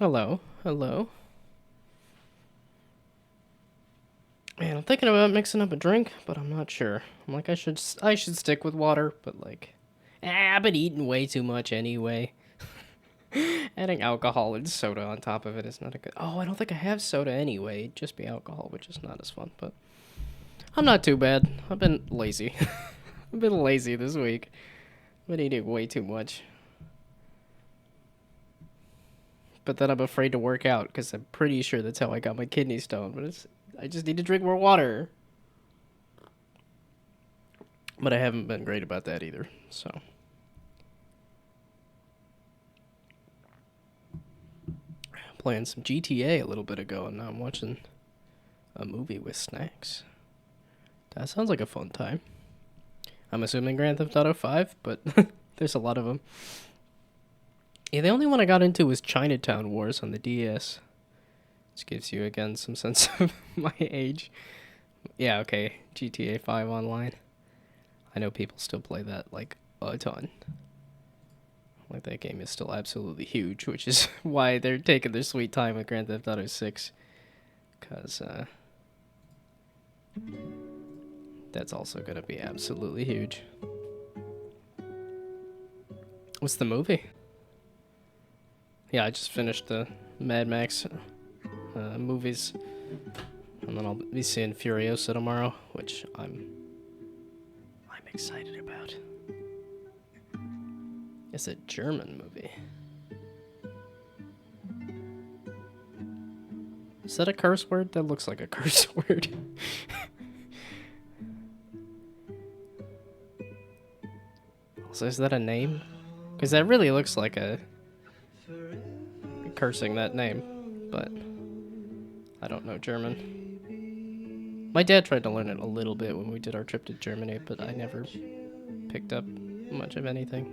Hello, hello. Man, I'm thinking about mixing up a drink, but I'm not sure. I'm like, I should stick with water, but like, I've been eating way too much anyway. Adding alcohol and soda on top of it is not a good. Oh, I don't think I have soda anyway. It'd just be alcohol, which is not as fun. But I'm not too bad. I've been lazy. I've been lazy this week. I've been eating way too much. But then I'm afraid to work out because I'm pretty sure that's how I got my kidney stone. But I just need to drink more water. But I haven't been great about that either. So playing some GTA a little bit ago, and now I'm watching a movie with snacks. That sounds like a fun time. I'm assuming Grand Theft Auto 5, but there's a lot of them. Yeah, the only one I got into was Chinatown Wars on the DS. Which gives you, again, some sense of my age. Yeah, okay, GTA 5 online. I know people still play that, like, a ton. Like, that game is still absolutely huge, which is why they're taking their sweet time with Grand Theft Auto 6. Because, that's also going to be absolutely huge. What's the movie? Yeah, I just finished the Mad Max movies. And then I'll be seeing Furiosa tomorrow, which I'm excited about. It's a German movie. Is that a curse word? That looks like a curse word. So is that a name? Because that really looks like a cursing that name, but I don't know German. My dad tried to learn it a little bit when we did our trip to Germany, but I never picked up much of anything.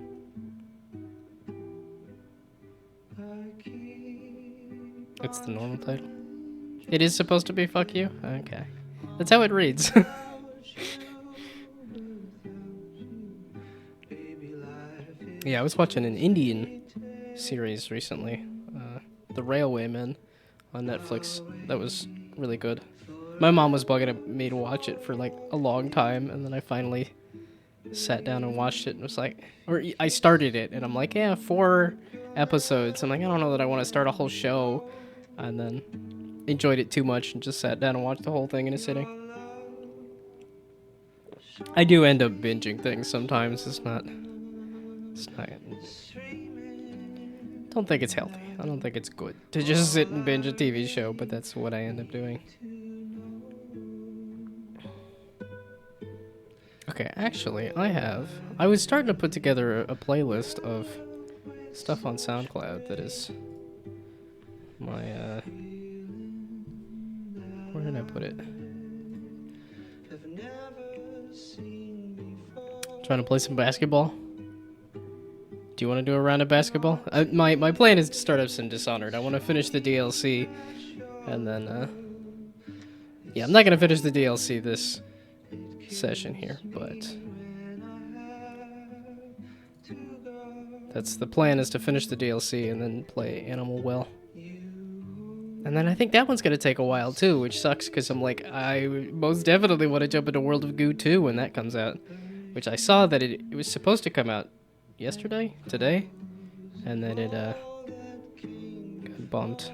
It's the normal title. It is supposed to be fuck you? Okay. That's how it reads. Yeah, I was watching an Indian series recently. The Railwaymen on Netflix. That was really good. My mom was bugging me to watch it for like a long time, and then I finally sat down and watched it and was like, or I started it and I'm like, yeah, 4 episodes. I'm like, I don't know that I want to start a whole show, and then enjoyed it too much and just sat down and watched the whole thing in a sitting. I do end up binging things sometimes. It's not. Don't think it's healthy. I don't think it's good to just sit and binge a TV show, but that's what I end up doing. Okay, actually, I was starting to put together a playlist of stuff on SoundCloud that is my, where did I put it? Trying to play some basketball? Do you want to do a round of basketball? My plan is to start up some Dishonored. I want to finish the DLC, and then, yeah, I'm not going to finish the DLC this session here, but that's the plan, is to finish the DLC and then play Animal Well. And then I think that one's going to take a while too, which sucks because I'm like, I most definitely want to jump into World of Goo 2 when that comes out, which I saw that it was supposed to come out today, and then it got bumped.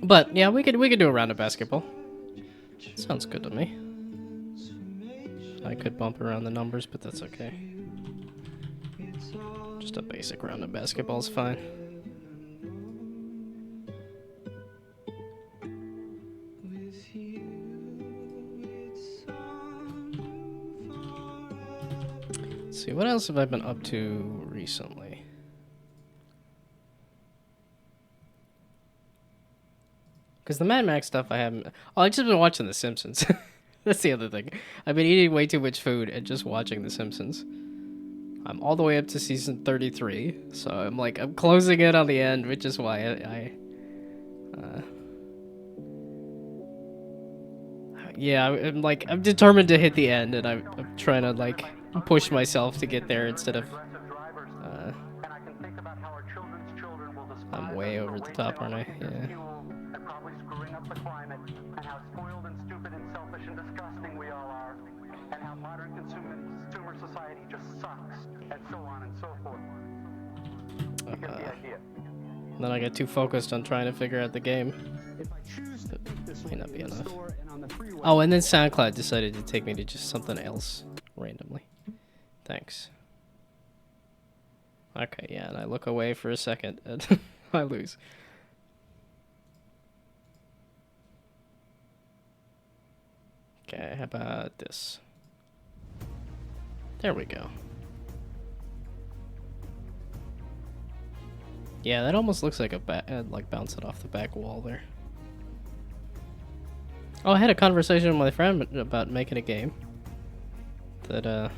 But yeah, we could do a round of basketball. Sounds good to me. I could bump around the numbers, but that's okay. Just a basic round of basketball is fine. Let's see, what else have I been up to recently? Because the Mad Max stuff I haven't... Oh, I've just been watching The Simpsons. That's the other thing. I've been eating way too much food and just watching The Simpsons. I'm all the way up to season 33, so I'm closing in on the end, which is why yeah, I'm determined to hit the end, and I'm trying to, push myself to get there instead of I'm way over the top, aren't I? Yeah. Then I get too focused on trying to figure out the game. That might not be enough. Oh, and then SoundCloud decided to take me to just something else randomly. Thanks. Okay, yeah, and I look away for a second and I lose. Okay, how about this? There we go. Yeah, that almost looks like like bouncing off the back wall there. Oh, I had a conversation with my friend about making a game. That it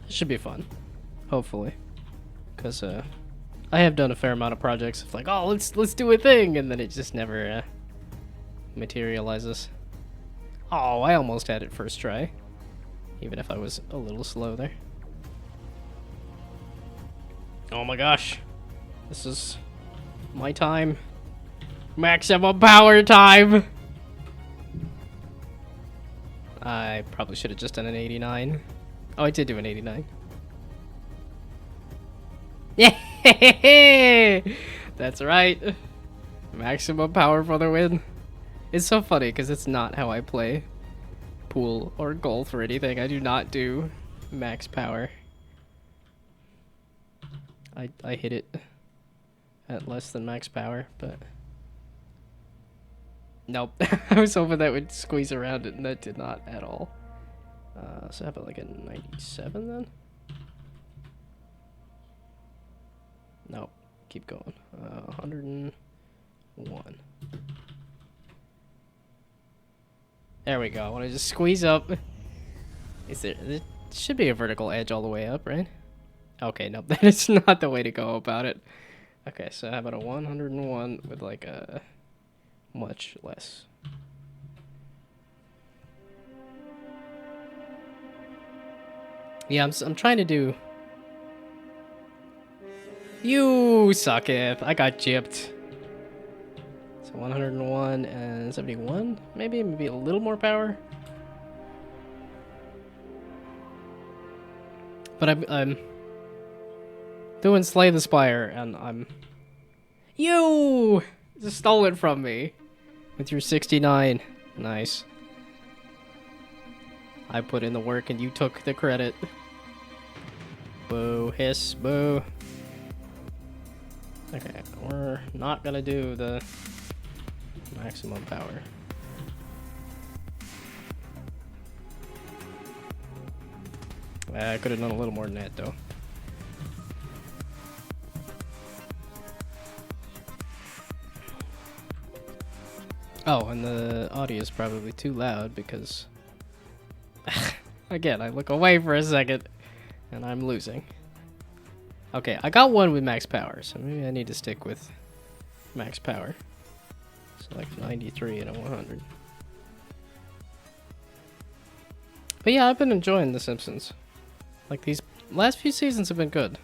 should be fun, hopefully, because I have done a fair amount of projects of like, oh, let's do a thing, and then it just never materializes. Oh, I almost had it first try, even if I was a little slow there. Oh my gosh. This is my time. Maximum power time! I probably should have just done an 89. Oh, I did do an 89. Yeah! That's right. Maximum power for the win. It's so funny because it's not how I play pool or golf or anything. I do not do max power. I hit it at less than max power, but nope. I was hoping that would squeeze around it, and that did not at all. So how about like a 97 then? Nope. Keep going. 101. There we go. I want to just squeeze up. There should be a vertical edge all the way up, right? Okay, nope. That is not the way to go about it. Okay, so how about a 101 with like a much less? Yeah, I'm trying to do. You sucketh. I got gypped. So 101 and 71, maybe a little more power. But I'm doing Slay the Spire, and I'm. You just stole it from me with your 69. Nice. I put in the work and you took the credit. Boo, hiss, boo. Okay, we're not gonna do the maximum power. I could have done a little more than that, though. Oh, and the audio is probably too loud because... Again, I look away for a second, and I'm losing. Okay, I got one with max power, so maybe I need to stick with max power. So like 93 and a 100. But yeah, I've been enjoying The Simpsons. Like, these last few seasons have been good.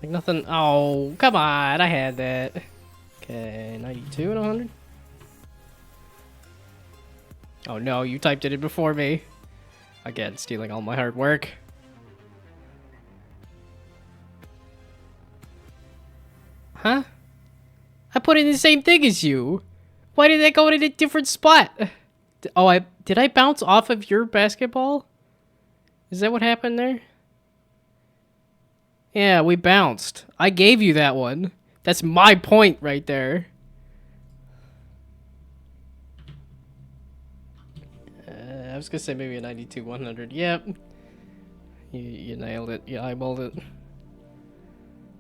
Like, nothing... Oh, come on, I had that. Okay, 92 and 100. Oh no, you typed it in before me. Again, stealing all my hard work. Huh? I put in the same thing as you. Why did that go in a different spot? Oh, did I bounce off of your basketball? Is that what happened there? Yeah, we bounced. I gave you that one. That's my point right there. I was gonna say maybe a 92 100. Yep. You nailed it. You eyeballed it.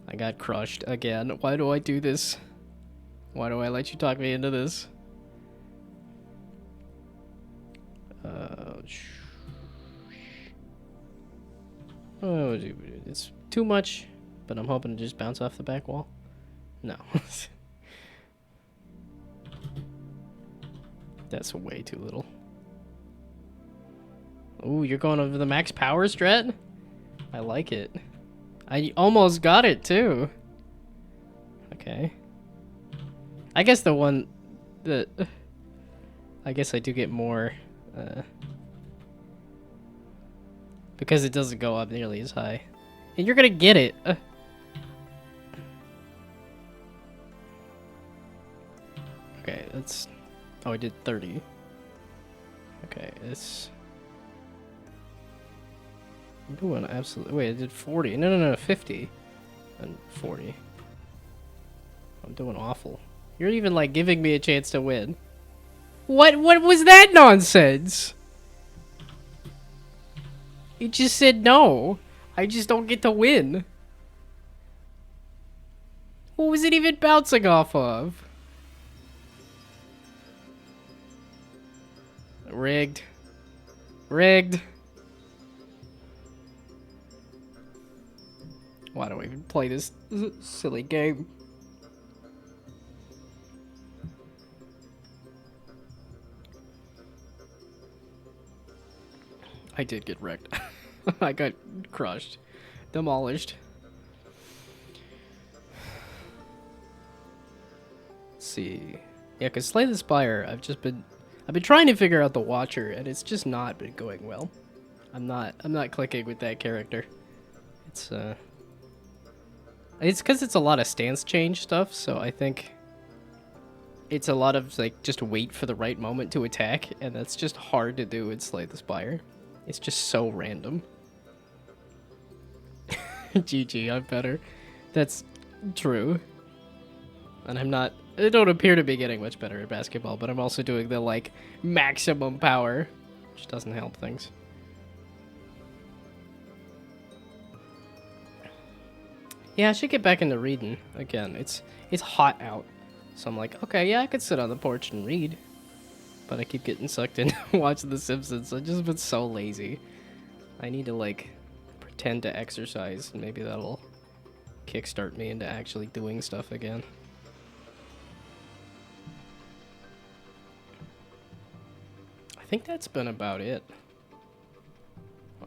I got crushed again. Why do I do this? Why do I let you talk me into this? Oh, it's too much, but I'm hoping to just bounce off the back wall. No. That's way too little. Ooh, you're going over the max power strat? I like it. I almost got it, too. Okay. I guess the one that... I guess I do get more... because it doesn't go up nearly as high. And you're gonna get it! Okay, that's... Oh, I did 30. Okay, it's... I'm doing absolutely... Wait, I did 40. No, 50. And 40. I'm doing awful. You're even, like, giving me a chance to win. What was that nonsense? You just said no. I just don't get to win. What was it even bouncing off of? Rigged. Rigged. Why do I even play this silly game? I did get wrecked. I got crushed. Demolished. Let's see. Yeah, because Slay the Spire, I've been trying to figure out the Watcher, and it's just not been going well. I'm not clicking with that character. It's because it's a lot of stance change stuff, so I think it's a lot of, like, just wait for the right moment to attack, and that's just hard to do in Slay the Spire. It's just so random. GG, I'm better. That's true. And I don't appear to be getting much better at basketball, but I'm also doing the, like, maximum power, which doesn't help things. Yeah, I should get back into reading again. It's hot out, so I'm like, okay, yeah, I could sit on the porch and read, but I keep getting sucked in watching The Simpsons. I've just been so lazy. I need to, like, pretend to exercise, and maybe that'll kickstart me into actually doing stuff again. I think that's been about it.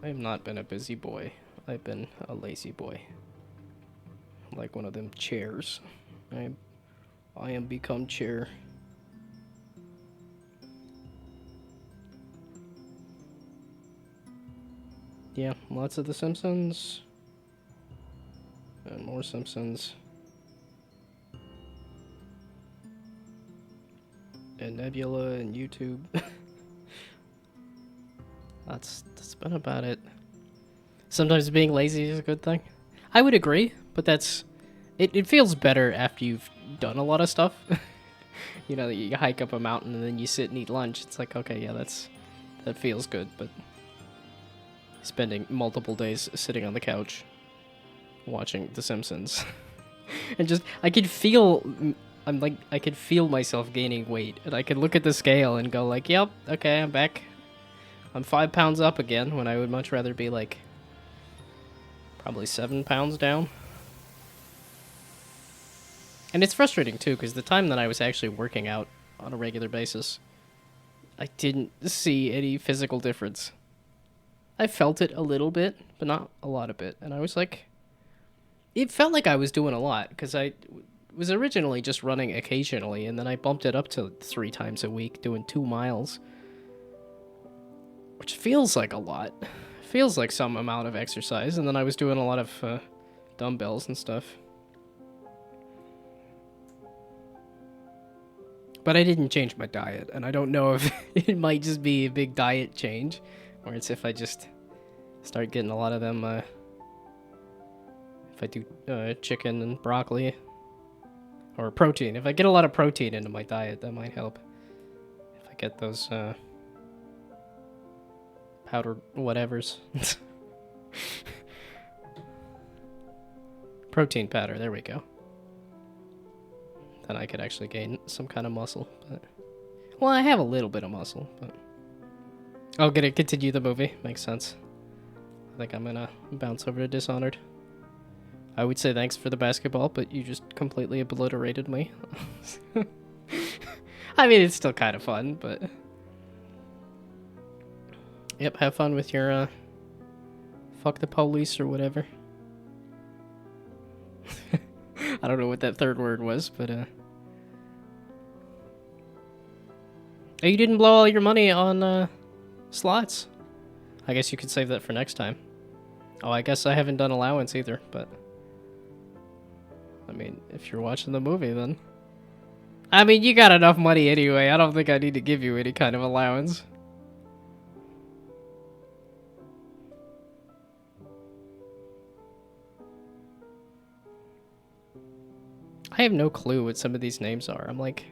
I have not been a busy boy. I've been a lazy boy. Like one of them chairs. I am become chair. Yeah, lots of The Simpsons. And more Simpsons. And Nebula and YouTube. That's been about it. Sometimes being lazy is a good thing. I would agree, but it feels better after you've done a lot of stuff. You know, you hike up a mountain and then you sit and eat lunch. It's like, okay, yeah, that feels good, but spending multiple days sitting on the couch watching The Simpsons and just I could feel myself gaining weight, and I could look at the scale and go like, yep, okay, I'm back. I'm 5 pounds up again, when I would much rather be like probably 7 pounds down. And it's frustrating too, because the time that I was actually working out on a regular basis, I didn't see any physical difference. I felt it a little bit, but not a lot of it. And I was like, it felt like I was doing a lot, because I was originally just running occasionally, and then I bumped it up to 3 times a week, doing 2 miles. Which feels like a lot. Feels like some amount of exercise, and then I was doing a lot of dumbbells and stuff. But I didn't change my diet, and I don't know if it might just be a big diet change, or it's if I just start getting a lot of them, if I do chicken and broccoli, or protein. If I get a lot of protein into my diet, that might help. If I get those, powdered whatevers. Protein powder, there we go. Then I could actually gain some kind of muscle. But... well, I have a little bit of muscle, but... oh, gonna continue the movie? Makes sense. I think I'm gonna bounce over to Dishonored. I would say thanks for the basketball, but you just completely obliterated me. I mean, it's still kind of fun, but... Yep, have fun with your, fuck the police or whatever. I don't know what that third word was, but, Oh, you didn't blow all your money on, slots? I guess you could save that for next time. Oh, I guess I haven't done allowance either, but... I mean, if you're watching the movie, then... I mean, you got enough money anyway. I don't think I need to give you any kind of allowance. I have no clue what some of these names are. I'm like...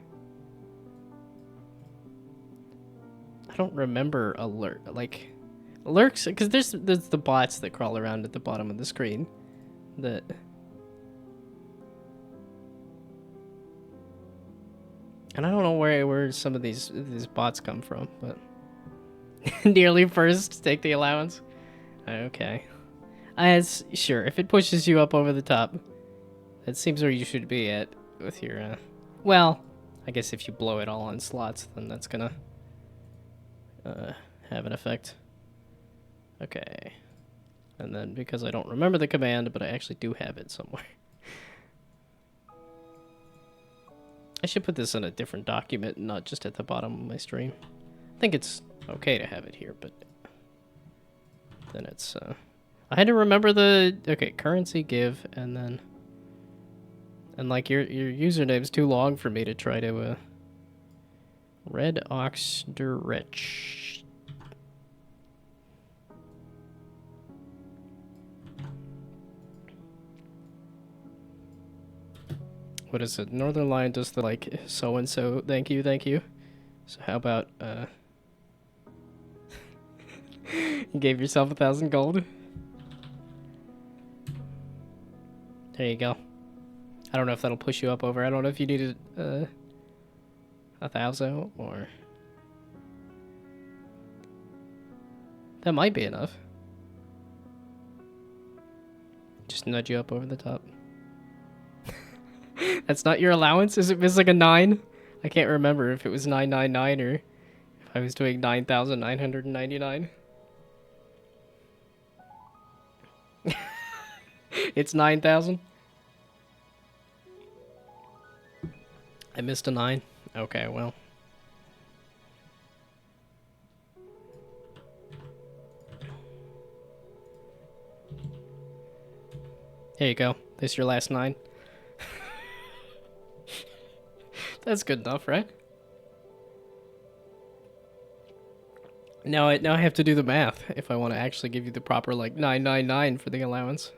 I don't remember alert, like... Lurks, because there's the bots that crawl around at the bottom of the screen. That... And I don't know where some of these bots come from, but... Nearly first, take the allowance. Okay. As sure, if it pushes you up over the top, that seems where you should be at with your, well, I guess if you blow it all on slots, then that's gonna, have an effect. Okay. And then, because I don't remember the command, but I actually do have it somewhere. I should put this in a different document, not just at the bottom of my stream. I think it's okay to have it here, but then it's, I had to remember the, okay, currency give, and then, and like your username's too long for me to try to, Red Ox Rich. What is it? Northern Lion does the, like, so-and-so, thank you, thank you. So how about, you gave yourself 1,000 gold? There you go. I don't know if that'll push you up over. I don't know if you needed, 1,000 or... That might be enough. Just nudge you up over the top. That's not your allowance? Is it missing a 9? I can't remember if it was 999 or if I was doing 9,999. It's 9,000? I missed a 9? Okay, well. Here you go. This is your last 9. That's good enough, right? Now I have to do the math if I want to actually give you the proper, like, 999 for the allowance.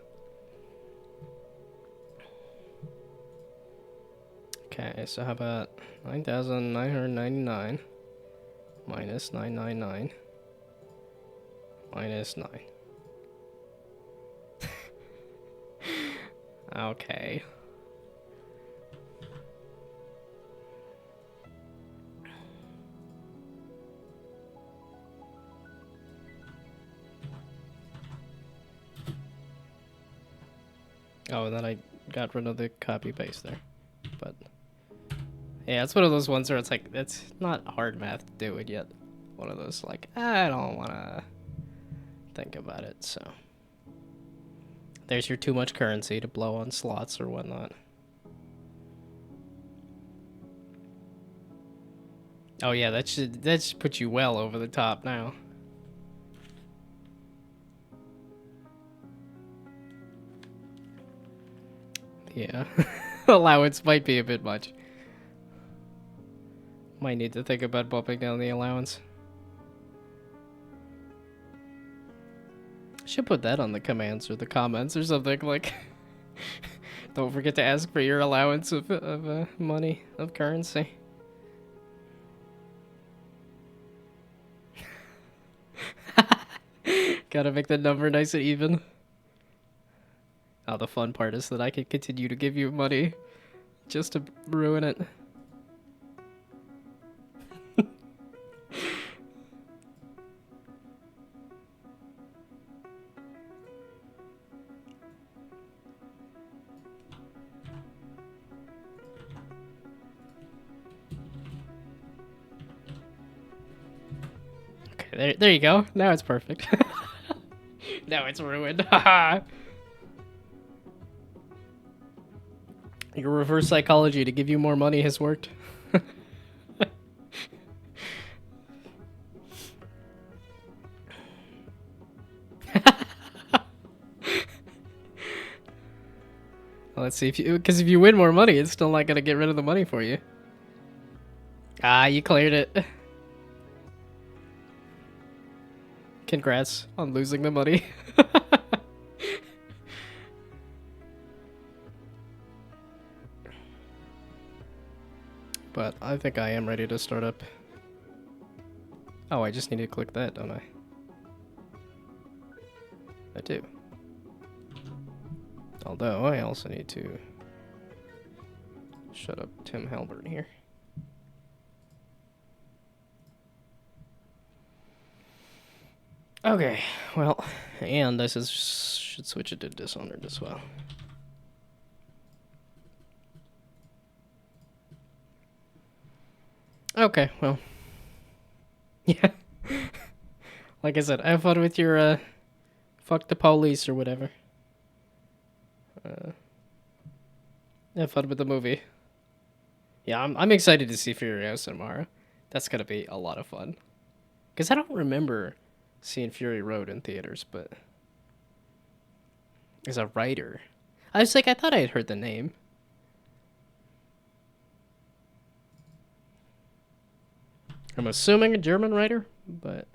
Okay, so how about 9,999 minus 999 minus 9. Okay. Oh, and then I got rid of the copy paste there. But yeah, it's one of those ones where it's like, it's not hard math to do it yet. One of those, like, I don't want to think about it, so. There's your too much currency to blow on slots or whatnot. Oh yeah, that should put you well over the top now. Yeah, allowance might be a bit much. Might need to think about bumping down the allowance. Should put that on the commands or the comments or something, like, don't forget to ask for your allowance of money, of currency. Gotta make the number nice and even. Oh, the fun part is that I can continue to give you money just to ruin it. there you go. Now it's perfect. Now it's ruined. Haha. Your reverse psychology to give you more money has worked. Well, let's see because if you win more money, it's still not gonna get rid of the money for you. Ah, you cleared it. Congrats on losing the money. But I think I am ready to start up. Oh, I just need to click that, don't I? I do. Although, I also need to shut up Tim Halbert here. Okay, well, and this is should switch it to Dishonored as well. Okay, well. Yeah. Like I said, have fun with your, fuck the police or whatever. Have fun with the movie. Yeah, I'm excited to see Furiosa tomorrow. That's gonna be a lot of fun. Because I don't remember seeing Fury Road in theaters, but as a writer, I was like, I thought I had heard the name. I'm assuming a German writer, but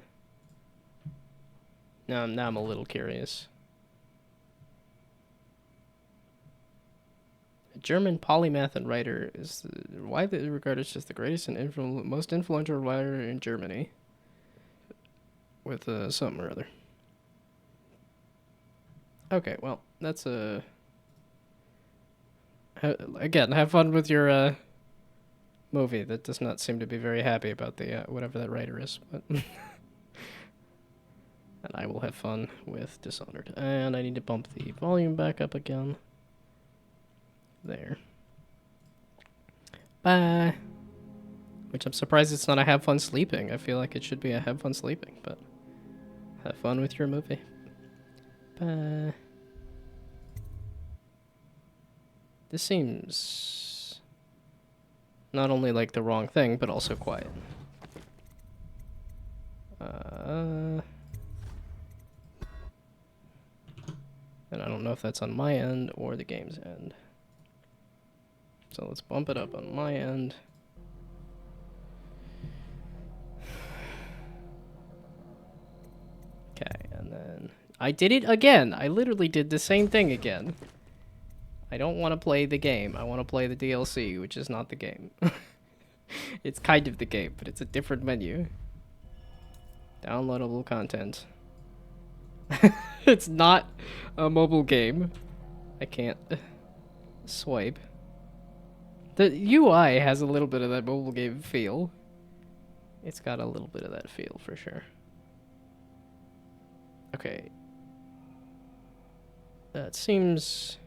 now I'm a little curious. A German polymath and writer is widely regarded as the greatest and most influential writer in Germany. With something or other. Okay, well, that's again, have fun with your movie. That does not seem to be very happy about the whatever that writer is, but and I will have fun with Dishonored. And I need to bump the volume back up again. There. Bye. Which I'm surprised it's not a have fun sleeping. I feel like it should be a have fun sleeping, but have fun with your movie. Bye. This seems not only like the wrong thing, but also quiet. And I don't know if that's on my end or the game's end. So let's bump it up on my end. Okay, and then I did it again. I literally did the same thing again. I don't want to play the game. I want to play the DLC, which is not the game. It's kind of the game, but it's a different menu. Downloadable content. It's not a mobile game. I can't swipe. The UI has a little bit of that mobile game feel. It's got a little bit of that feel for sure. Okay. That seems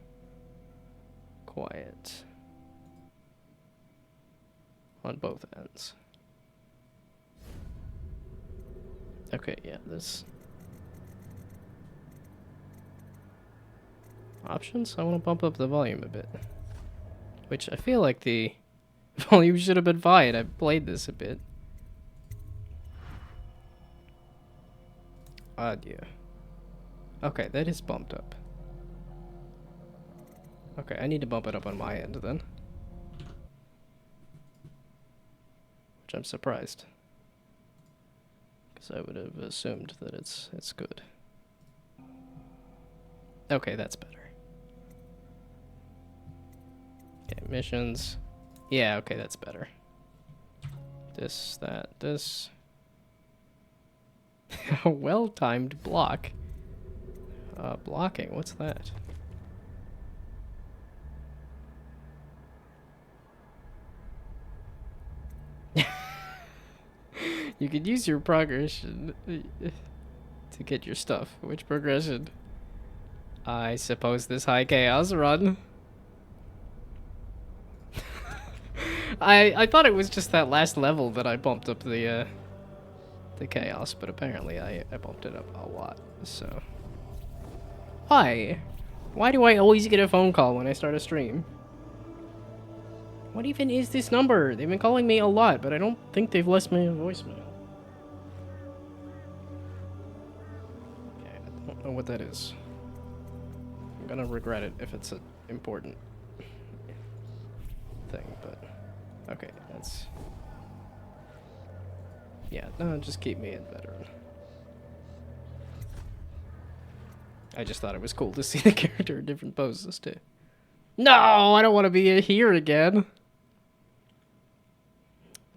quiet on both ends. Okay, yeah, this options. I want to bump up the volume a bit, which I feel like the volume should have been fine. I played this a bit. Audio. Okay, that is bumped up. Okay, I need to bump it up on my end then. Which I'm surprised. Because I would have assumed that it's good. Okay, that's better. Okay, missions. Yeah, okay, that's better. This, that, this. A well-timed block. Blocking, what's that? You could use your progression to get your stuff. Which progression? I suppose this high chaos run. I thought it was just that last level that I bumped up the the chaos, but apparently I bumped it up a lot, so... Hi! Why do I always get a phone call when I start a stream? What even is this number? They've been calling me a lot, but I don't think they've left me a voicemail. Okay, I don't know what that is. I'm gonna regret it if it's an important thing, but... Okay, that's... Yeah, no, just keep me in veteran. I just thought it was cool to see the character in different poses, too. No, I don't want to be here again.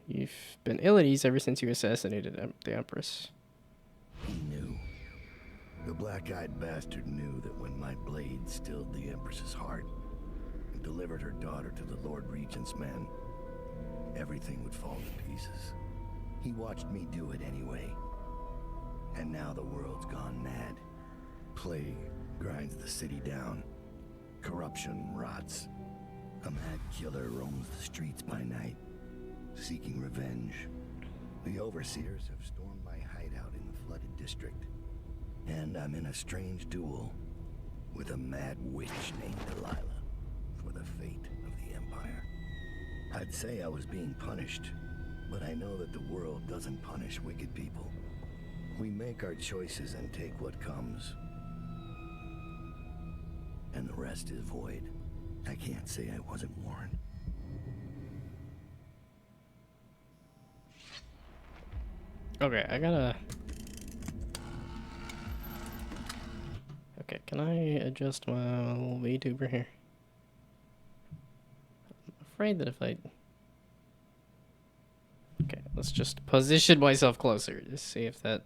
You've been ill at ease ever since you assassinated the Empress. He knew. The black-eyed bastard knew that when my blade stilled the Empress's heart and delivered her daughter to the Lord Regent's men, everything would fall to pieces. He watched me do it anyway. And now the world's gone mad. Plague grinds the city down. Corruption rots. A mad killer roams the streets by night, seeking revenge. The overseers have stormed my hideout in the flooded district. And I'm in a strange duel with a mad witch named Delilah for the fate of the Empire. I'd say I was being punished, but I know that the world doesn't punish wicked people. We make our choices and take what comes. And the rest is void. I can't say I wasn't warned. Okay, I gotta... Okay, can I adjust my little VTuber here? I'm afraid that if I... Okay, let's just position myself closer to see if that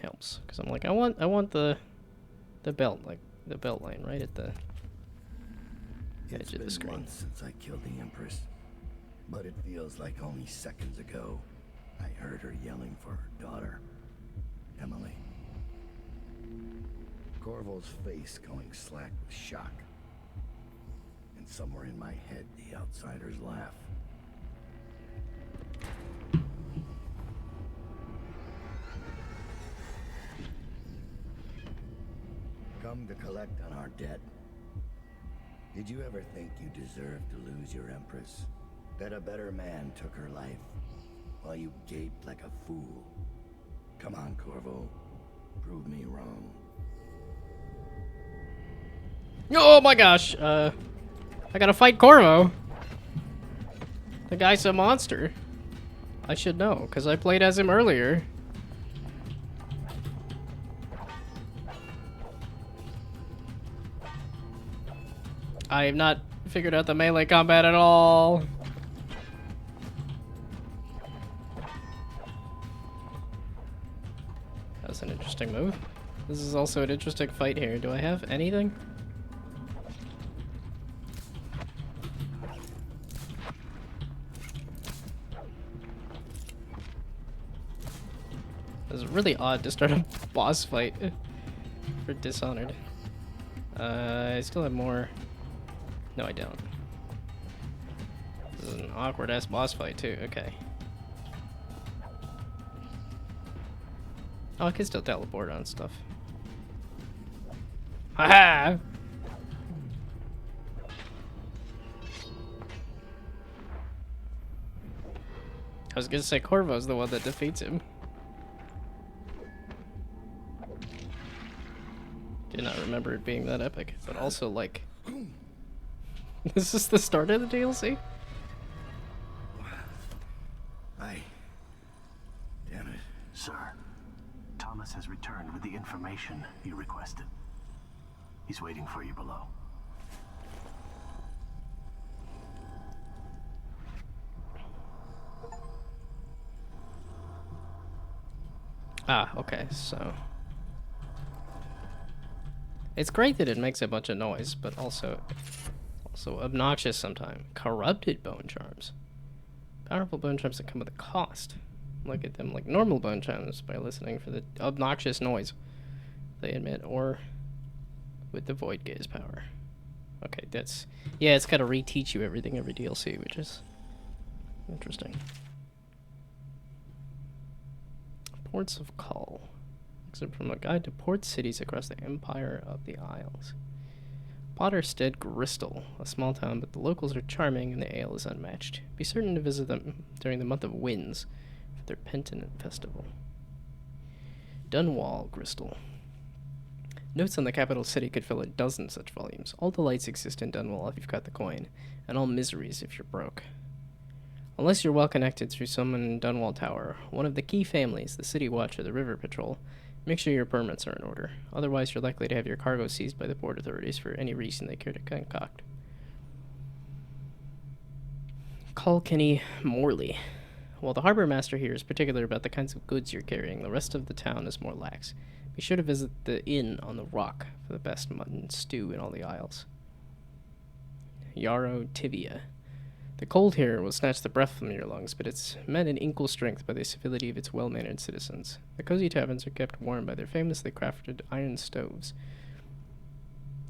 helps. Because I'm like, I want the belt, like the belt line right at the edge of the screen. It's been months since I killed the Empress, but it feels like only seconds ago I heard her yelling for her daughter, Emily. Corvo's face going slack with shock, and somewhere in my head the outsiders laugh. Come to collect on our debt. Did you ever think you deserved to lose your Empress? That a better man took her life, while you gaped like a fool? Come on, Corvo. Prove me wrong. Oh my gosh, I gotta fight Corvo. The guy's a monster. I should know, because I played as him earlier. I have not figured out the melee combat at all. That's an interesting move. This is also an interesting fight here. Do I have anything? It's really odd to start a boss fight for Dishonored. I still have more. No, I don't. This is an awkward-ass boss fight, too. Okay. Oh, I can still teleport on stuff. Haha! I was gonna say Corvo's the one that defeats him. Did not remember it being that epic, but also, like... Is this the start of the DLC? Damn it. Sir, Thomas has returned with the information you requested. He's waiting for you below. Ah, okay, so... It's great that it makes a bunch of noise, but also obnoxious sometimes. Corrupted bone charms. Powerful bone charms that come with a cost. Look at them like normal bone charms by listening for the obnoxious noise they emit, or with the void gaze power. Okay, that's... Yeah, it's gotta reteach you everything every DLC, which is interesting. Ports of Call. Except from a guide to port cities across the Empire of the Isles. Potterstead Gristol, a small town, but the locals are charming and the ale is unmatched. Be certain to visit them during the month of Winds for their Penitent Festival. Dunwall Gristol. Notes on the capital city could fill a dozen such volumes. All delights exist in Dunwall if you've got the coin, and all miseries if you're broke. Unless you're well connected through someone in Dunwall Tower, one of the key families, the City Watch or the River Patrol, make sure your permits are in order. Otherwise, you're likely to have your cargo seized by the port authorities for any reason they care to concoct. Kilkenny Morley. While the harbor master here is particular about the kinds of goods you're carrying, the rest of the town is more lax. Be sure to visit the inn on the rock for the best mutton stew in all the Isles. Yarrow Tivia. The cold here will snatch the breath from your lungs, but it's met in equal strength by the civility of its well-mannered citizens. The cozy taverns are kept warm by their famously crafted iron stoves,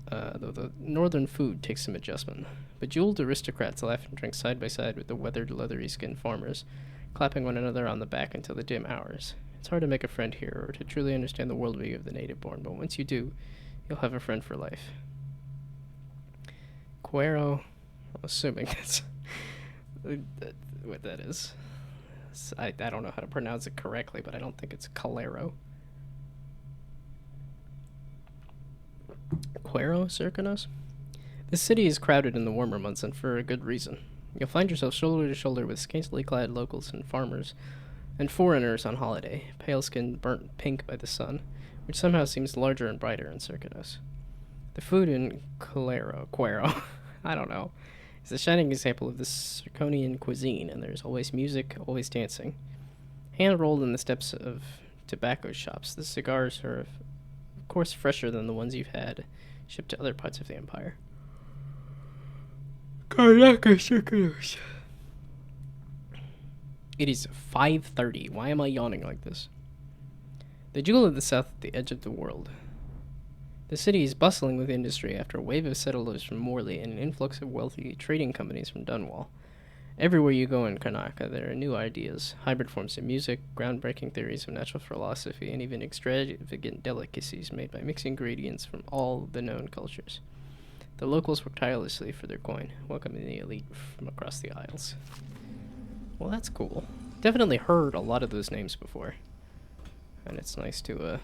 though the northern food takes some adjustment. Bejeweled aristocrats laugh and drink side by side with the weathered, leathery-skinned farmers, clapping one another on the back until the dim hours. It's hard to make a friend here or to truly understand the worldview of the native-born, but once you do, you'll have a friend for life. Cuero, I'm assuming that's what that is. I don't know how to pronounce it correctly, but I don't think it's Calero. Cuero, Circanos? This city is crowded in the warmer months, and for a good reason. You'll find yourself shoulder to shoulder with scantily clad locals and farmers, and foreigners on holiday, pale-skinned, burnt pink by the sun, which somehow seems larger and brighter in Circanos. The food in Cuero, I don't know, is a shining example of this Circonian cuisine, and there's always music, always dancing. Hand-rolled in the steps of tobacco shops, the cigars are, of course, fresher than the ones you've had shipped to other parts of the Empire. It is 5:30. Why am I yawning like this? The jewel of the south at the edge of the world. The city is bustling with industry after a wave of settlers from Morley and an influx of wealthy trading companies from Dunwall. Everywhere you go in Karnaca, there are new ideas, hybrid forms of music, groundbreaking theories of natural philosophy, and even extravagant delicacies made by mixing ingredients from all the known cultures. The locals work tirelessly for their coin, welcoming the elite from across the Isles. Well, that's cool. Definitely heard a lot of those names before. And it's nice to,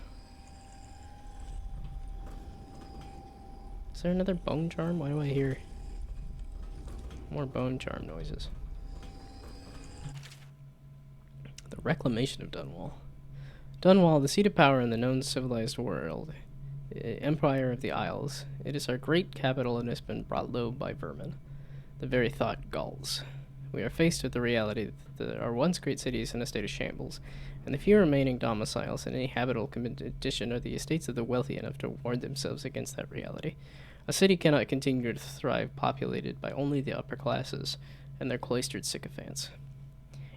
Is there another bone charm? Why do I hear more bone charm noises? The reclamation of Dunwall. Dunwall, the seat of power in the known civilized world, Empire of the Isles. It is our great capital and has been brought low by vermin. The very thought galls. We are faced with the reality that our once great city is in a state of shambles, and the few remaining domiciles in any habitable condition are the estates of the wealthy enough to warn themselves against that reality. A city cannot continue to thrive populated by only the upper classes and their cloistered sycophants.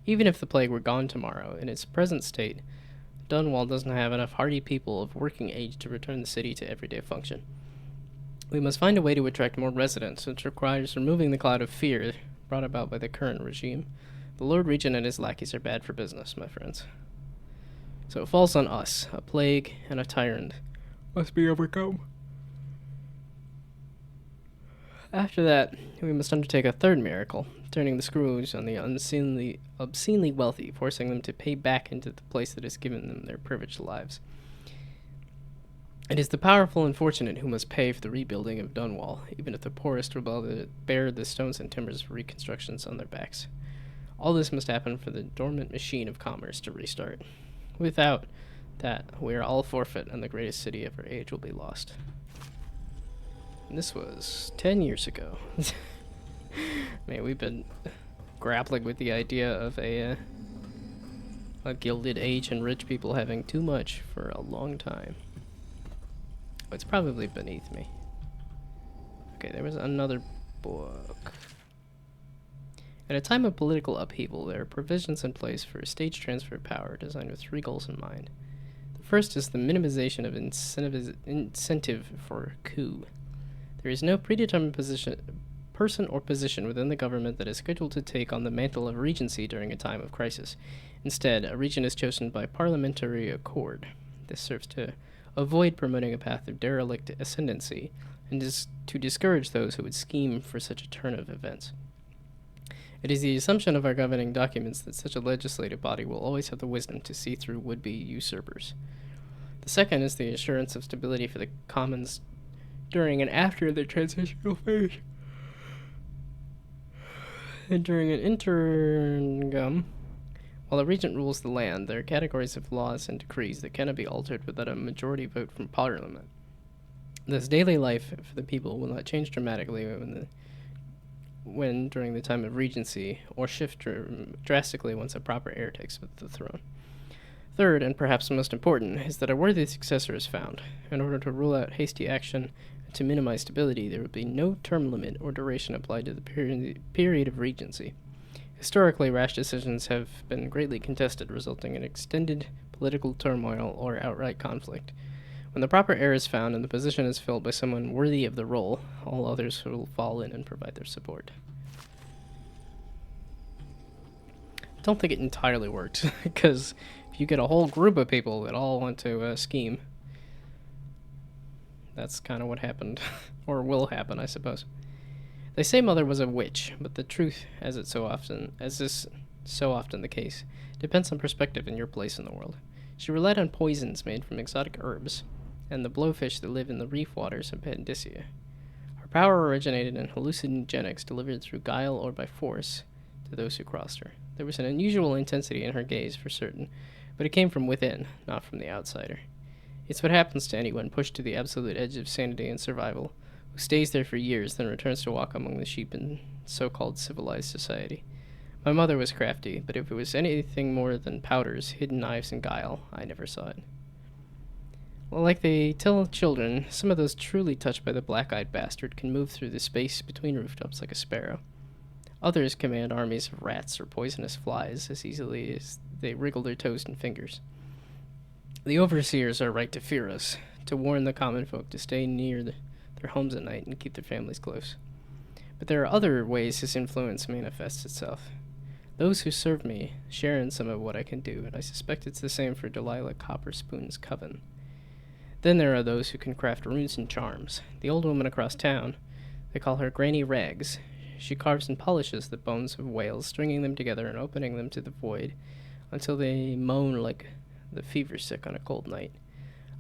Even if the plague were gone tomorrow, in its present state, Dunwall doesn't have enough hardy people of working age to return the city to everyday function. We must find a way to attract more residents, which requires removing the cloud of fear brought about by the current regime. The Lord Regent and his lackeys are bad for business, my friends. So it falls on us. A plague and a tyrant must be overcome. After that, we must undertake a third miracle, turning the screws on the obscenely wealthy, forcing them to pay back into the place that has given them their privileged lives. It is the powerful and fortunate who must pay for the rebuilding of Dunwall, even if the poorest will bear the stones and timbers for reconstructions on their backs. All this must happen for the dormant machine of commerce to restart. Without that, we are all forfeit, and the greatest city of our age will be lost. And this was 10 years ago. Man, we've been grappling with the idea of a gilded age and rich people having too much for a long time. It's probably beneath me. Okay, there was another book. At a time of political upheaval, there are provisions in place for a stage transfer of power designed with three goals in mind. The first is the minimization of incentive for coup. There is no predetermined person or position within the government that is scheduled to take on the mantle of regency during a time of crisis, Instead, a regent is chosen by parliamentary accord. This serves to avoid promoting a path of derelict ascendancy and is to discourage those who would scheme for such a turn of events. It is the assumption of our governing documents that such a legislative body will always have the wisdom to see through would-be usurpers. The second is the assurance of stability for the commons during and after the transitional phase. And during an interim, while the regent rules the land, there are categories of laws and decrees that cannot be altered without a majority vote from Parliament. Thus, daily life for the people will not change dramatically when during the time of regency, or shift drastically once a proper heir takes the throne. Third, and perhaps most important, is that a worthy successor is found. In order to rule out hasty action and to minimize stability, there would be no term limit or duration applied to the period of regency. Historically, rash decisions have been greatly contested, resulting in extended political turmoil or outright conflict. When the proper heir is found and the position is filled by someone worthy of the role, all others will fall in and provide their support. I don't think it entirely works, because if you get a whole group of people that all want to scheme, that's kind of what happened, or will happen, I suppose. They say Mother was a witch, but the truth, as is so often the case, depends on perspective and your place in the world. She relied on poisons made from exotic herbs, and the blowfish that live in the reef waters of Pandysia. Her power originated in hallucinogenics delivered through guile or by force to those who crossed her. There was an unusual intensity in her gaze, for certain, but it came from within, not from the outsider. It's what happens to anyone pushed to the absolute edge of sanity and survival, who stays there for years, then returns to walk among the sheep in so-called civilized society. My mother was crafty, but if it was anything more than powders, hidden knives, and guile, I never saw it. Well, like they tell children, some of those truly touched by the black-eyed bastard can move through the space between rooftops like a sparrow. Others command armies of rats or poisonous flies as easily as they wriggle their toes and fingers. The overseers are right to fear us, to warn the common folk to stay near their homes at night and keep their families close. But there are other ways his influence manifests itself. Those who serve me share in some of what I can do, and I suspect it's the same for Delilah Copperspoon's coven. Then there are those who can craft runes and charms. The old woman across town, they call her Granny Rags. She carves and polishes the bones of whales, stringing them together and opening them to the void until they moan like the fever-sick on a cold night.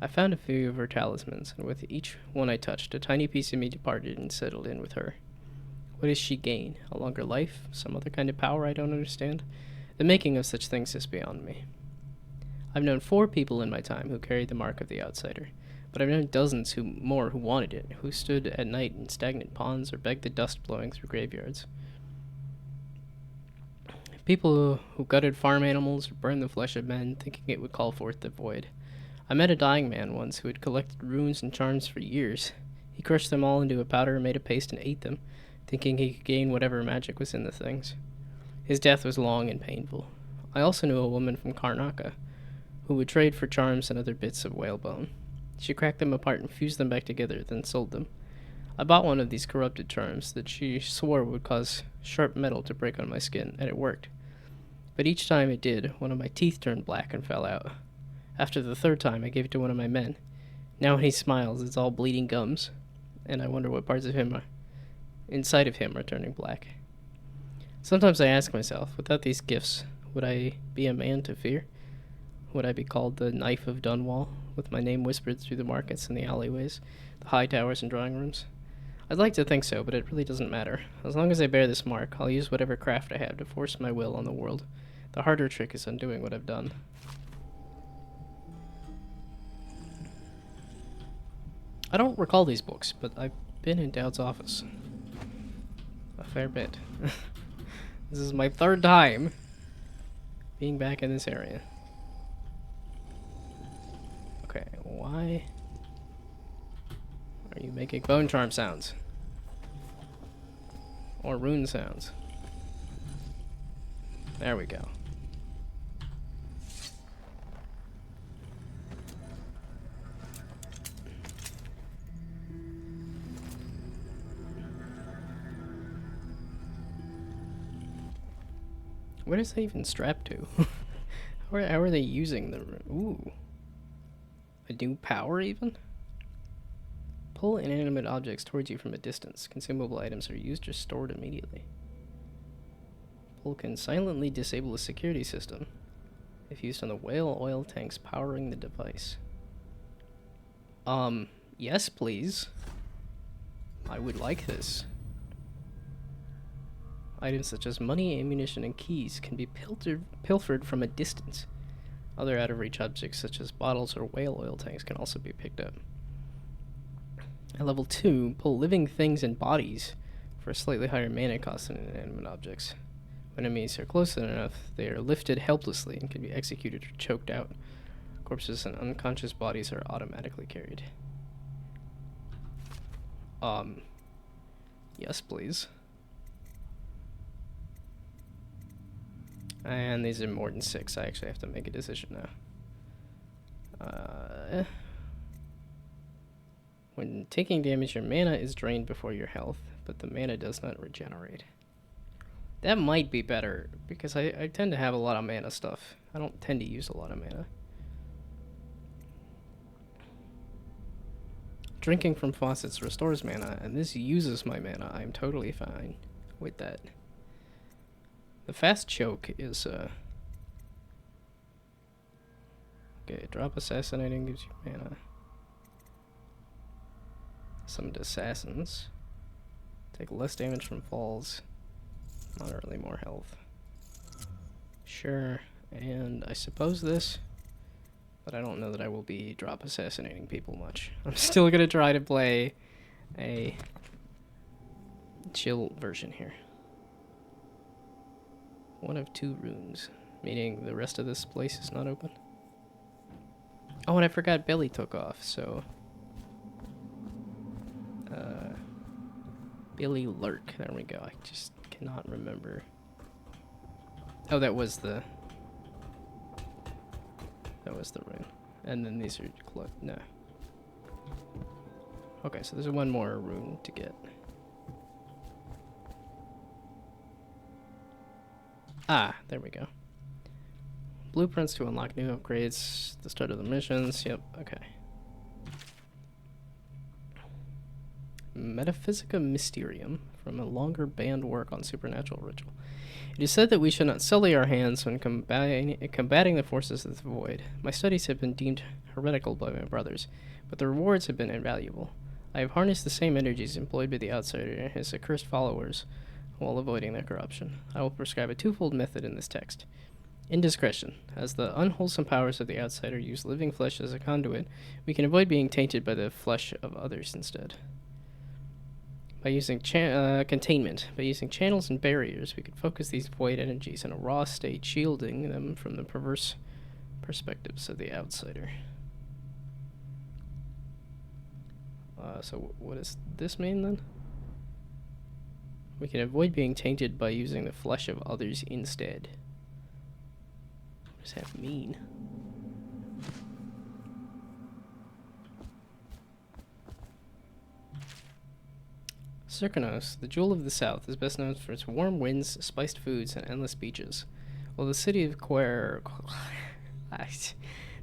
I found a few of her talismans, and with each one I touched, a tiny piece of me departed and settled in with her. What does she gain? A longer life? Some other kind of power I don't understand? The making of such things is beyond me. I've known 4 people in my time who carried the mark of the outsider, but I've known dozens more who wanted it, who stood at night in stagnant ponds or begged the dust blowing through graveyards. People who gutted farm animals or burned the flesh of men, thinking it would call forth the void. I met a dying man once who had collected runes and charms for years. He crushed them all into a powder, made a paste, and ate them, thinking he could gain whatever magic was in the things. His death was long and painful. I also knew a woman from Karnaka who would trade for charms and other bits of whalebone. She cracked them apart and fused them back together, then sold them. I bought one of these corrupted charms that she swore would cause sharp metal to break on my skin, and it worked. But each time it did, one of my teeth turned black and fell out. After the 3rd time, I gave it to one of my men. Now when he smiles, it's all bleeding gums, and I wonder what parts of him inside of him are turning black. Sometimes I ask myself, without these gifts, would I be a man to fear? Would I be called the Knife of Dunwall, with my name whispered through the markets and the alleyways, the high towers and drawing rooms? I'd like to think so, but it really doesn't matter. As long as I bear this mark, I'll use whatever craft I have to force my will on the world. The harder trick is undoing what I've done. I don't recall these books, but I've been in Dowd's office a fair bit. This is my 3rd time being back in this area. Okay, why are you making bone charm sounds? Or rune sounds? There we go. What is that even strapped to? How are they using the... Ooh. A new power, even? Pull inanimate objects towards you from a distance. Consumable items are used or stored immediately. Pull can silently disable a security system if used on the whale oil tanks powering the device. Yes, please. I would like this. Items such as money, ammunition, and keys can be pilfered from a distance. Other out-of-reach objects such as bottles or whale oil tanks can also be picked up. At level 2, pull living things and bodies for a slightly higher mana cost than inanimate objects. When enemies are close enough, they are lifted helplessly and can be executed or choked out. Corpses and unconscious bodies are automatically carried. Yes, please. And these are more than 6. I actually have to make a decision now. When taking damage, your mana is drained before your health, but the mana does not regenerate. That might be better, because I tend to have a lot of mana stuff. I don't tend to use a lot of mana. Drinking from faucets restores mana, and this uses my mana. I'm totally fine with that. The fast choke is, okay, drop assassinating gives you mana. Summoned assassins. Take less damage from falls. Moderately more health. Sure, and I suppose this, but I don't know that I will be drop assassinating people much. I'm still gonna try to play a chill version here. 1 of 2 runes, meaning the rest of this place is not open. Oh, and I forgot Billy took off, so... Billy Lurk, there we go. I just cannot remember. Oh, that was the rune. And then these are no. Okay, so there's one more rune to get. Ah, there we go. Blueprints to unlock new upgrades. The start of the missions. Yep, okay. Metaphysica Mysterium, from a longer banned work on supernatural ritual. It is said that we should not sully our hands when combating the forces of the void. My studies have been deemed heretical by my brothers, but the rewards have been invaluable. I have harnessed the same energies employed by the outsider and his accursed followers while avoiding their corruption. I will prescribe a twofold method in this text. Indiscretion. As the unwholesome powers of the outsider use living flesh as a conduit, we can avoid being tainted by the flesh of others instead. By using containment, by using channels and barriers, we could focus these void energies in a raw state, shielding them from the perverse perspectives of the outsider. So what does this mean then? We can avoid being tainted by using the flesh of others instead. What does that mean? Serkanos, the jewel of the south, is best known for its warm winds, spiced foods, and endless beaches. While the city of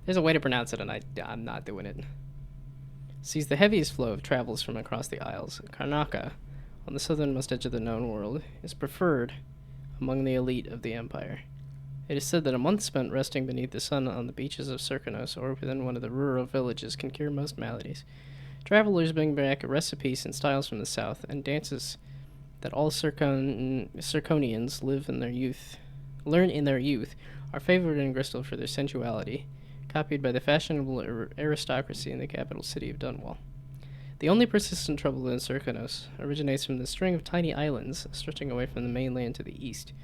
there's a way to pronounce it, and I'm not doing it. Sees the heaviest flow of travels from across the isles. Karnaka, on the southernmost edge of the known world, is preferred among the elite of the empire. It is said that a month spent resting beneath the sun on the beaches of Serkanos or within one of the rural villages can cure most maladies. Travelers bring back recipes and styles from the south, and dances that all Serkonians learn in their youth, are favored in Bristol for their sensuality, copied by the fashionable aristocracy in the capital city of Dunwall. The only persistent trouble in Serkanos originates from the string of tiny islands stretching away from the mainland to the east.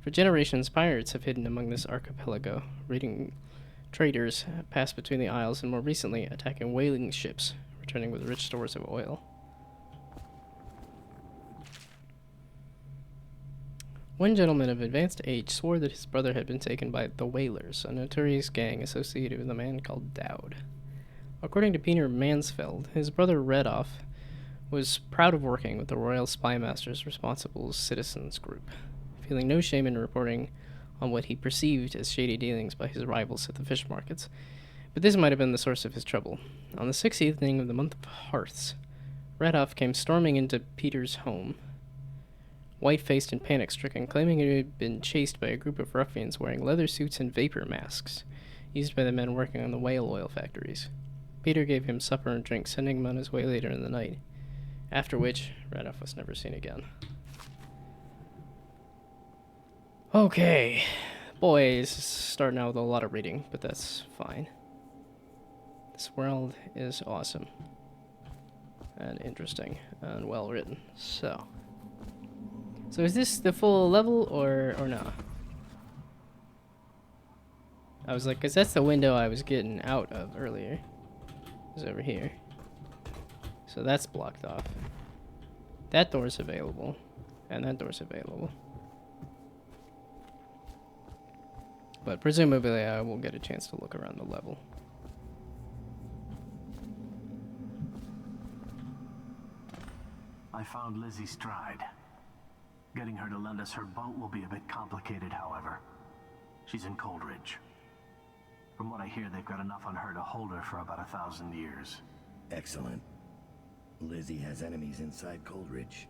For generations, pirates have hidden among this archipelago, raiding traders passed between the isles, and more recently attacking whaling ships, returning with rich stores of oil. One gentleman of advanced age swore that his brother had been taken by the Whalers, a notorious gang associated with a man called Dowd. According to Peter Mansfeld, his brother Redoff was proud of working with the Royal Spy Masters Responsible Citizens Group, feeling no shame in reporting on what he perceived as shady dealings by his rivals at the fish markets, but this might have been the source of his trouble. On the 6th evening of the month of Hearths, Radoff came storming into Peter's home, white-faced and panic-stricken, claiming he had been chased by a group of ruffians wearing leather suits and vapor masks, used by the men working on the whale oil factories. Peter gave him supper and drink, sending him on his way later in the night, after which Radoff was never seen again. Okay. Boys, starting out with a lot of reading, but that's fine. This world is awesome. And interesting. And well written. So is this the full level or no? I was like, 'cause that's the window I was getting out of earlier. It's over here. So that's blocked off. That door's available. And that door's available. But presumably I will get a chance to look around the level. I found Lizzie Stride. Getting her to lend us her boat will be a bit complicated, however. She's in Coldridge. From what I hear, they've got enough on her to hold her for about 1,000 years. Excellent. Lizzie has enemies inside Coldridge.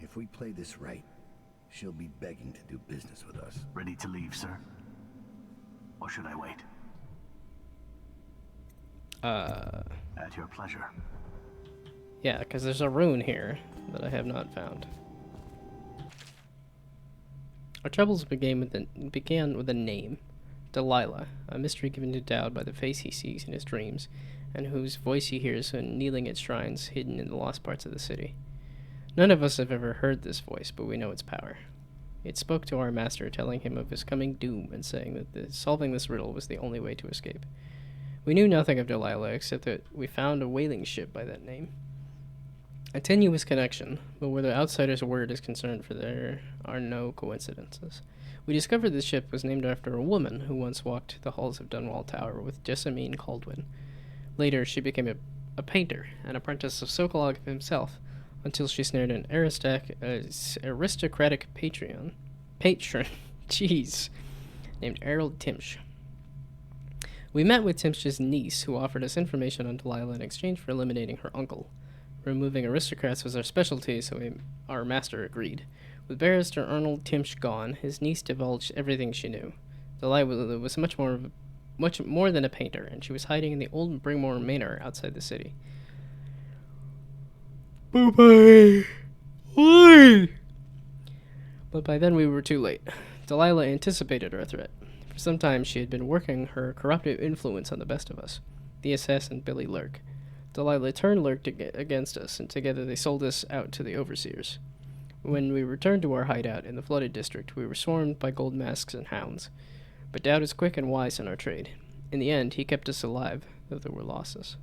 If we play this right, she'll be begging to do business with us. Ready to leave, sir? Or should I wait? At your pleasure. Yeah, because there's a rune here that I have not found. Our troubles began with a name. Delilah, a mystery given to Dowd by the face he sees in his dreams, and whose voice he hears when kneeling at shrines hidden in the lost parts of the city. None of us have ever heard this voice, but we know its power. It spoke to our master, telling him of his coming doom and saying that solving this riddle was the only way to escape. We knew nothing of Delilah, except that we found a whaling ship by that name. A tenuous connection, but where the outsider's word is concerned, for there are no coincidences. We discovered this ship was named after a woman who once walked the halls of Dunwall Tower with Jessamine Caldwin. Later, she became a painter, an apprentice of Sokolov himself, until she snared an aristocratic patron, jeez, named Errol Timsh. We met with Timsh's niece, who offered us information on Delilah in exchange for eliminating her uncle. Removing aristocrats was our specialty, so our master agreed. With Barrister Arnold Timsh gone, his niece divulged everything she knew. Delilah was much more than a painter, and she was hiding in the old Bringmore Manor outside the city. Bye-bye. But by then we were too late. Delilah anticipated our threat. For some time she had been working her corruptive influence on the best of us, the assassin Billy Lurk. Delilah turned Lurk against us, and together they sold us out to the overseers. When we returned to our hideout in the flooded district, we were swarmed by gold masks and hounds. But Dowd is quick and wise in our trade. In the end, he kept us alive, though there were losses.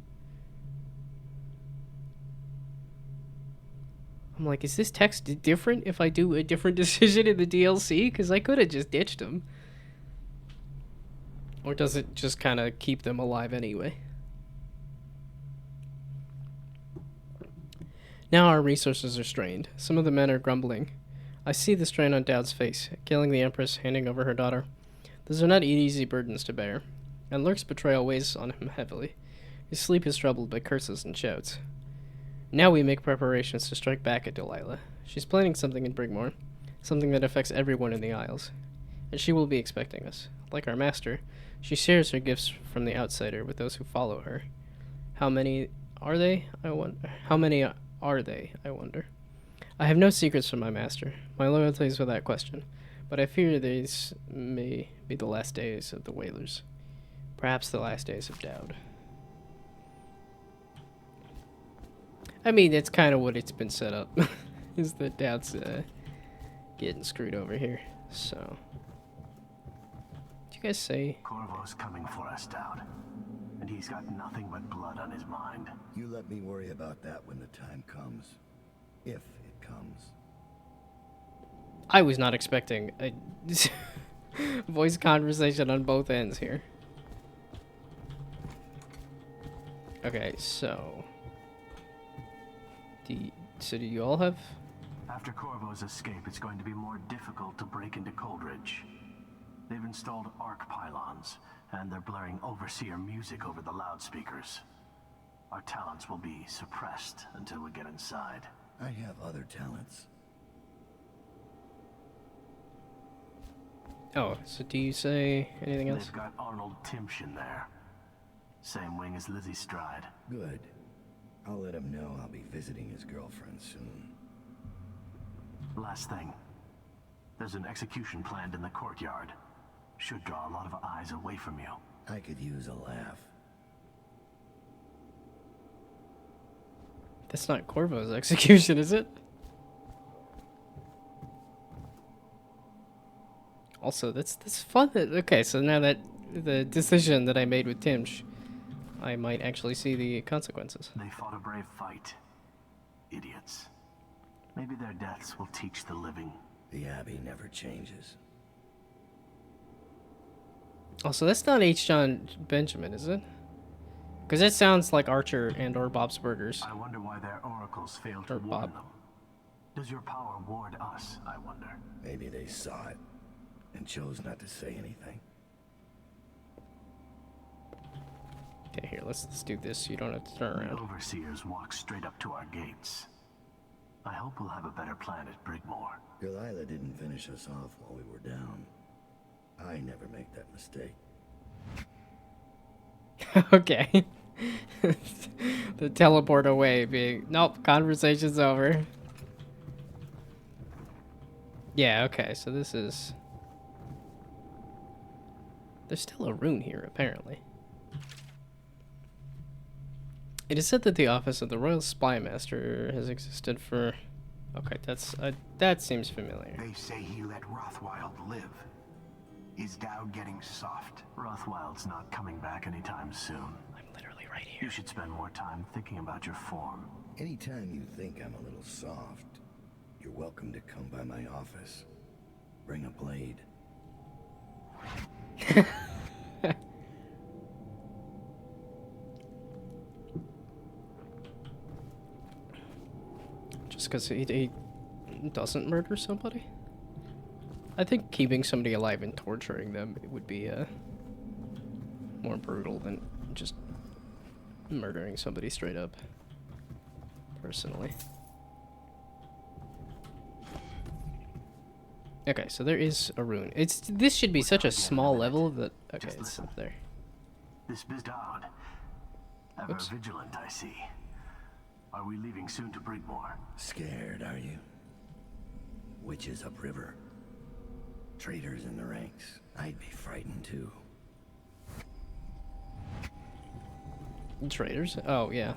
I'm like, is this text different if I do a different decision in the DLC? Because I could have just ditched them. Or does it just kind of keep them alive anyway? Now our resources are strained. Some of the men are grumbling. I see the strain on Dowd's face, killing the Empress, handing over her daughter. Those are not easy burdens to bear, and Lurk's betrayal weighs on him heavily. His sleep is troubled by curses and shouts. Now we make preparations to strike back at Delilah. She's planning something in Brigmore, something that affects everyone in the Isles, and she will be expecting us. Like our master, she shares her gifts from the outsider with those who follow her. How many are they, I wonder? I have no secrets from my master. My loyalty is without question, but I fear these may be the last days of the Whalers. Perhaps the last days of Dowd. I mean, that's kind of what it's been set up, is that Dowd's getting screwed over here, so... Did you guys say... Corvo's coming for us, Dowd. And he's got nothing but blood on his mind. You let me worry about that when the time comes. If it comes. I was not expecting a voice conversation on both ends here. Okay, so... do you all have... After Corvo's escape, it's going to be more difficult to break into Coldridge. They've installed arc pylons, and they're blaring overseer music over the loudspeakers. Our talents will be suppressed until we get inside. I have other talents. Oh, so do you say anything else? They've got Arnold Timpson there. Same wing as Lizzie Stride. Good. I'll let him know I'll be visiting his girlfriend soon. Last thing. There's an execution planned in the courtyard. Should draw a lot of eyes away from you. I could use a laugh. That's not Corvo's execution, is it? Also, that's fun. Okay, so now that the decision that I made with Timsh, I might actually see the consequences. They fought a brave fight. Idiots. Maybe their deaths will teach the living. The Abbey never changes. Also, that's not H. John Benjamin, is it? Because that sounds like Archer and or Bob's Burgers. I wonder why their oracles failed to Or warn Bob. them. Does your power ward us, I wonder? Maybe they saw it and chose not to say anything. Okay, here, let's do this so you don't have to turn The around. overseers walk straight up to our gates. I hope we'll have a better plan at Brigmore. Delilah didn't finish us off while we were down. I never make that mistake. Okay. The teleport away being... Nope, conversation's over. Yeah, okay, so this is... There's still a rune here, apparently. It is said that the office of the Royal Spy Master has existed for... Okay, that seems familiar. They say he let Rothwild live. Is Dowd getting soft? Rothwild's not coming back anytime soon. I'm literally right You here. should spend more time thinking about your form. Anytime you think I'm a little soft, you're welcome to come by my office. Bring a blade. Just because he doesn't murder somebody? I think keeping somebody alive and torturing them would be more brutal than just murdering somebody straight up. Personally. Okay, so there is a rune. This should be such a small level that... Okay, Just it's listen. up there. This is Dowd. Ever Oops. vigilant, I see. Are we leaving soon to Brigmore? Scared, are you? Witches upriver. Traitors in the ranks. I'd be frightened too. Traitors? Oh, yeah.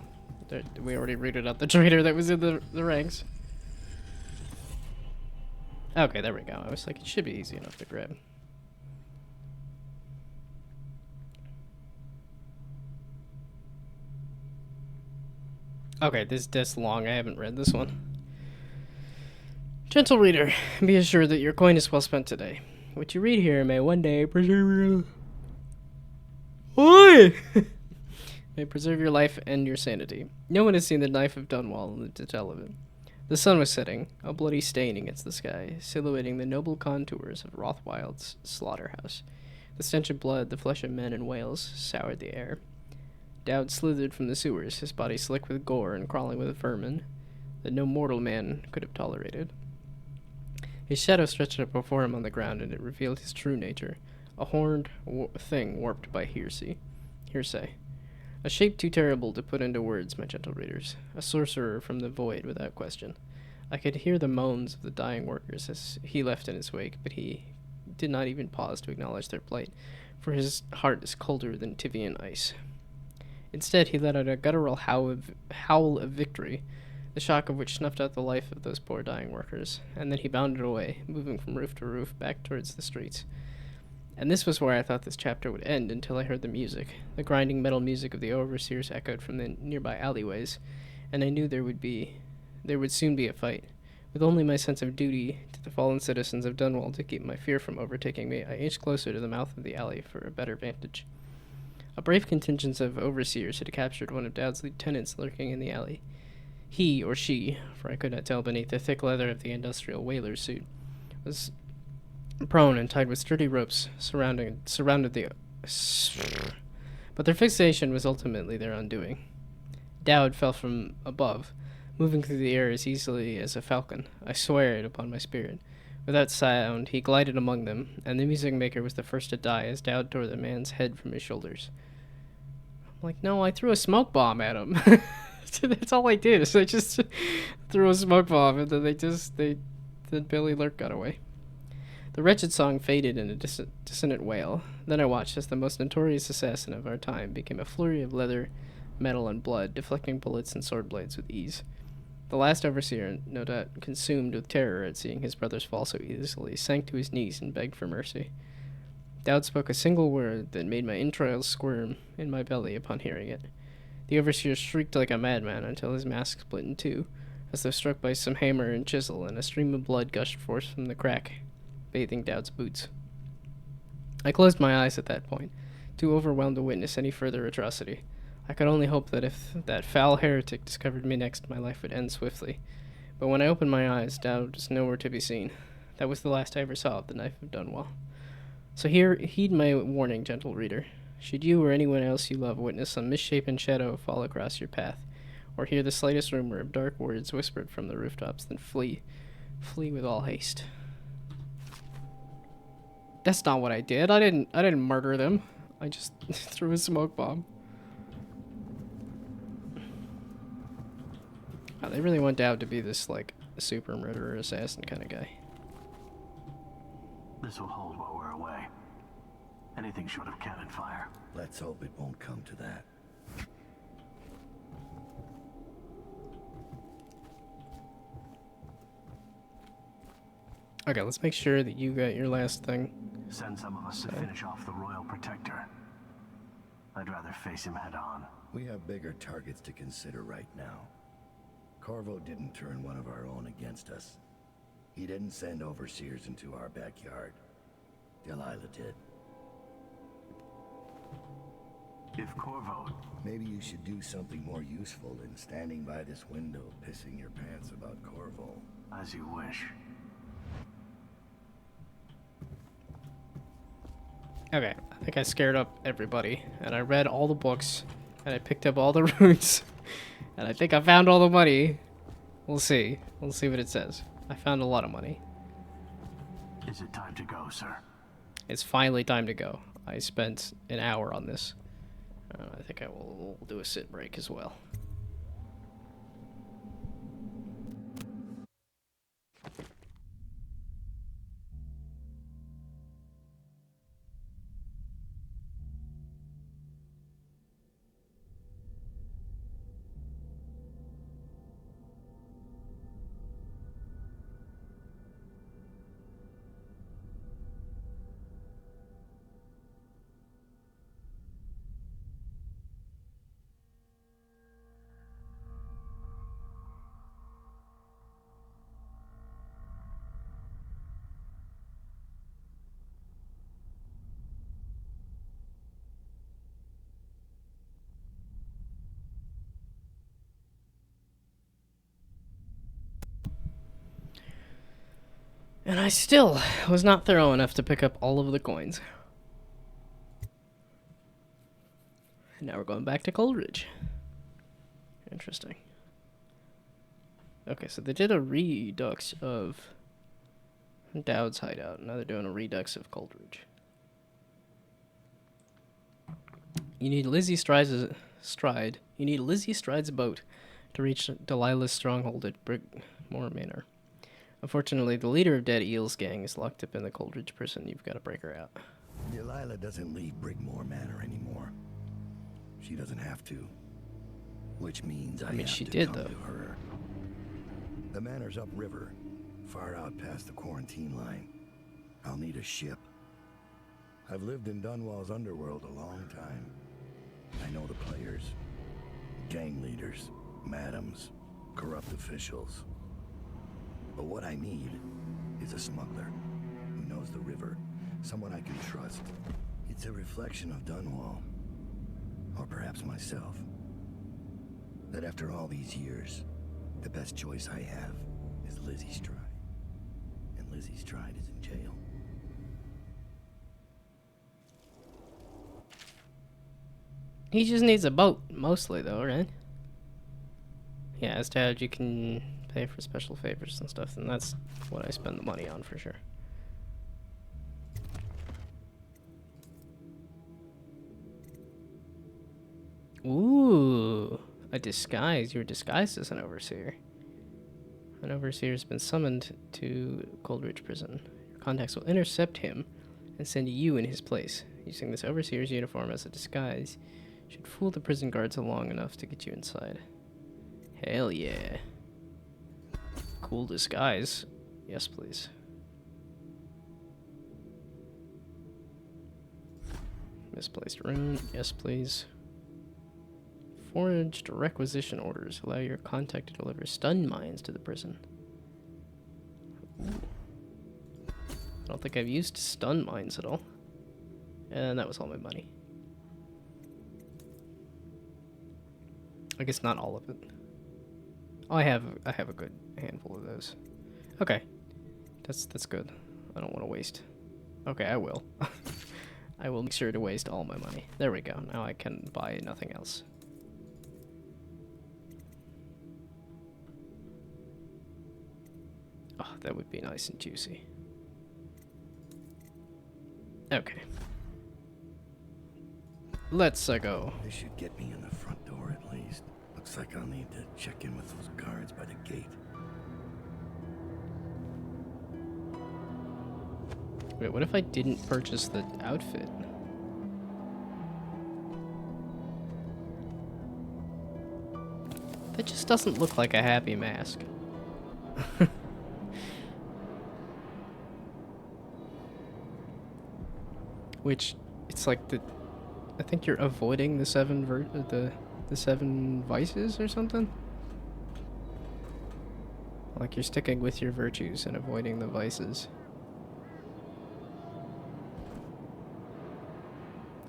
We already rooted out the traitor that was in the ranks. Okay, there we go. I was like, it should be easy enough to grab. Okay, this long. I haven't read this one. Gentle reader, be assured that your coin is well spent today. What you read here may one day preserve your... Oi! may preserve your life and your sanity. No one has seen the knife of Dunwall and lived to tell of it. The sun was setting, a bloody stain against the sky, silhouetting the noble contours of Rothwild's slaughterhouse. The stench of blood, the flesh of men and whales, soured the air. Dowd slithered from the sewers, his body slick with gore and crawling with vermin that no mortal man could have tolerated. His shadow stretched up before him on the ground, and it revealed his true nature, a horned thing warped by hearsay. A shape too terrible to put into words, my gentle readers. A sorcerer from the void, without question. I could hear the moans of the dying workers as he left in his wake, but he did not even pause to acknowledge their plight, for his heart is colder than Tivian ice. Instead, he let out a guttural howl of victory, the shock of which snuffed out the life of those poor dying workers, and then he bounded away, moving from roof to roof, back towards the streets. And this was where I thought this chapter would end until I heard the music. The grinding metal music of the overseers echoed from the nearby alleyways, and I knew there would soon be a fight. With only my sense of duty to the fallen citizens of Dunwall to keep my fear from overtaking me, I inched closer to the mouth of the alley for a better vantage. A brave contingent of overseers had captured one of Dowd's lieutenants lurking in the alley. He, or she, for I could not tell beneath the thick leather of the industrial whaler's suit, was prone and tied with sturdy ropes surrounded the. But their fixation was ultimately their undoing. Dowd fell from above, moving through the air as easily as a falcon. I swear it upon my spirit. Without sound, he glided among them, and the music maker was the first to die as Dowd tore the man's head from his shoulders. I'm like, no, I threw a smoke bomb at him. That's all I did. Is I just threw a smoke bomb, and then then Billy Lurk got away. The wretched song faded in a dissonant wail. Then I watched as the most notorious assassin of our time became a flurry of leather, metal, and blood, deflecting bullets and sword blades with ease. The last overseer, no doubt consumed with terror at seeing his brothers fall so easily, sank to his knees and begged for mercy. Dowd spoke a single word that made my entrails squirm in my belly upon hearing it. The overseer shrieked like a madman until his mask split in two, as though struck by some hammer and chisel, and a stream of blood gushed forth from the crack, bathing Dowd's boots. I closed my eyes at that point, too overwhelmed to witness any further atrocity. I could only hope that if that foul heretic discovered me next, my life would end swiftly. But when I opened my eyes, Dowd was nowhere to be seen. That was the last I ever saw of the Knife of Dunwall. So heed my warning, gentle reader. Should you or anyone else you love witness some misshapen shadow fall across your path, or hear the slightest rumor of dark words whispered from the rooftops, then flee. Flee with all haste. That's not what I did. I didn't murder them. I just threw a smoke bomb. Wow, they really want Dowd to be this, like, super murderer assassin kind of guy. This will hold while we're away. Anything short of cannon fire. Let's hope it won't come to that. Okay, let's make sure that you got your last thing. Send some of us to finish off the Royal Protector. I'd rather face him head on. We have bigger targets to consider right now. Corvo didn't turn one of our own against us. He didn't send overseers into our backyard. Delilah did. If Corvo... Maybe you should do something more useful than standing by this window pissing your pants about Corvo. As you wish. Okay, I think I scared up everybody, and I read all the books, and I picked up all the runes, and I think I found all the money. We'll see. We'll see what it says. I found a lot of money. Is it time to go, sir? It's finally time to go. I spent an hour on this. I think I will do a sit break as well. And I still was not thorough enough to pick up all of the coins. And now we're going back to Coleridge. Interesting. Okay, so they did a redux of Dowd's hideout. Now they're doing a redux of Coleridge. You need Lizzie Stride's boat to reach Delilah's stronghold at Brigmore Manor. Unfortunately, the leader of Dead Eel's gang is locked up in the Coleridge prison. You've got to break her out. Delilah doesn't leave Brigmore Manor anymore. She doesn't have to. Which means I have she to did, come though. to her. The manor's upriver, far out past the quarantine line. I'll need a ship. I've lived in Dunwall's underworld a long time. I know the players. Gang leaders, madams, corrupt officials. But what I need is a smuggler who knows the river, someone I can trust. It's a reflection of Dunwall, or perhaps myself, that after all these years, the best choice I have is Lizzie Stride. And Lizzie Stride is in jail. He just needs a boat, mostly, though, right? Yeah, as dad, you can pay for special favors and stuff, and that's what I spend the money on for sure. Ooh, a disguise. You're disguised as an overseer. An overseer has been summoned to Coldridge Prison. Your contacts will intercept him and send you in his place. Using this overseer's uniform as a disguise should fool the prison guards long enough to get you inside. Hell yeah. Cool disguise. Yes, please. Misplaced rune. Yes, please. Forged requisition orders allow your contact to deliver stun mines to the prison. Ooh. I don't think I've used stun mines at all. And that was all my money. I guess not all of it. Oh, I have a good handful of those. Okay. That's good. I don't want to waste. Okay, I will. I will make sure to waste all my money. There we go. Now I can buy nothing else. Oh, that would be nice and juicy. Okay. Let's go. This should get me in the front door at least. Looks like I'll need to check in with those guards by the gate. Wait, what if I didn't purchase the outfit? That just doesn't look like a happy mask. Which, it's like I think you're avoiding the the 7 vices or something? Like you're sticking with your virtues and avoiding the vices.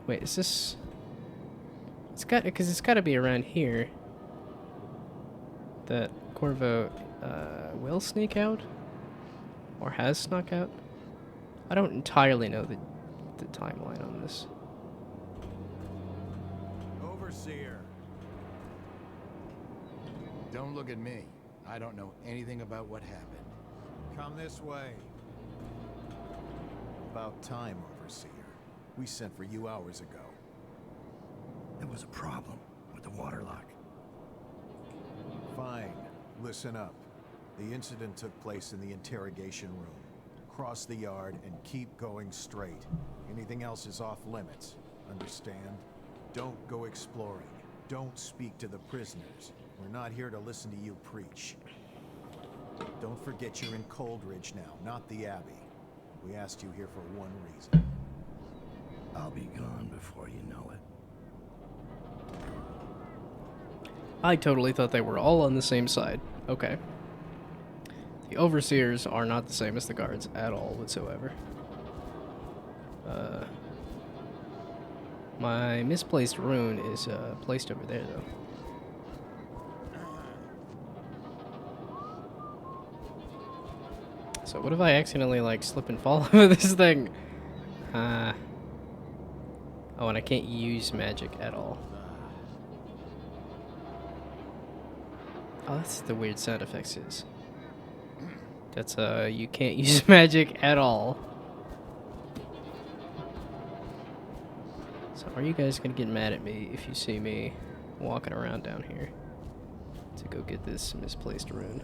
Wait, is this... because it's gotta be around here that Corvo will sneak out? Or has snuck out? I don't entirely know the timeline on this. Overseer. Don't look at me. I don't know anything about what happened. Come this way. About time, Overseer. We sent for you hours ago. There was a problem with the water lock. Fine. Listen up. The incident took place in the interrogation room. Cross the yard and keep going straight. Anything else is off limits. Understand? Don't go exploring. Don't speak to the prisoners. We're not here to listen to you preach. Don't forget you're in Coldridge now, not the Abbey. We asked you here for one reason. I'll be gone before you know it. I totally thought they were all on the same side. Okay. The overseers are not the same as the guards at all whatsoever. My misplaced rune is placed over there, though. So what if I accidentally, like, slip and fall over this thing? Oh, and I can't use magic at all. Oh, that's the weird sound effects is. That's, you can't use magic at all. So are you guys gonna get mad at me if you see me walking around down here to go get this misplaced rune?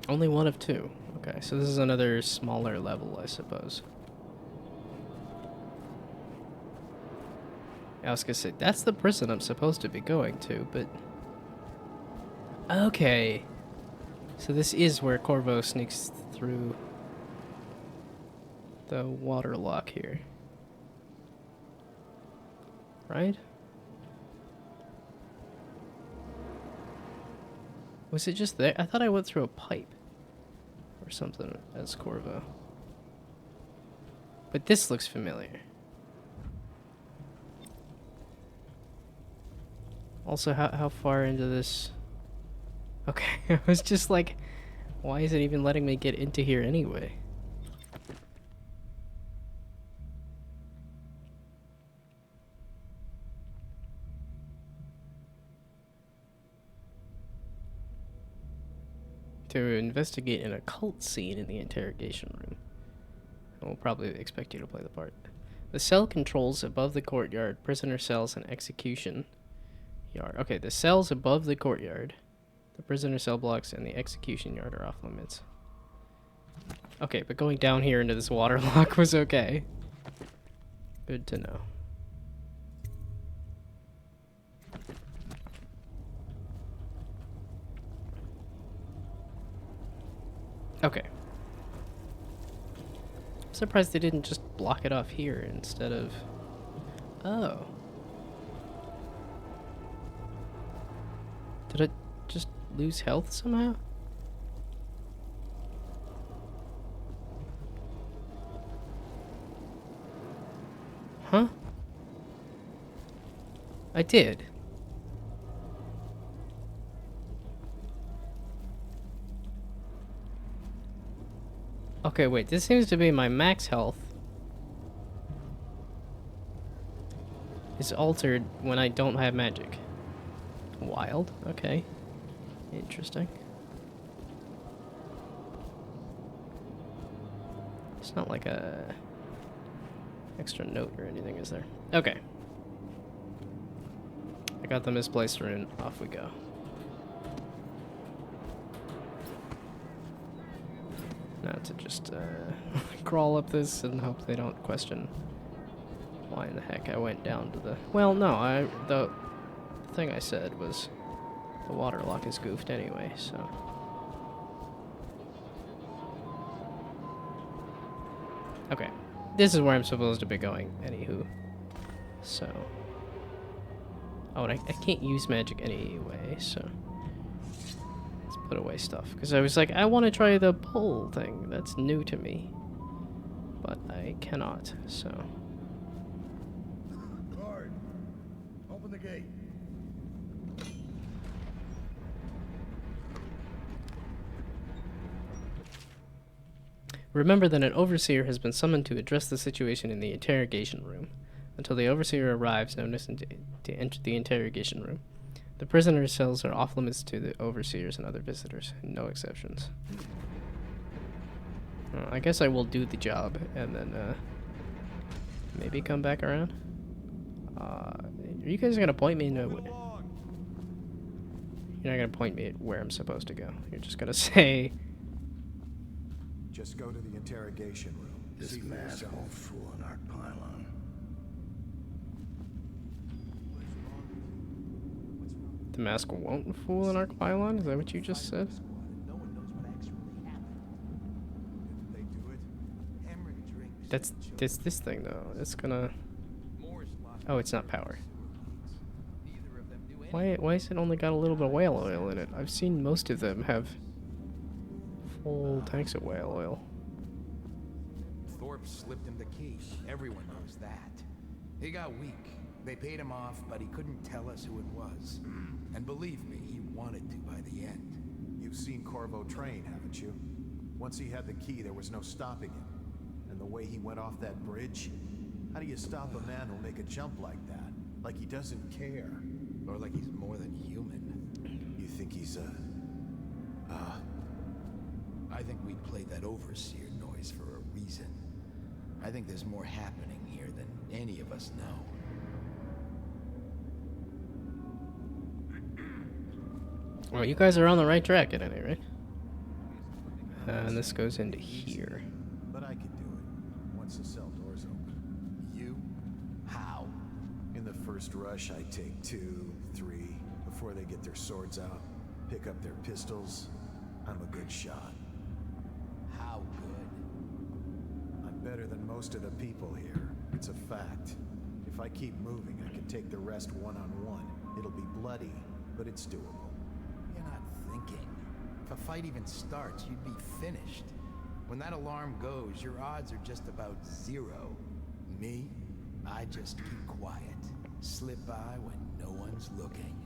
Only one of 2. Okay, so this is another smaller level, I suppose. I was gonna say, that's the prison I'm supposed to be going to, but... Okay. So this is where Corvo sneaks through the water lock here. Right? Was it just there? I thought I went through a pipe or something as Corvo. But this looks familiar. Also, how far into this? Okay, I was just like, why is it even letting me get into here anyway? to investigate an occult scene in the interrogation room. And we'll probably expect you to play the part. The cell controls above the courtyard, prisoner cells, and execution yard. Okay, the cells above the courtyard, the prisoner cell blocks, and the execution yard are off limits. Okay, but going down here into this water lock was okay. Good to know. Okay. I'm surprised they didn't just block it off here instead of... Oh. Did it just lose health somehow? Huh? I did. Okay, wait, this seems to be my max health. It's altered when I don't have magic. Wild, okay. Interesting. It's not like a extra note or anything, is there? Okay. I got the misplaced rune. Off we go. Now to just crawl up this and hope they don't question why in the heck I went down to the... Well, no, the thing I said was the water lock is goofed anyway, so... Okay. This is where I'm supposed to be going, anywho. So... Oh, and I can't use magic anyway, so... Let's put away stuff. Because I was like, I want to try the pull thing. That's new to me. But I cannot, so... Guard, open the gate. Remember that an overseer has been summoned to address the situation in the interrogation room. Until the overseer arrives, notice to enter the interrogation room. The prisoner's cells are off limits to the overseers and other visitors. No exceptions. I guess I will do the job and then maybe come back around. Are you guys gonna point me? No. You're not gonna point me at where I'm supposed to go. You're just gonna say. Just go to the interrogation room. This See for mad yourself. old fool in our pylon. The mask won't fool an arc pylon? Is that what you just said? Didn't they do it? That's this thing though. It's gonna. Oh, it's not power. Why is it only got a little bit of whale oil in it? I've seen most of them have full tanks of whale oil. Thorpe slipped him the key. Everyone knows that. He got weak. They paid him off, but he couldn't tell us who it was. And believe me, he wanted to by the end. You've seen Corvo train, haven't you? Once he had the key, there was no stopping him. And the way he went off that bridge, how do you stop a man who'll make a jump like that? Like he doesn't care. Or like he's more than human. You think he's I think we played that overseer noise for a reason. I think there's more happening here than any of us know. Well, you guys are on the right track at any rate. And this goes into here. But I can do it once the cell door's open. You? How? In the first rush, I take 2, 3, before they get their swords out, pick up their pistols. I'm a good shot. How good? I'm better than most of the people here. It's a fact. If I keep moving, I can take the rest one-on-one. It'll be bloody, but it's doable. You're not thinking. If a fight even starts, you'd be finished. When that alarm goes, your odds are just about 0. Me? I just keep quiet. Slip by when no one's looking.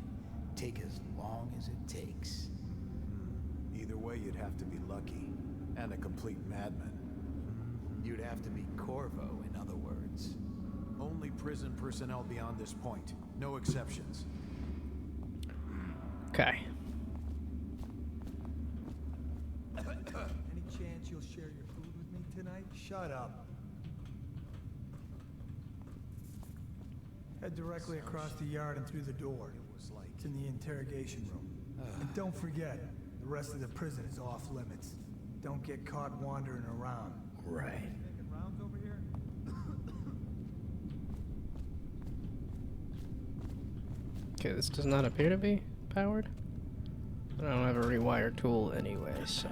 Take as long as it takes. Either way, you'd have to be lucky. And a complete madman. You'd have to be Corvo, in other words. Only prison personnel beyond this point. No exceptions. Okay. Shut up. Head directly across the yard and through the door. It's in the interrogation room. And don't forget, the rest of the prison is off limits. Don't get caught wandering around. Right. Okay, this does not appear to be powered. But I don't have a rewire tool anyway, so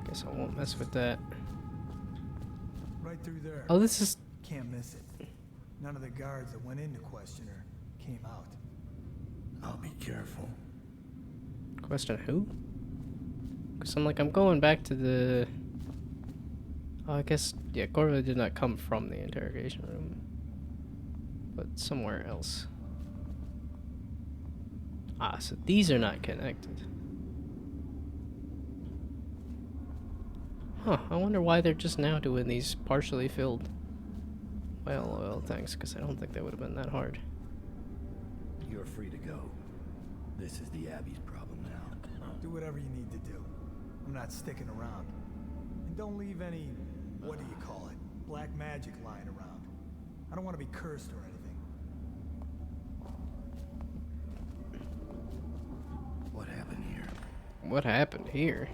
guess I won't mess with that. Right through there. Oh, this is... Can't miss it. None of the guards that went in to question her came out. I'll be careful. Question who? Because I'm going back to the... Oh, I guess, yeah, Corvo did not come from the interrogation room. But somewhere else. Ah, so these are not connected. Huh, I wonder why they're just now doing these partially filled whale oil things, because I don't think that would have been that hard. You're free to go. This is the Abbey's problem now. Do whatever you need to do. I'm not sticking around. And don't leave any, what do you call it, black magic lying around. I don't want to be cursed or anything. What happened here? What happened here?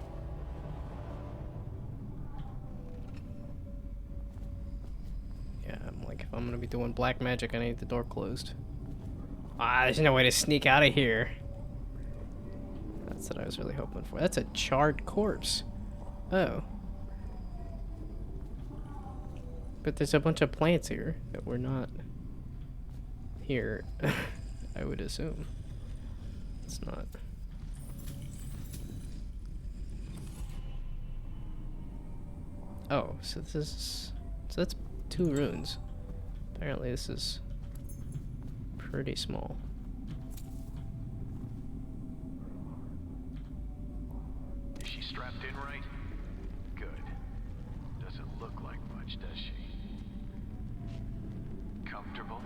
Yeah, I'm like, if I'm gonna be doing black magic, I need the door closed. Ah, there's no way to sneak out of here. That's what I was really hoping for. That's a charred corpse. Oh. But there's a bunch of plants here that were not here, I would assume. It's not. Oh, so this is... So that's 2 runes. Apparently this is pretty small. Is she strapped in right? Good. Doesn't look like much, does she? Comfortable?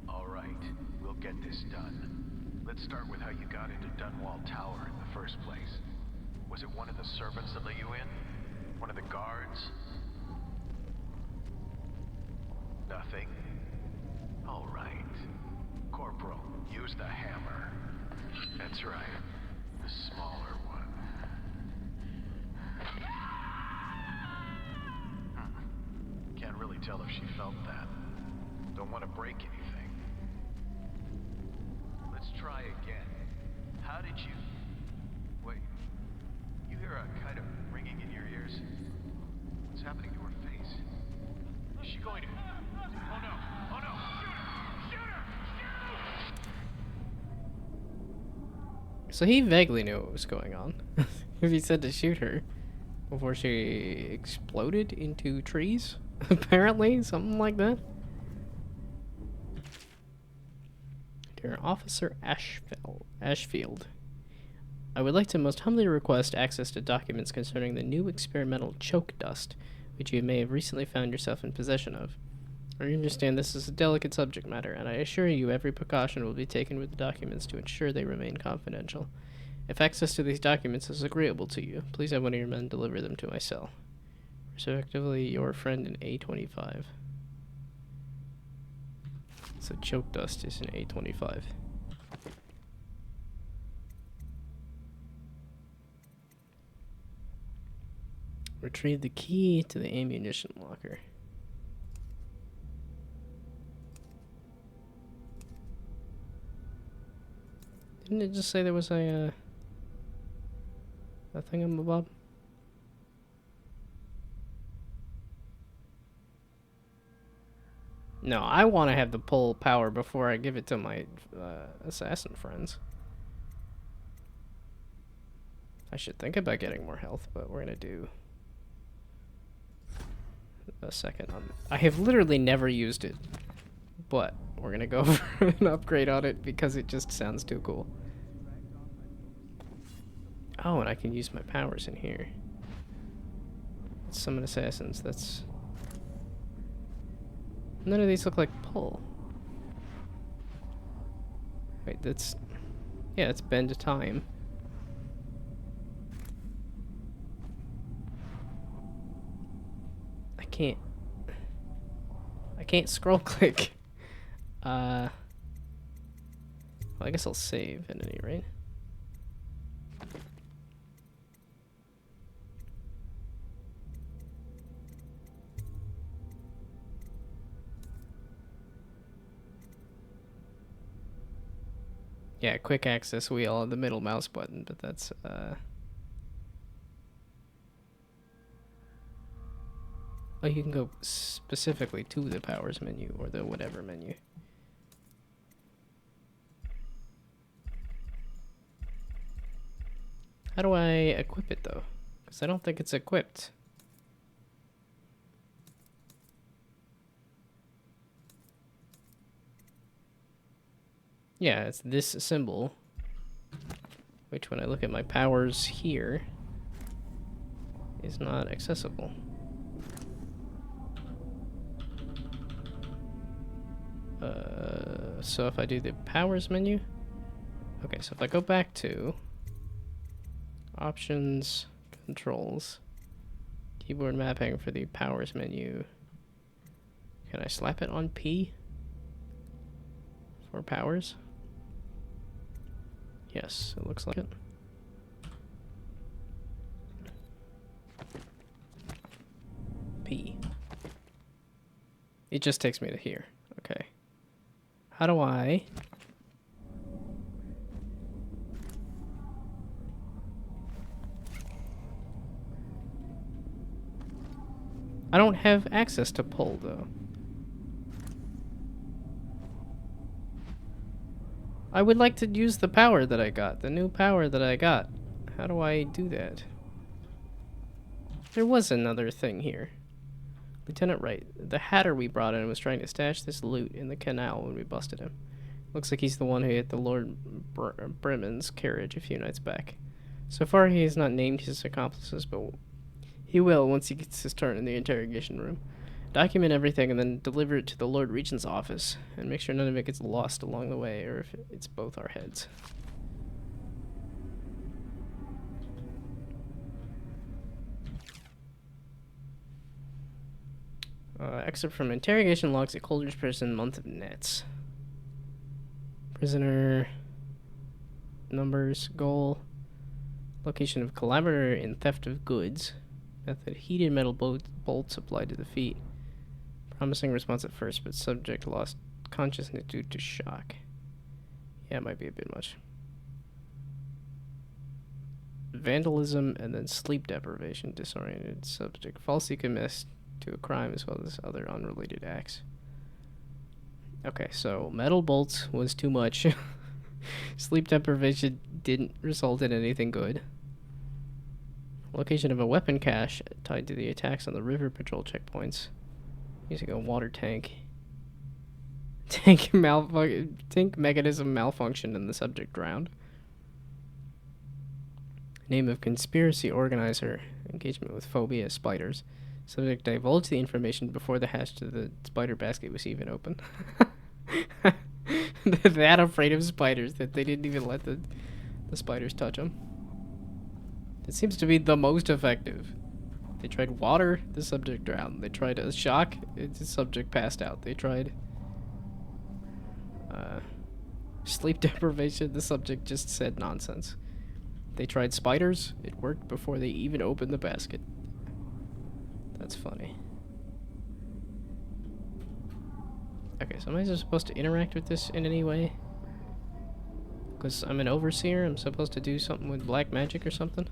All right, we'll get this done. Let's start with how you got into Dunwall Tower in the first place. Was it one of the servants that let you in? One of the guards? Nothing. All right. Corporal, use the hammer. That's right. The smaller one. Can't really tell if she felt that. Don't want to break anything. Let's try again. How did you... Wait. You hear a kind of ringing in your ears? What's happening to her face? Is she going to... Oh no! Oh no! Shoot her! Shoot her! Shoot! So he vaguely knew what was going on. If he said to shoot her before she exploded into trees, apparently, something like that. Dear Officer Ashfield, I would like to most humbly request access to documents concerning the new experimental choke dust, which you may have recently found yourself in possession of. I understand this is a delicate subject matter, and I assure you every precaution will be taken with the documents to ensure they remain confidential. If access to these documents is agreeable to you, please have one of your men deliver them to my cell. Respectively, your friend in A25. So choke dust is in A25. Retrieve the key to the ammunition locker. Didn't it just say there was a thingamabob? No, I want to have the pull power before I give it to my assassin friends. I should think about getting more health, but we're gonna do a second. I have literally never used it, but we're gonna go for an upgrade on it because it just sounds too cool. Oh, and I can use my powers in here. Summon assassins. That's... None of these look like pull. Wait, that's... Yeah, it's bend time. can't scroll click. Well, I guess I'll save at any rate. Yeah, quick access wheel on the middle mouse button, but that's oh, you can go specifically to the powers menu or the whatever menu. How do I equip it though? Because I don't think it's equipped. Yeah, it's this symbol, which when I look at my powers here, is not accessible. So if I do the powers menu, okay, so if I go back to options, controls, keyboard mapping for the powers menu, can I slap it on P for powers? Yes, it looks like it. P. It just takes me to here. Okay. How do I... I don't have access to pull, though. I would like to use the power that I got, the new power that I got. How do I do that? There was another thing here. Lieutenant Wright, the hatter we brought in was trying to stash this loot in the canal when we busted him. Looks like he's the one who hit the Lord Bremen's carriage a few nights back. So far he has not named his accomplices, but he will once he gets his turn in the interrogation room. Document everything and then deliver it to the Lord Regent's office, and make sure none of it gets lost along the way, or if it's both our heads. Excerpt from interrogation logs at Coldridge Prison, month of nets. Prisoner numbers, goal, location of collaborator in theft of goods, method heated metal bolts applied to the feet. Promising response at first, but subject lost consciousness due to shock. Yeah, it might be a bit much. Vandalism and then sleep deprivation, disoriented subject, falsely commits to a crime as well as other unrelated acts. Okay, so metal bolts was too much. Sleep deprivation didn't result in anything good. Location of a weapon cache tied to the attacks on the river patrol checkpoints. Using a water tank. Tank mechanism malfunction and the subject drowned. Name of conspiracy organizer. Engagement with phobia spiders. Subject divulged the information before the hatch to the spider basket was even open. They're that afraid of spiders that they didn't even let the spiders touch them. It seems to be the most effective. They tried water, the subject drowned. They tried a shock, the subject passed out. They tried sleep deprivation, the subject just said nonsense. They tried spiders, it worked before they even opened the basket. That's funny. Okay, so am I supposed to interact with this in any way? Because I'm an overseer, I'm supposed to do something with black magic or something?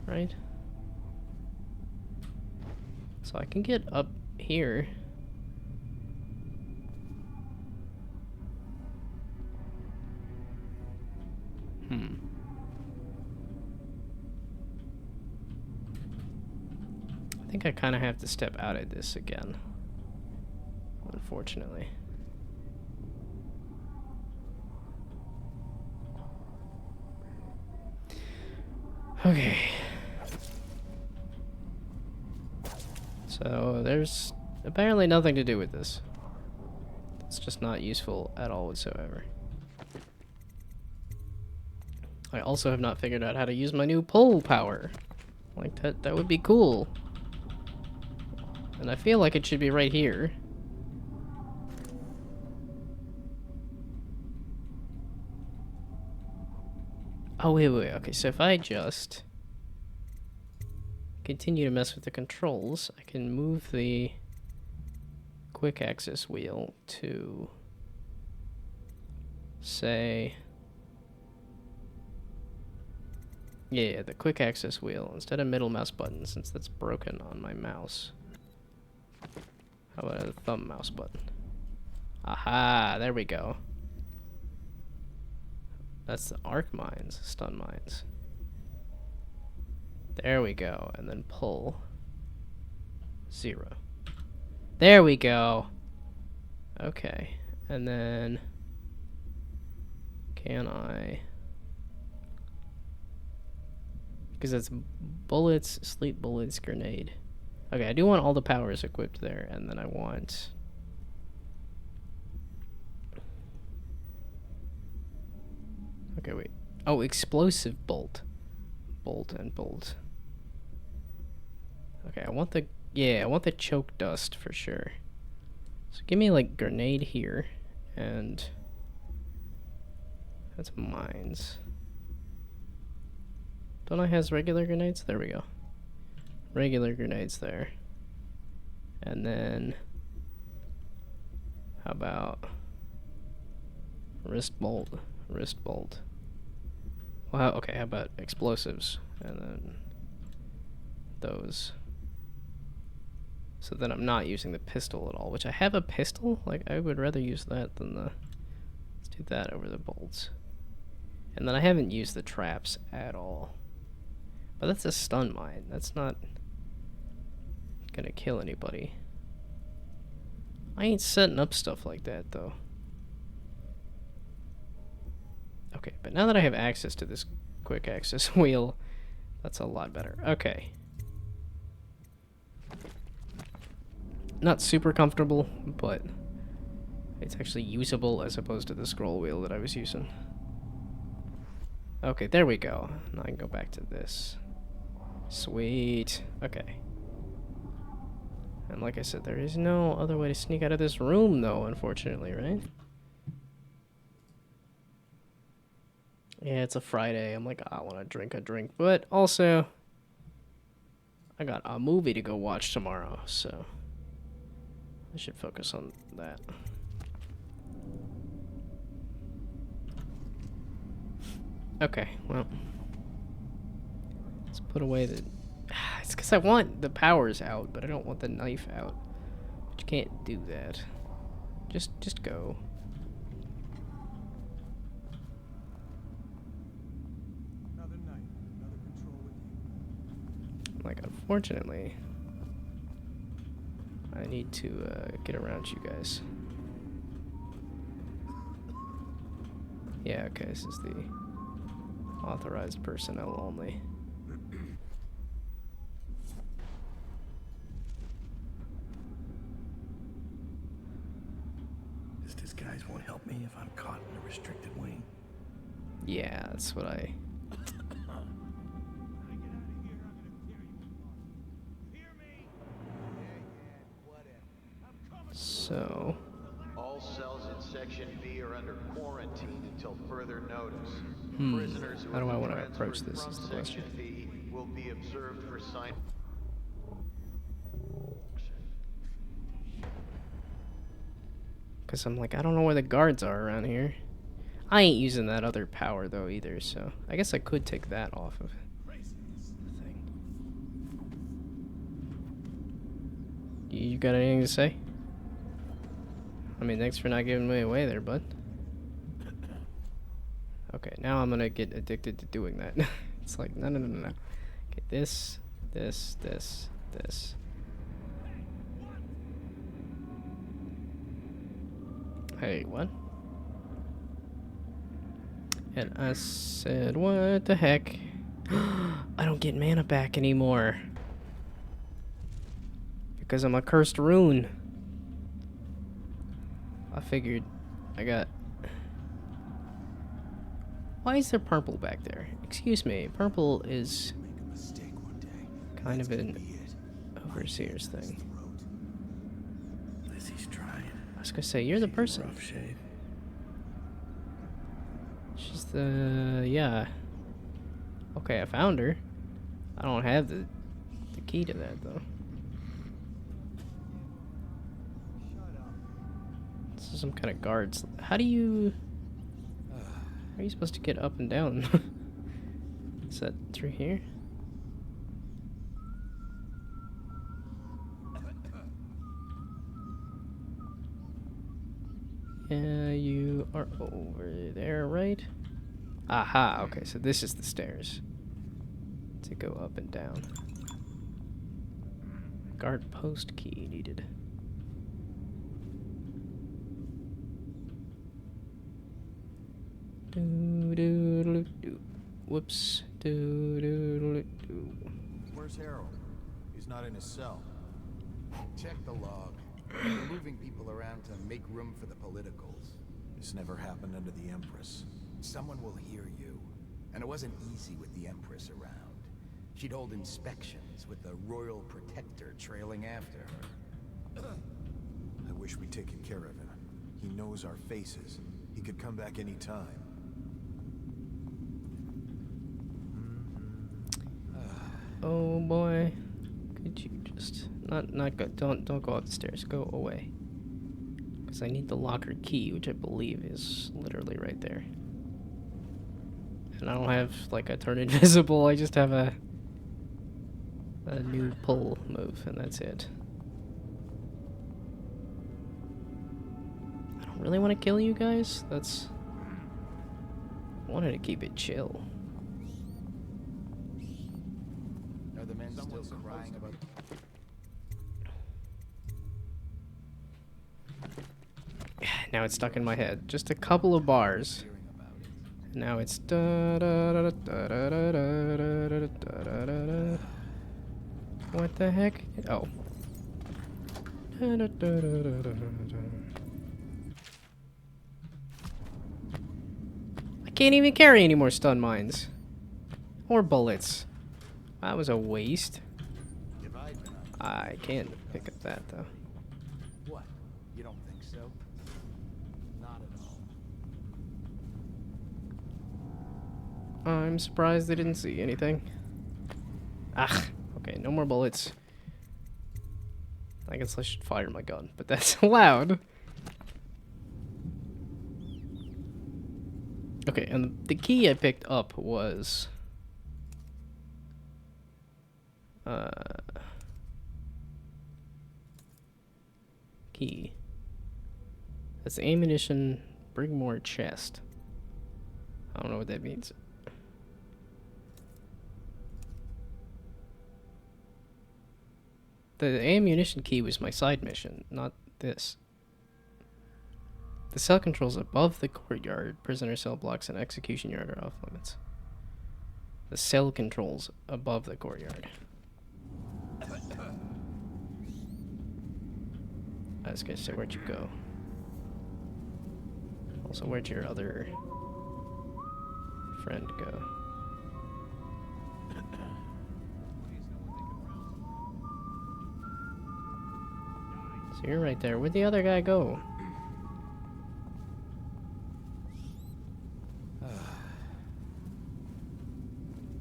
Right? So I can get up here. I think I kind of have to step out of this again. Unfortunately. Okay. So there's apparently nothing to do with this. It's just not useful at all whatsoever. I also have not figured out how to use my new pull power. Like that would be cool. And I feel like it should be right here. Oh, wait. Okay, so if I just continue to mess with the controls, I can move the quick access wheel to, say... Yeah, the quick access wheel instead of middle mouse button, since that's broken on my mouse. How about a thumb mouse button? Aha, there we go. That's the arc mines, stun mines. There we go, and then pull 0. There we go. Okay, and then can I? Because it's bullets, sleep bullets, grenade. Okay, I do want all the powers equipped there, and then I want... Okay, wait. Oh, explosive bolt. Bolt and bolt. Okay, I want the... Yeah, I want the choke dust for sure. So give me, like, grenade here, and... That's mines. Don't I have regular grenades? There we go. Regular grenades there. And then... How about... Wrist bolt. Wrist bolt. Well, okay, how about explosives? And then... Those. So then I'm not using the pistol at all, which I have a pistol? Like, I would rather use that than the... Let's do that over the bolts. And then I haven't used the traps at all. But that's a stun mine. That's not gonna kill anybody. I ain't setting up stuff like that, though. Okay, but now that I have access to this quick access wheel, that's a lot better. Okay. Not super comfortable, but it's actually usable as opposed to the scroll wheel that I was using. Okay, there we go. Now I can go back to this. Sweet. Okay. And like I said, there is no other way to sneak out of this room, though, unfortunately, right? Yeah, it's a Friday. I'm like, I want to drink a drink. But also, I got a movie to go watch tomorrow, so I should focus on that. Okay, well. Let's put away the... It's because I want the powers out, but I don't want the knife out. But you can't do that. Just go. Another night, another control with you. Like, unfortunately, I need to get around you guys. Yeah, okay, this is the authorized personnel only. This disguise won't help me if I'm caught in a restricted wing. Yeah, that's what I... So... All cells in Section B are under quarantine until further notice. Prisoners who How do I have want to been approach transferred this from is the question. Section B will be observed for sign... Because I'm like, I don't know where the guards are around here. I ain't using that other power, though, either, so... I guess I could take that off of the thing. You got anything to say? I mean, thanks for not giving me away there, bud. Okay, now I'm gonna get addicted to doing that. It's like, no. Okay, this. Hey, what? And I said, what the heck? I don't get mana back anymore. Because I'm a cursed rune. I figured I got... Why is there purple back there? Excuse me, purple is kind of an overseer's thing. was gonna say, you're the person. Rough shape. She's the... yeah. Okay, I found her. I don't have the key to that, though. This is some kind of guards. How do you... How are you supposed to get up and down? Is that through here? Yeah, you are over there, right? Aha, okay, so this is the stairs to go up and down. Guard post key needed. Do. Whoops. Do. Where's Harold? He's not in his cell. Check the log. They're moving people around to make room for the politicals. This never happened under the Empress. Someone will hear you. And it wasn't easy with the Empress around. She'd hold inspections with the Royal Protector trailing after her. I wish we'd taken care of him. He knows our faces. He could come back any time. Oh boy. Could you just not go, don't go up the stairs. Go away. Because I need the locker key, which I believe is literally right there. And I don't have like a turn invisible, I just have a new pull move, and that's it. I don't really want to kill you guys. I wanted to keep it chill. Are the men still crying about... Now it's stuck in my head. Just a couple of bars. Now it's da da da da da da da da da da da. What the heck? Oh. Da da da da da da. I can't even carry any more stun mines. Or bullets. That was a waste. I can't pick up that though. What? You don't think so? Not at all. I'm surprised they didn't see anything. Ah, okay, no more bullets. I guess I should fire my gun, but that's allowed. Okay, and the key I picked up was... key. That's ammunition, bring more chest. I don't know what that means. The ammunition key was my side mission, not this. The cell controls above the courtyard, prisoner cell blocks, and execution yard are off limits. The cell controls above the courtyard. I was gonna say, where'd you go? Also, where'd your other friend go? So you're right there. Where'd the other guy go?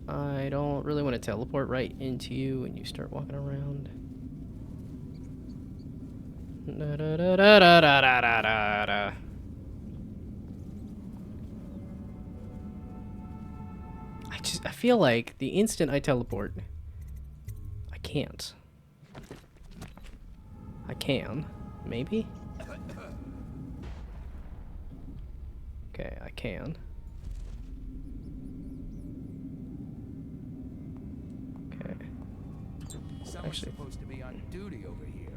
I don't really want to teleport right into you when you start walking around. Da, da, da, da, da, da, da, da, da. I feel like the instant I teleport, I can't. I can, maybe? Okay, I can. Okay. Someone's Actually, supposed to be on duty over here.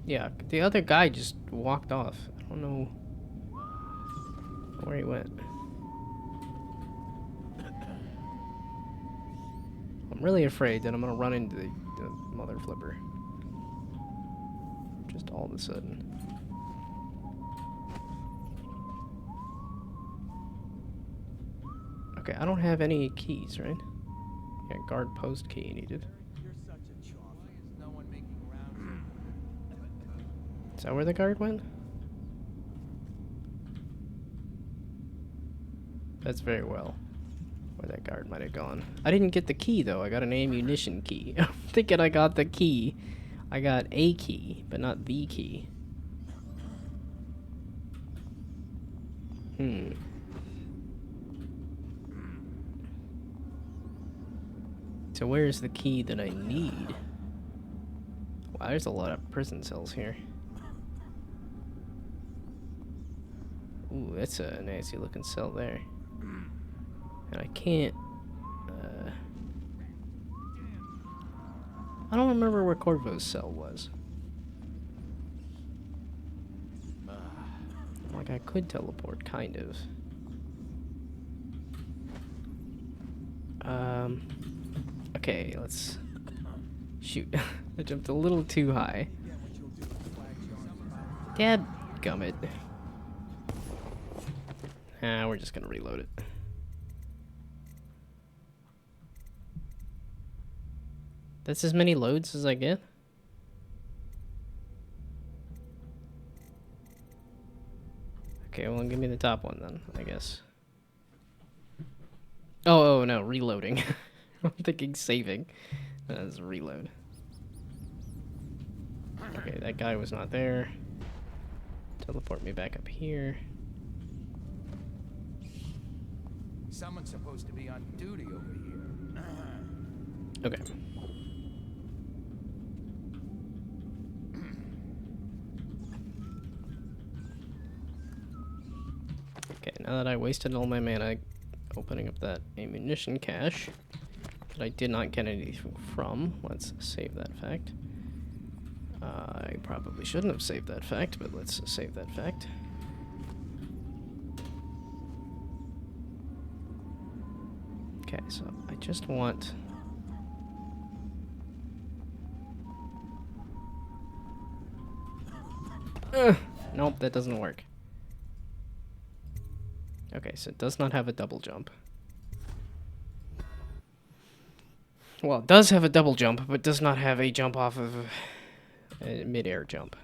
yeah, the other guy just walked off. I don't know where he went. I'm really afraid that I'm gonna run into the mother flipper. Just all of a sudden. Okay, I don't have any keys, right? Yeah, guard post key needed. You're such a chump. Why is no one making rounds? Is that where the guard went? That's very well where that guard might have gone. I didn't get the key, though. I got an ammunition key. I'm thinking I got the key. I got a key, but not the key. So where's the key that I need? Wow, there's a lot of prison cells here. Ooh, that's a nasty looking cell there. And I can't... I don't remember where Corvo's cell was. Like, I could teleport, kind of. Okay, let's... Shoot. I jumped a little too high. Dad gummit. Ah, we're just gonna reload it. That's as many loads as I get? Okay, well, give me the top one then, I guess. Oh no, reloading. I'm thinking saving. That's reload. Okay, that guy was not there. Teleport me back up here. Someone's supposed to be on duty over here. Okay. Okay, now that I wasted all my mana opening up that ammunition cache that I did not get anything from, let's save that fact. I probably shouldn't have saved that fact, but let's save that fact. Okay, so I just want... Nope, that doesn't work. Okay, so it does not have a double jump. Well, it does have a double jump, but does not have a jump off of a mid-air jump.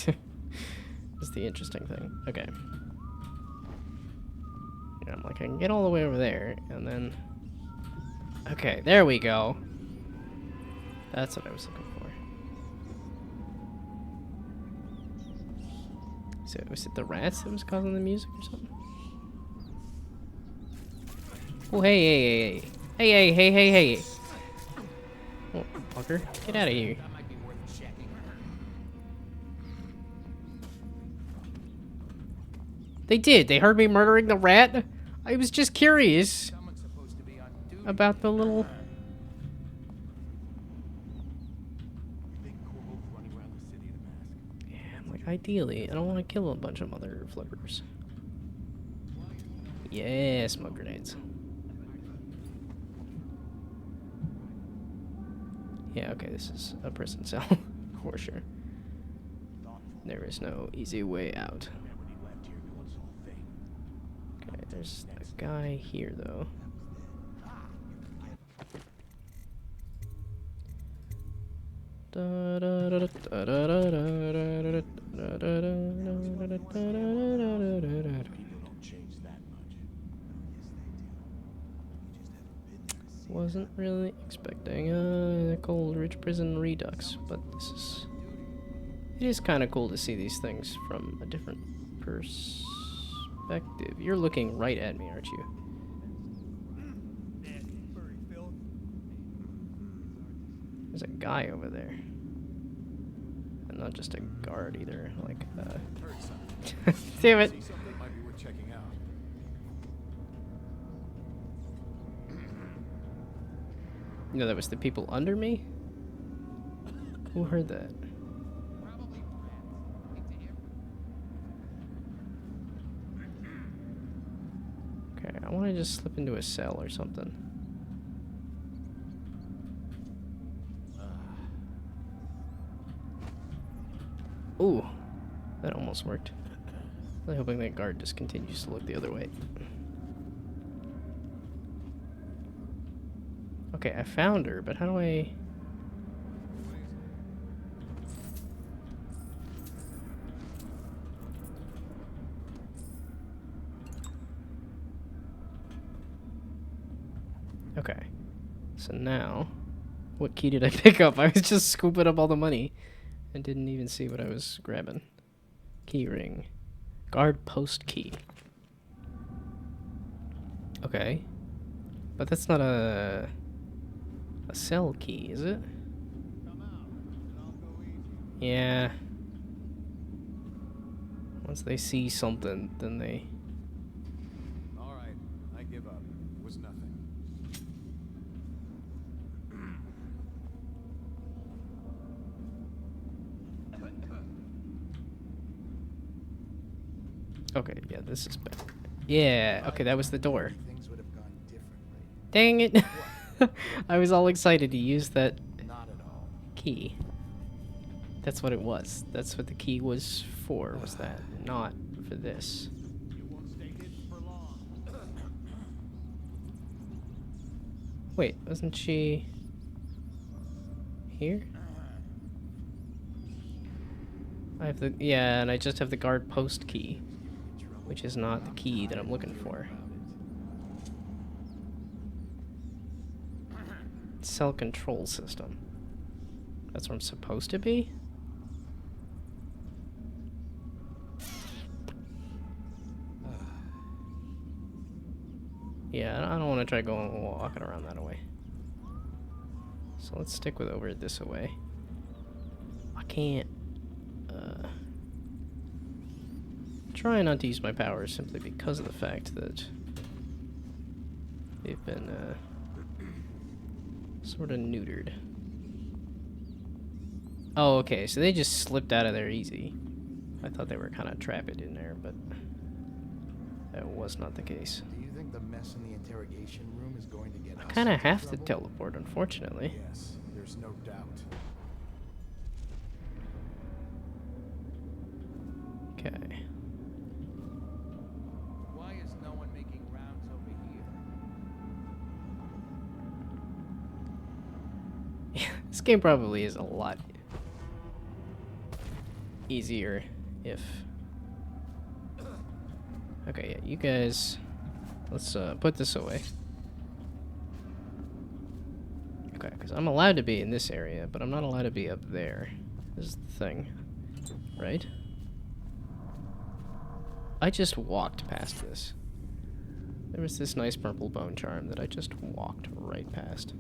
That's the interesting thing. Okay. Yeah, I'm like, I can get all the way over there, and then... Okay, there we go. That's what I was looking for. So, was it the rats that was causing the music or something? Oh, hey. Hey. Oh, fucker. Get out of here. They did. They heard me murdering the rat. I was just curious about the little... Yeah, I'm like, ideally, I don't want to kill a bunch of mother flippers. Yeah, smoke grenades. Yeah, okay, this is a prison cell, for sure. There is no easy way out. Okay, there's a guy here, though. Wasn't really expecting a Coleridge Prison Redux, but it is kind of cool to see these things from a different perspective. You're looking right at me, aren't you? There's a guy over there. And not just a guard either, like, damn it! No, that was the people under me? Who heard that? Okay, I want to just slip into a cell or something. Ooh, that almost worked. I'm hoping that guard just continues to look the other way. Okay, I found her, but how do I... Okay. So now, what key did I pick up? I was just scooping up all the money and didn't even see what I was grabbing. Key ring. Guard post key. Okay. But that's not a cell key, is it? Yeah. Once they see something, then they... Alright, I give up. It was nothing. Okay, yeah, this is better. Yeah, okay, that was the door. Things would have gone differently. Dang it! I was all excited to use that Not at all. key. That's what it was. That's what the key was for, was that. Not for this. Wait, wasn't she... here? I have the... yeah, and I just have the guard post key, which is not the key that I'm looking for. Cell control system. That's where I'm supposed to be? Yeah, I don't want to try going walking around that way. So let's stick with over this way. I can't try not to use my powers simply because of the fact that they've been sort of neutered. Oh, okay, so they just slipped out of there easy. I thought they were kind of trapped in there, but that was not the case. Do you think the mess in the interrogation room is going to get us Kind of into have to trouble? teleport, unfortunately. Yes, there's no doubt. Okay. Why is no one making rounds over here? This game probably is a lot easier if... okay, yeah, you guys... let's put this away. Okay, because I'm allowed to be in this area, but I'm not allowed to be up there. This is the thing. Right? I just walked past this. There was this nice purple bone charm that I just walked right past.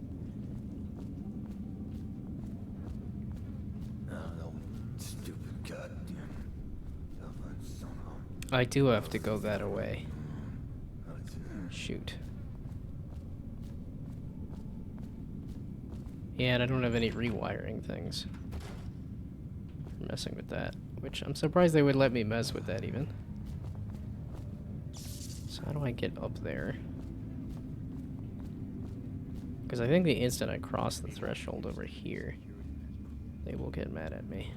No, stupid goddamn. I do have to go that way. Shoot. Yeah, and I don't have any rewiring things. For messing with that. Which I'm surprised they would let me mess with that even. So how do I get up there? Because I think the instant I cross the threshold over here, they will get mad at me.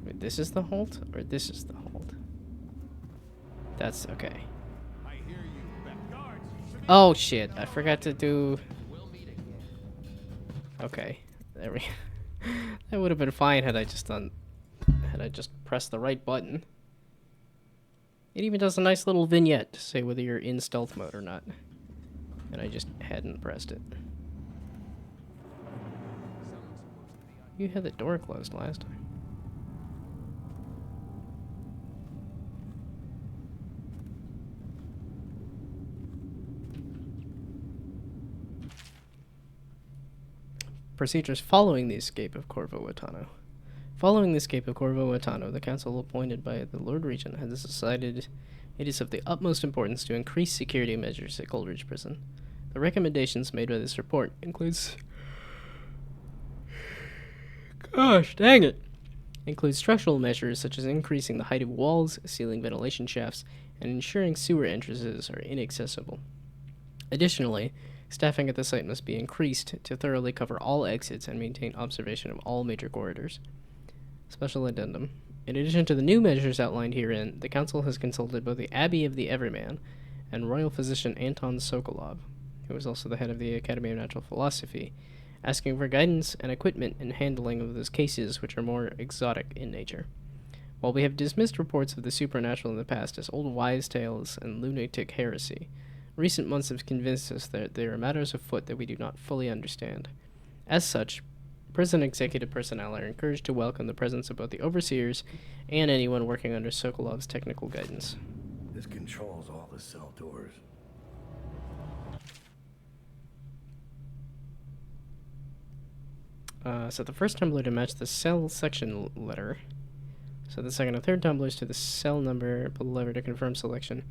Wait, this is the hold? Or this is the hold? That's okay. I hear you. Guards, you should be... Oh shit, I forgot to do... okay, there we that would have been fine had I just pressed the right button. It even does a nice little vignette to say whether you're in stealth mode or not. And I just hadn't pressed it. You had the door closed last time. Procedures following the escape of Corvo Watano. Following the escape of Corvo Watano, the council appointed by the Lord Regent has decided it is of the utmost importance to increase security measures at Coleridge Prison. The recommendations made by this report includes... gosh, dang it! Includes structural measures such as increasing the height of walls, sealing ventilation shafts, and ensuring sewer entrances are inaccessible. Additionally, staffing at the site must be increased to thoroughly cover all exits and maintain observation of all major corridors. Special addendum. In addition to the new measures outlined herein, the Council has consulted both the Abbey of the Everyman and Royal Physician Anton Sokolov, who is also the head of the Academy of Natural Philosophy, asking for guidance and equipment in handling of those cases which are more exotic in nature. While we have dismissed reports of the supernatural in the past as old wives' tales and lunatic heresy, recent months have convinced us that there are matters afoot that we do not fully understand. As such, prison executive personnel are encouraged to welcome the presence of both the overseers and anyone working under Sokolov's technical guidance. This controls all the cell doors. Set the first tumbler to match the cell section letter. Set the second and third tumblers to the cell number. Pull the lever to confirm selection.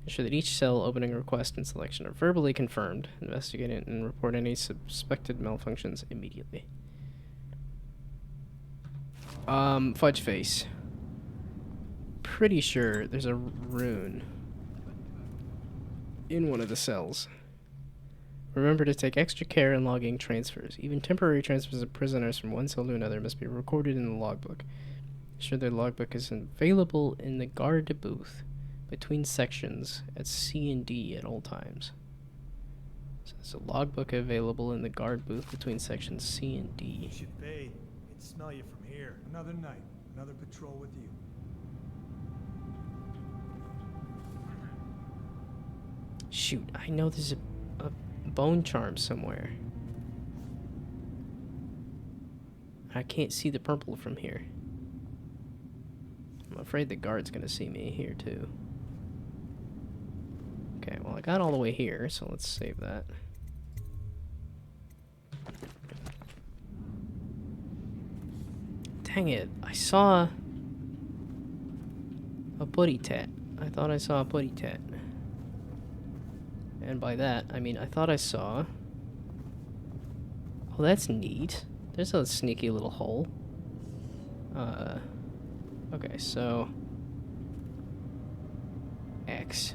Ensure that each cell opening request and selection are verbally confirmed. Investigate it and report any suspected malfunctions immediately. Fudge face. Pretty sure there's a rune in one of the cells. Remember to take extra care in logging transfers. Even temporary transfers of prisoners from one cell to another must be recorded in the logbook. Ensure the logbook is available in the guard booth between sections at C and D at all times. So there's a logbook available in the guard booth between sections C and D. You should fade. I can smell you from here. Another night, another patrol with you. Shoot, I know there's a bone charm somewhere. I can't see the purple from here. I'm afraid the guard's gonna see me here too. Okay, well I got all the way here, so let's save that. Dang it, I saw a buddy tat. I thought I saw a buddy tat. And by that, I mean I thought I saw... Oh, that's neat. There's a sneaky little hole. Okay, so... X.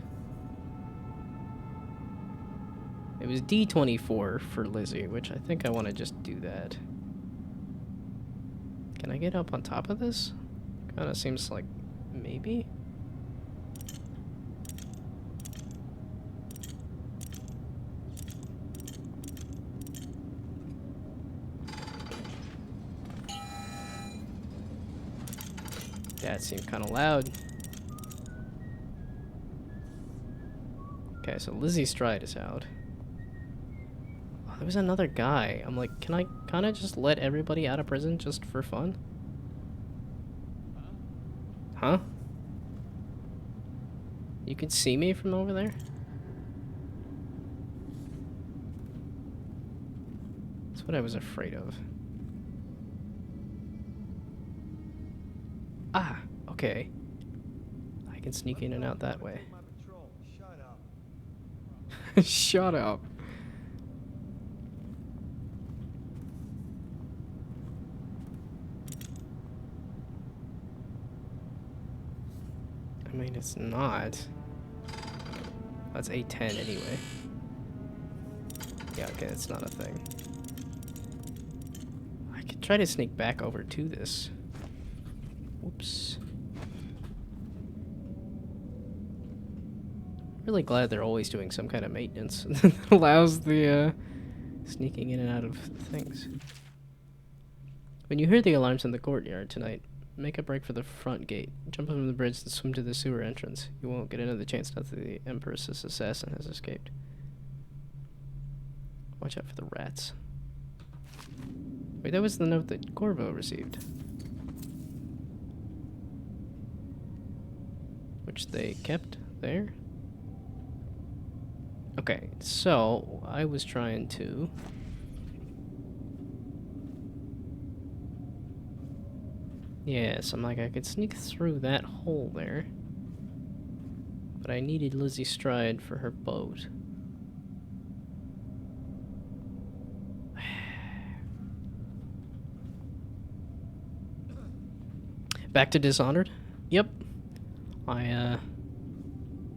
It was D24 for Lizzie, which I think I want to just do that. Can I get up on top of this? Kinda seems like maybe? That seemed kind of loud. Okay, so Lizzie Stride is out. Oh, there was another guy. I'm like, can I kind of just let everybody out of prison just for fun? Huh? You can see me from over there? That's what I was afraid of. Ah, okay. I can sneak in and out that way. Shut up. I mean, it's not. That's A10 anyway. Yeah, okay, that's not a thing. I could try to sneak back over to this. Whoops. Really glad they're always doing some kind of maintenance that allows the sneaking in and out of things. When you hear the alarms in the courtyard tonight, make a break for the front gate. Jump over the bridge and swim to the sewer entrance. You won't get another chance now that the Empress's assassin has escaped. Watch out for the rats. Wait, that was the note that Corvo received. Which they kept there. Okay, so I was trying to... Yes, I'm like, I could sneak through that hole there. But I needed Lizzie Stride for her boat. Back to Dishonored? Yep.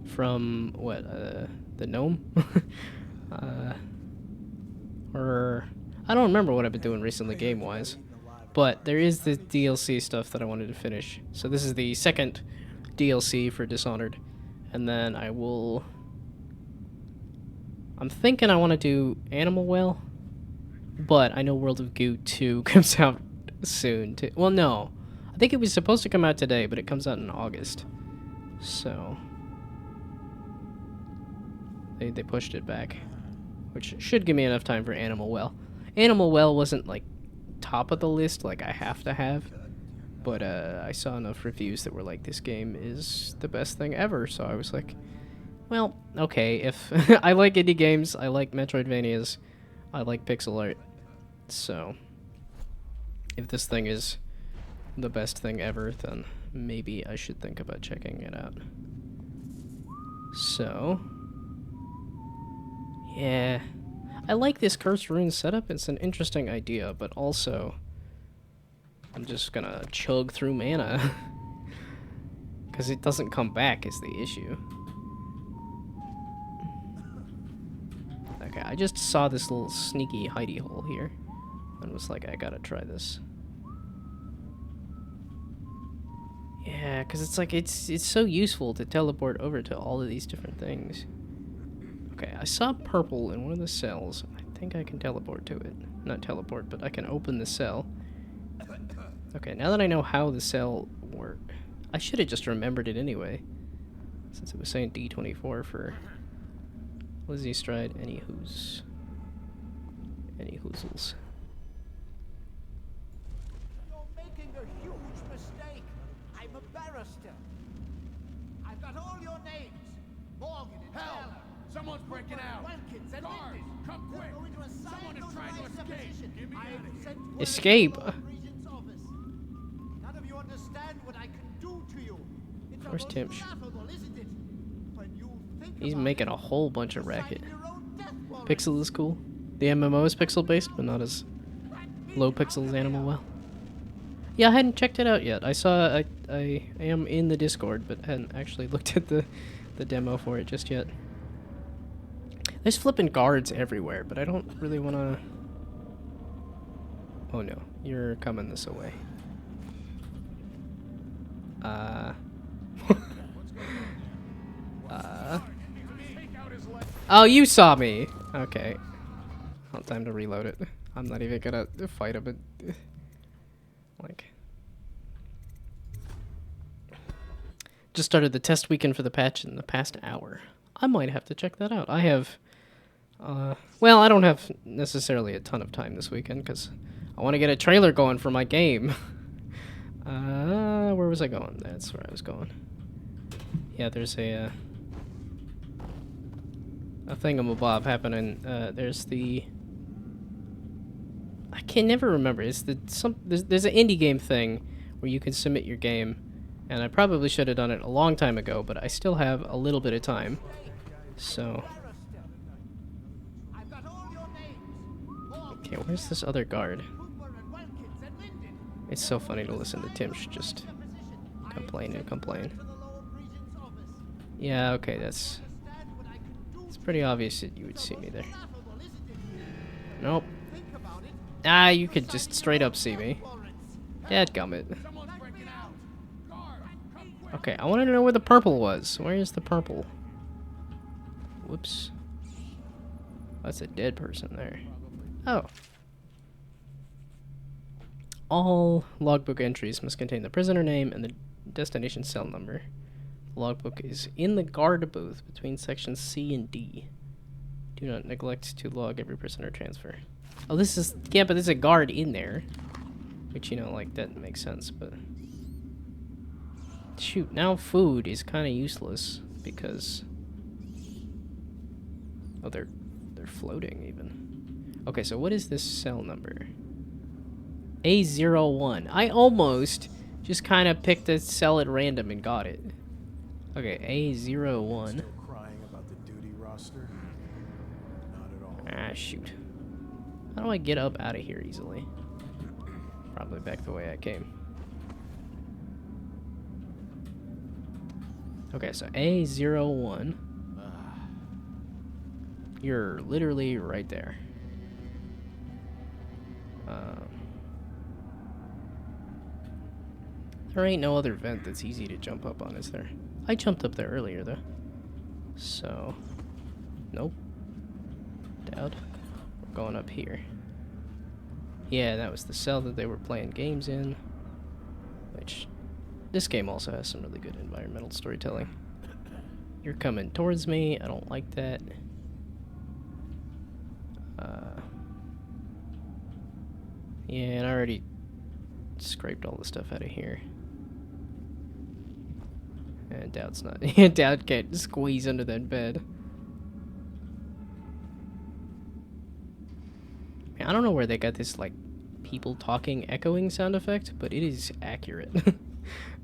From, what, the gnome? Or, I don't remember what I've been doing recently game-wise. But there is the DLC stuff that I wanted to finish. So this is the second DLC for Dishonored. And then I will... I'm thinking I want to do Animal Well. But I know World of Goo 2 comes out soon too. Well, no. I think it was supposed to come out today, but it comes out in August. So they pushed it back, which should give me enough time for Animal Well. Animal Well wasn't like top of the list, like I have to have, but I saw enough reviews that were like, this game is the best thing ever, so I was like, well, okay, if I like indie games, I like Metroidvanias, I like pixel art, so if this thing is the best thing ever, then maybe I should think about checking it out. So yeah, I like this Cursed Rune setup. It's an interesting idea, but also I'm just gonna chug through mana because it doesn't come back is the issue. Okay, I just saw this little sneaky hidey hole here and was like, I gotta try this. Yeah, because it's like, it's so useful to teleport over to all of these different things. Okay, I saw purple in one of the cells. I think I can teleport to it. Not teleport, but I can open the cell. Okay, now that I know how the cell worked, I should have just remembered it anyway, since it was saying D24 for Lizzie Stride. Any hoozles. You're making a huge mistake. I'm a barrister. I've got all your names. Morgan and Taylor. Someone's breaking out! Wilkins and Guards, Linden. come They're quick! going to assign Someone is those trying to guys escape. position. Get me I out of have here. sent word Escape? to the Lord Regent's office. None of you understand what I can do to you. It's Where's almost Timsh? laughable, isn't it? When you think He's about making it, a whole bunch of you sign racket. your own death warrant. Pixel is cool. The MMO is pixel based, but not as low pixel as Animal Well. Yeah, I hadn't checked it out yet. I saw I am in the Discord, but hadn't actually looked at the demo for it just yet. There's flipping guards everywhere, but I don't really want to... Oh no, you're coming this way. Oh, you saw me! Okay. Well, time to reload it. I'm not even gonna fight him. Like... Just started the test weekend for the patch in the past hour. I might have to check that out. I have... well, I don't have necessarily a ton of time this weekend, because I want to get a trailer going for my game. Where was I going? That's where I was going. Yeah, there's a thingamabob happening. There's the... I can never remember. It's there's an indie game thing where you can submit your game, and I probably should have done it a long time ago, but I still have a little bit of time. So... Okay, where's this other guard? It's so funny to listen to Timsh just complain and complain. Yeah, okay, it's pretty obvious that you would see me there. Nope. Ah, you could just straight up see me. Dadgummit. Okay, I wanted to know where the purple was. Where is the purple? Whoops. That's a dead person there. Oh. All logbook entries must contain the prisoner name and the destination cell number. The logbook is in the guard booth between sections C and D. Do not neglect to log every prisoner transfer. Oh, this is... Yeah, but there's a guard in there. Which, you know, like, that makes sense, but... Shoot, now food is kind of useless, because... Oh, they're floating, even. Okay, so what is this cell number? A01. I almost just kind of picked a cell at random and got it. Okay, A01. Still crying about the duty roster? Not at all. Ah, shoot. How do I get up out of here easily? Probably back the way I came. Okay, so A01. You're literally right there. There ain't no other vent that's easy to jump up on, is there? I jumped up there earlier, though. So... Nope. Doubt. We're going up here. Yeah, that was the cell that they were playing games in. Which, this game also has some really good environmental storytelling. You're coming towards me. I don't like that. Yeah, and I already scraped all the stuff out of here. And Dowd's not. Dowd can't squeeze under that bed. Man, I don't know where they got this, like, people talking echoing sound effect, but it is accurate.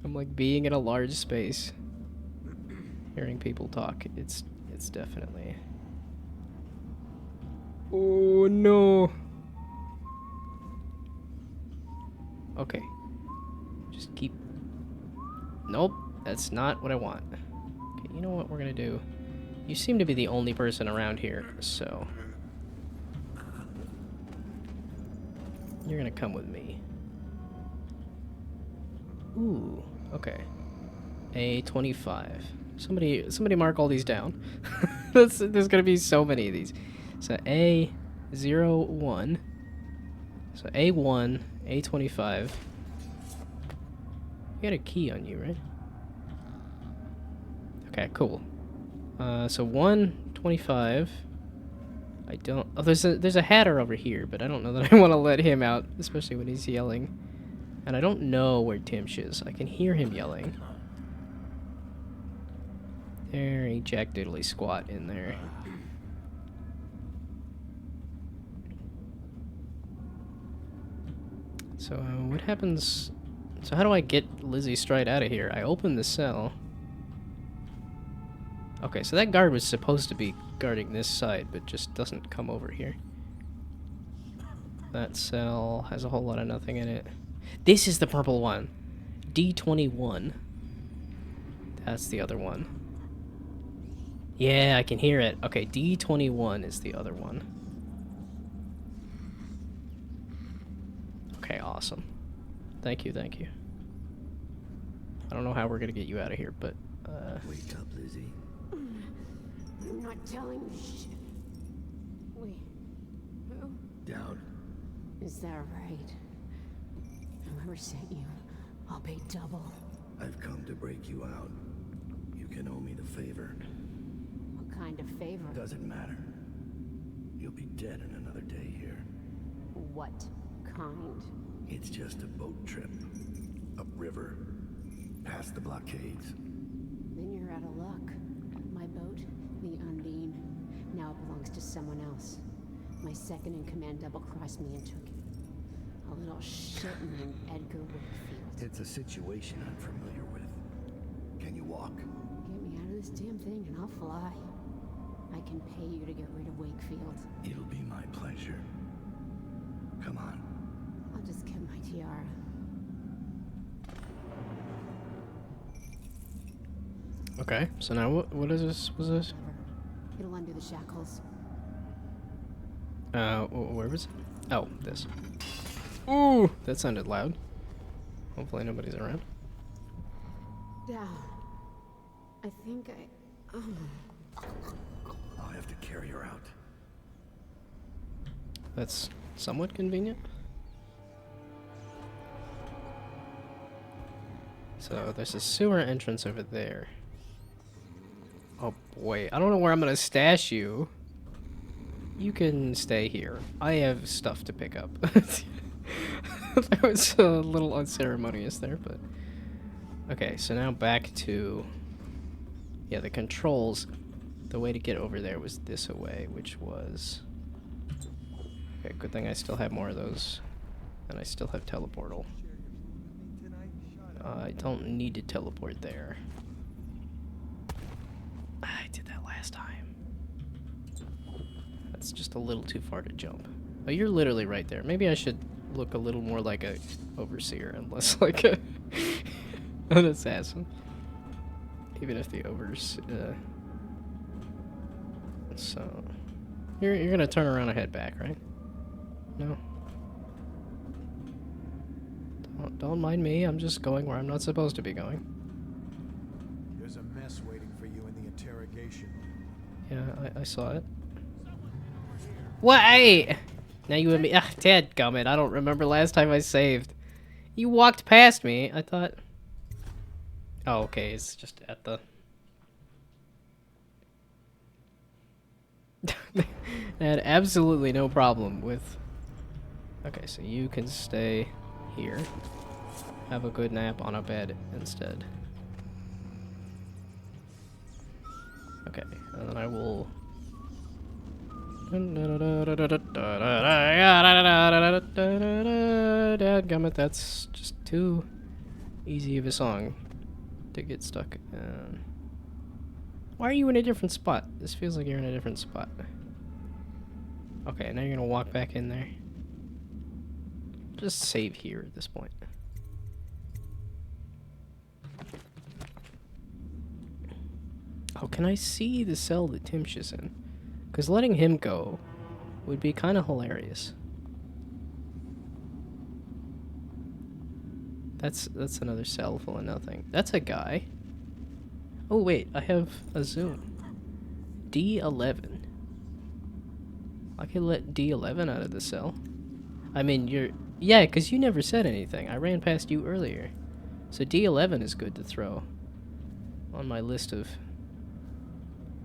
I'm like being in a large space, hearing people talk. It's definitely. Oh no. Okay. Just keep. Nope, that's not what I want. Okay, you know what we're gonna do? You seem to be the only person around here, so you're gonna come with me. Ooh, okay. A25. Somebody mark all these down. There's gonna be so many of these. So A01. So A1, A25. You got a key on you, right? Okay, cool. So 125. I don't. Oh, there's a hatter over here, but I don't know that I want to let him out, especially when he's yelling. And I don't know where Timsh is. I can hear him yelling. There, he Jack Diddley squat in there. So, what happens... So how do I get Lizzie Stride out of here? I open the cell. Okay, so that guard was supposed to be guarding this side, but just doesn't come over here. That cell has a whole lot of nothing in it. This is the purple one. D21. That's the other one. Yeah, I can hear it. Okay, D21 is the other one. Okay, awesome. Thank you, thank you. I don't know how we're gonna get you out of here, but, Wake up, Lizzie. I'm not telling you shit. Wait, who? Down. Is that right? Whoever sent you, I'll pay double. I've come to break you out. You can owe me the favor. What kind of favor? Doesn't matter. You'll be dead in another day here. What kind? It's just a boat trip. Upriver. Past the blockades. Then you're out of luck. My boat, the Undine, now belongs to someone else. My second in command double-crossed me and took it. A little shit named Edgar Wakefield. It's a situation I'm familiar with. Can you walk? Get me out of this damn thing and I'll fly. I can pay you to get rid of Wakefield. It'll be my pleasure. Come on. I'll just get my tiara. okay. So now what is this? What's this? It'll undo the shackles. Where was it? Oh, this. Ooh, that sounded loud. Hopefully nobody's around. Down. I think I... I'll have to carry her out. That's somewhat convenient. So there's a sewer entrance over there. Oh boy, I don't know where I'm gonna stash you. You can stay here. I have stuff to pick up. That was a little unceremonious there, but... Okay, so now back to... Yeah, the controls. The way to get over there was this away, which was... Okay, good thing I still have more of those. And I still have teleportal. I don't need to teleport there. I did that last time. That's just a little too far to jump. Oh, you're literally right there. Maybe I should look a little more like a overseer and less like a an assassin. Even if the so you're gonna turn around and head back, right? No. Don't mind me. I'm just going where I'm not supposed to be going. There's a mess waiting for you in the interrogation room. Yeah, I saw it. Wait! Now you and me. Ah, dadgummit. I don't remember last time I saved. You walked past me. I thought... Oh, okay. It's just at the... I had absolutely no problem with... Okay, so you can stay here. Have a good nap on a bed instead. Okay, and then I will... Dadgummit, that's just too easy of a song to get stuck in. Why are you in a different spot? This feels like you're in a different spot. Okay, now you're gonna walk back in there. Just save here at this point. Oh, can I see the cell that Timsh is in? Because letting him go would be kind of hilarious. That's another cell full of nothing. That's a guy. Oh wait, I have a zoom. D11. I can let D11 out of the cell. I mean, you're... Yeah, because you never said anything. I ran past you earlier. So D11 is good to throw on my list of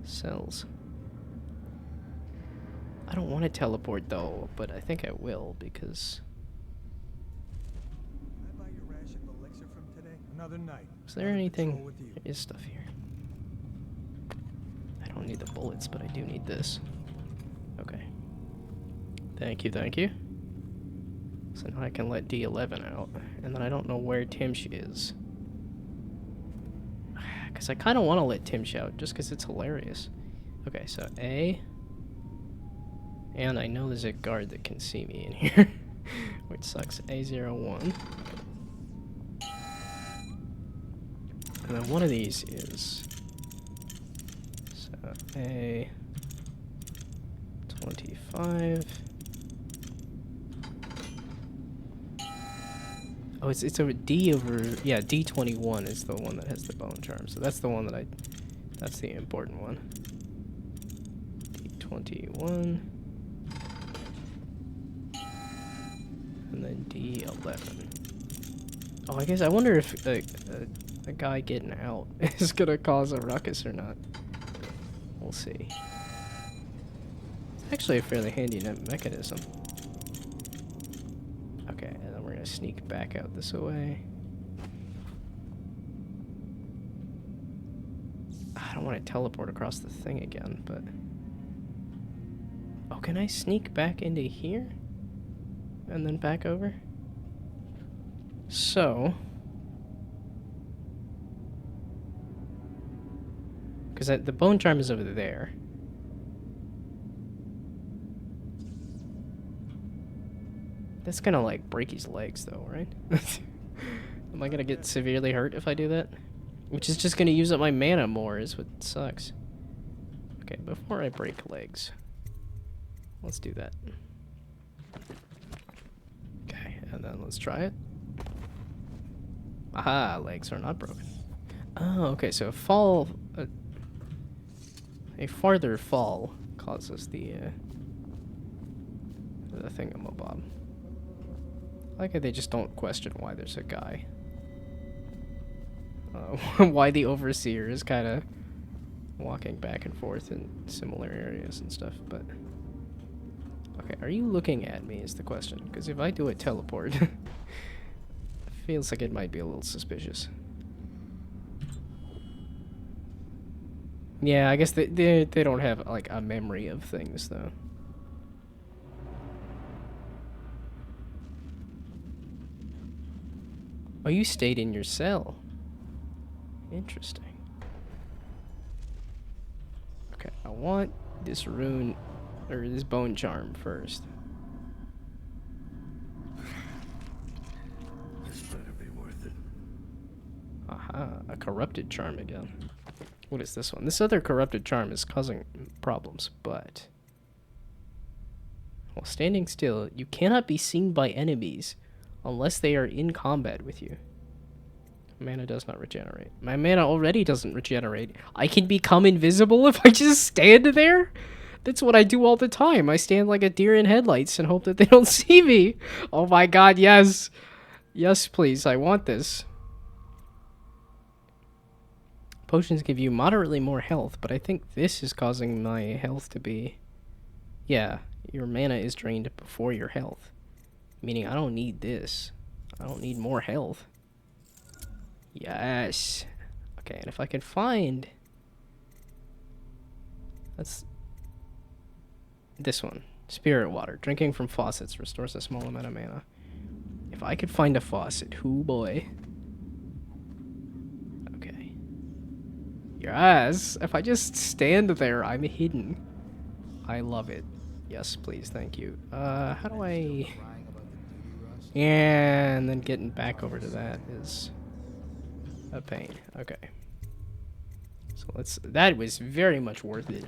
cells. I don't want to teleport though, but I think I will because... Can I buy your ration of elixir from today? Another night. Is there anything? There is stuff here. I don't need the bullets, but I do need this. Okay. Thank you, thank you. So now I can let D11 out. And then I don't know where Timsh is. Because I kind of want to let Timsh out, just because it's hilarious. Okay, so A. And I know there's a guard that can see me in here. Which sucks. A01. And then one of these is... So A25... Oh, it's a D over... Yeah, D21 is the one that has the bone charm. So that's the one that I... That's the important one. D21. And then D11. Oh, I guess I wonder if a guy getting out is going to cause a ruckus or not. We'll see. It's actually a fairly handy mechanism. Okay, and then we're gonna sneak back out this way. I don't want to teleport across the thing again, but... Oh, can I sneak back into here? And then back over? So... Because the bone charm is over there. That's gonna, like, break his legs, though, right? Am I gonna get severely hurt if I do that? Which is just gonna use up my mana more, is what sucks. Okay, before I break legs, let's do that. Okay, and then let's try it. Aha, legs are not broken. Oh, okay, so a farther fall causes the thingamabob. I like how they just don't question why there's a guy. Why the overseer is kind of walking back and forth in similar areas and stuff, but... Okay, are you looking at me is the question, because if I do a teleport, it feels like it might be a little suspicious. Yeah, I guess they don't have, like, a memory of things, though. Oh, you stayed in your cell. Interesting. Okay, I want this rune, or this bone charm first. This better be worth it. Aha, a corrupted charm again. What is this one? This other corrupted charm is causing problems, but... While standing still, you cannot be seen by enemies unless they are in combat with you. Mana does not regenerate. My mana already doesn't regenerate. I can become invisible if I just stand there? That's what I do all the time. I stand like a deer in headlights and hope that they don't see me. Oh my god, yes. Yes, please. I want this. Potions give you moderately more health, but I think this is causing my health to be... Yeah, your mana is drained before your health. Meaning I don't need this. I don't need more health. Yes. Okay, and if I can find... That's... This one. Spirit water. Drinking from faucets restores a small amount of mana. If I could find a faucet, hoo boy. Okay. Yes! If I just stand there, I'm hidden. I love it. Yes, please, thank you. How do I... And then getting back over to that is a pain. Okay. So that was very much worth it.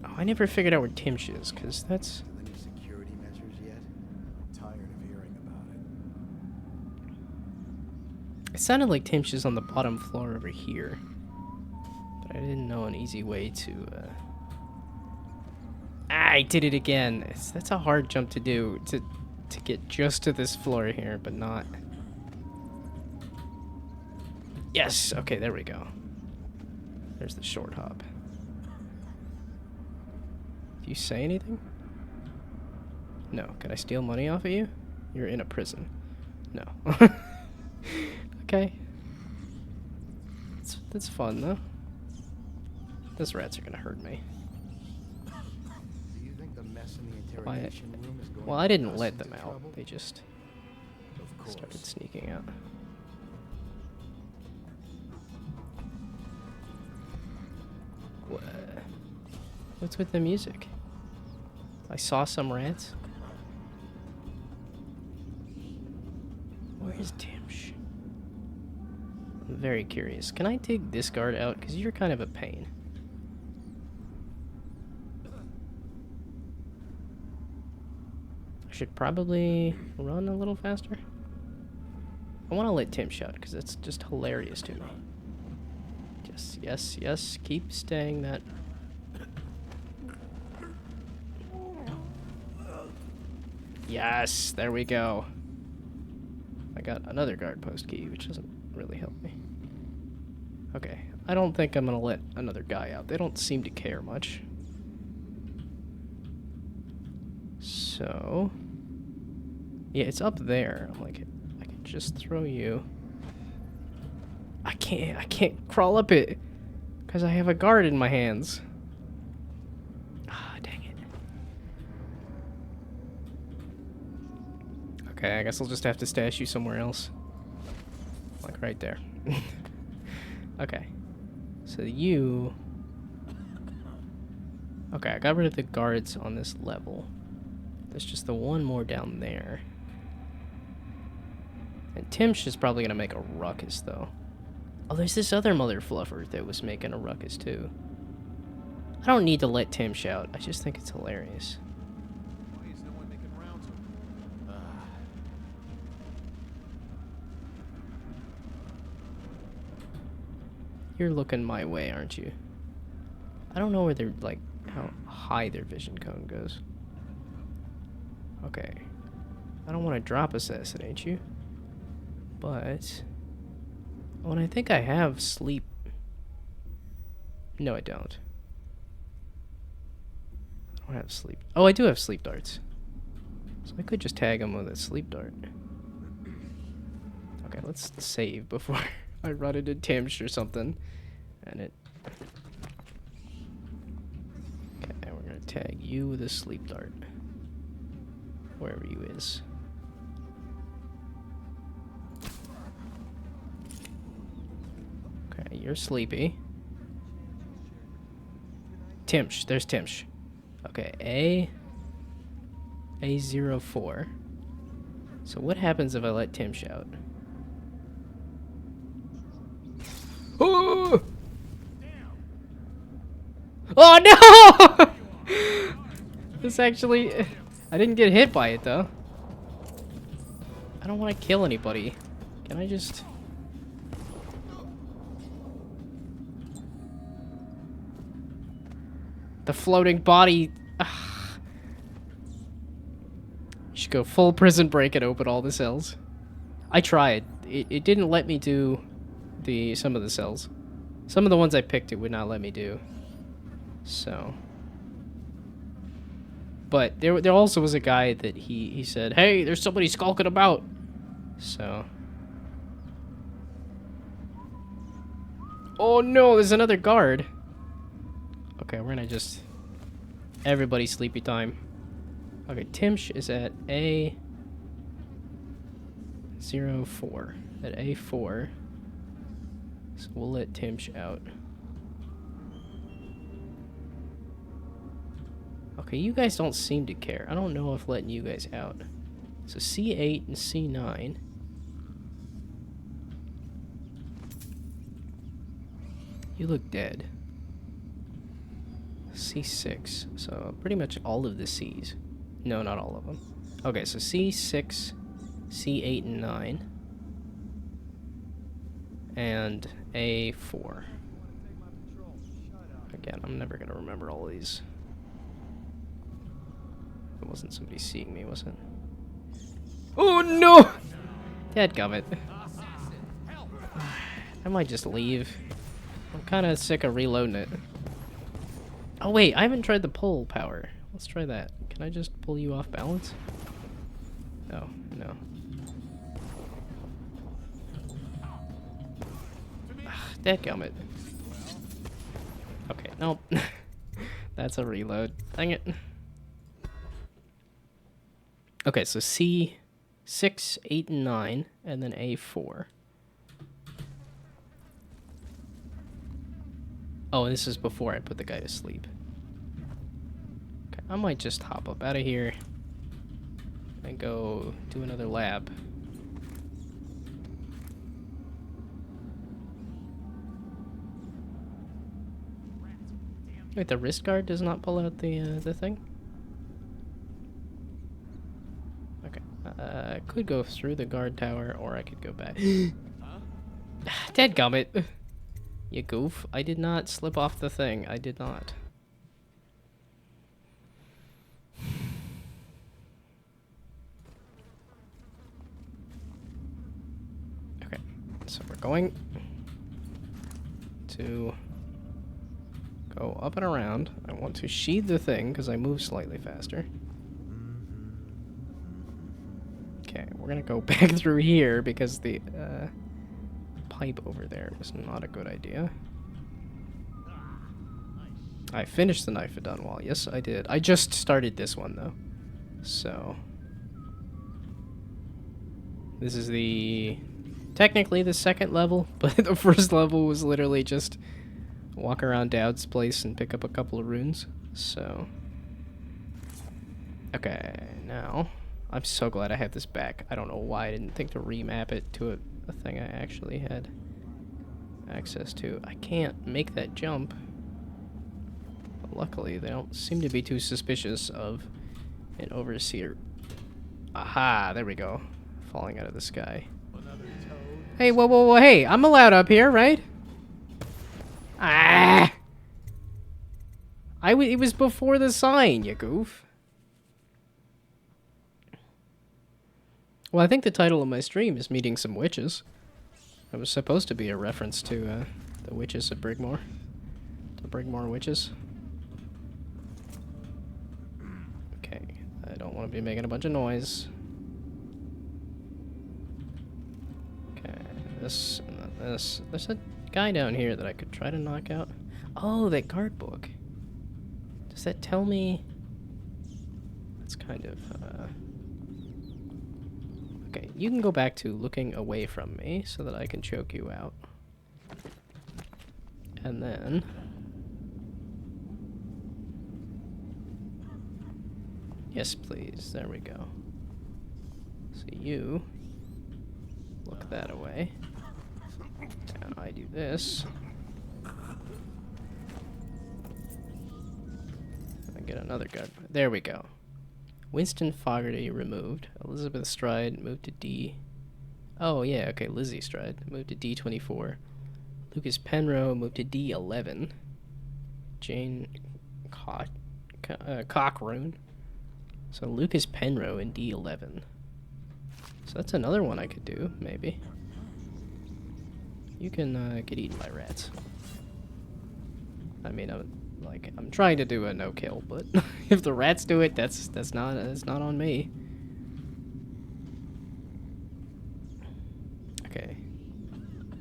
Oh, I never figured out where Timsh is, because that's... Any security measures yet? Tired of hearing about it. It sounded like Timsh is on the bottom floor over here. But I didn't know an easy way to, I did it again. That's a hard jump to do, to get just to this floor here, but not... Yes! Okay, there we go. There's the short hop. Do you say anything? No. Can I steal money off of you? You're in a prison. No. Okay. That's fun, though. Those rats are gonna hurt me. Do you think the mess in the interrogation room is going Well, I didn't us let into them out. trouble? They just Of course. started sneaking out. What? What's with the music? I saw some rats. Where is Timsh? I'm very curious. Can I take this guard out? Because you're kind of a pain. I should probably run a little faster. I want to let Timsh out because it's just hilarious to me. Yes, yes, yes. Keep staying that. Yes, there we go. I got another guard post key, which doesn't really help me. Okay, I don't think I'm gonna let another guy out. They don't seem to care much. So... Yeah, it's up there. I'm like, I can just throw you. I can't crawl up it. Because I have a guard in my hands. Ah, dang it. Okay, I guess I'll just have to stash you somewhere else. Like right there. Okay. So you... Okay, I got rid of the guards on this level. There's just the one more down there. And Timsh is probably gonna make a ruckus, though. Oh, there's this other mother fluffer that was making a ruckus, too. I don't need to let Timsh out. I just think it's hilarious. Why is no one making rounds of You're looking my way, aren't you? I don't know where they're, like, how high their vision cone goes. Okay. I don't want to drop assassinate you. But... Oh, and I think I have sleep. No, I don't. I don't have sleep. Oh, I do have sleep darts. So I could just tag him with a sleep dart. Okay, let's save before I run into Timsh or something. And it... Okay, we're gonna tag you with a sleep dart. Wherever you is. Okay, you're sleepy. Timsh, there's Timsh. Okay, A04. So what happens if I let Timsh out? Oh! Oh no! This actually... I didn't get hit by it though. I don't want to kill anybody. Can I just... The floating body. Ugh. You should go full prison break and open all the cells. I tried. It didn't let me do some of the cells. Some of the ones I picked it would not let me do. So. But there also was a guy that he said, "Hey, there's somebody skulking about." So. Oh no, there's another guard. Okay, we're gonna just... Everybody sleepy time. Okay, Timsh is at A04. At A4. So we'll let Timsh out. Okay, you guys don't seem to care. I don't know if letting you guys out. So C8 and C9. You look dead. C6. So pretty much all of the C's. No, not all of them. Okay, so C6, C8, and 9. And A4. Again, I'm never going to remember all of these. It wasn't somebody seeing me, was it? Oh no! Dadgummit. I might just leave. I'm kind of sick of reloading it. Oh wait, I haven't tried the pull power. Let's try that. Can I just pull you off balance? Oh, no. Dadgummit. Okay, nope. That's a reload. Dang it. Okay, so C6, 8, and 9, and then A4. Oh, this is before I put the guy to sleep. Okay, I might just hop up out of here and go do another lab. Wait, the wrist guard does not pull out the thing? Okay, I could go through the guard tower, or I could go back. Dadgummit! You goof. I did not slip off the thing. I did not. Okay, so we're going to go up and around. I want to sheathe the thing because I move slightly faster. Okay, we're gonna go back through here because the pipe over there was not a good idea. I finished the Knife of Dunwall. Yes, I did. I just started this one though, so this is technically the second level, but the first level was literally just walk around Dowd's place and pick up a couple of runes. So, okay, now I'm so glad I have this back. I don't know why I didn't think to remap it to a thing I actually had access to. I can't make that jump. But luckily, they don't seem to be too suspicious of an overseer. Aha, there we go. Falling out of the sky. Hey, whoa, whoa, whoa, hey, I'm allowed up here, right? Ah! It was before the sign, you goof. Well, I think the title of my stream is Meeting Some Witches. It was supposed to be a reference to the witches of Brigmore. The Brigmore witches. Okay, I don't want to be making a bunch of noise. Okay, this and then this. There's a guy down here that I could try to knock out. Oh, that guard book. Does that tell me? That's kind of... Okay, you can go back to looking away from me so that I can choke you out. And then... Yes, please. There we go. So you look that away. And I do this. I get another guard. There we go. Winston Fogarty removed. Elizabeth Stride moved to D. Oh, yeah, okay. Lizzie Stride moved to D24. Lucas Penroe moved to D11. Jane cock rune. So Lucas Penroe in D11. So that's another one I could do, maybe. You can get eaten by rats. I mean, I'm trying to do a no kill, but if the rats do it, that's not on me. Okay.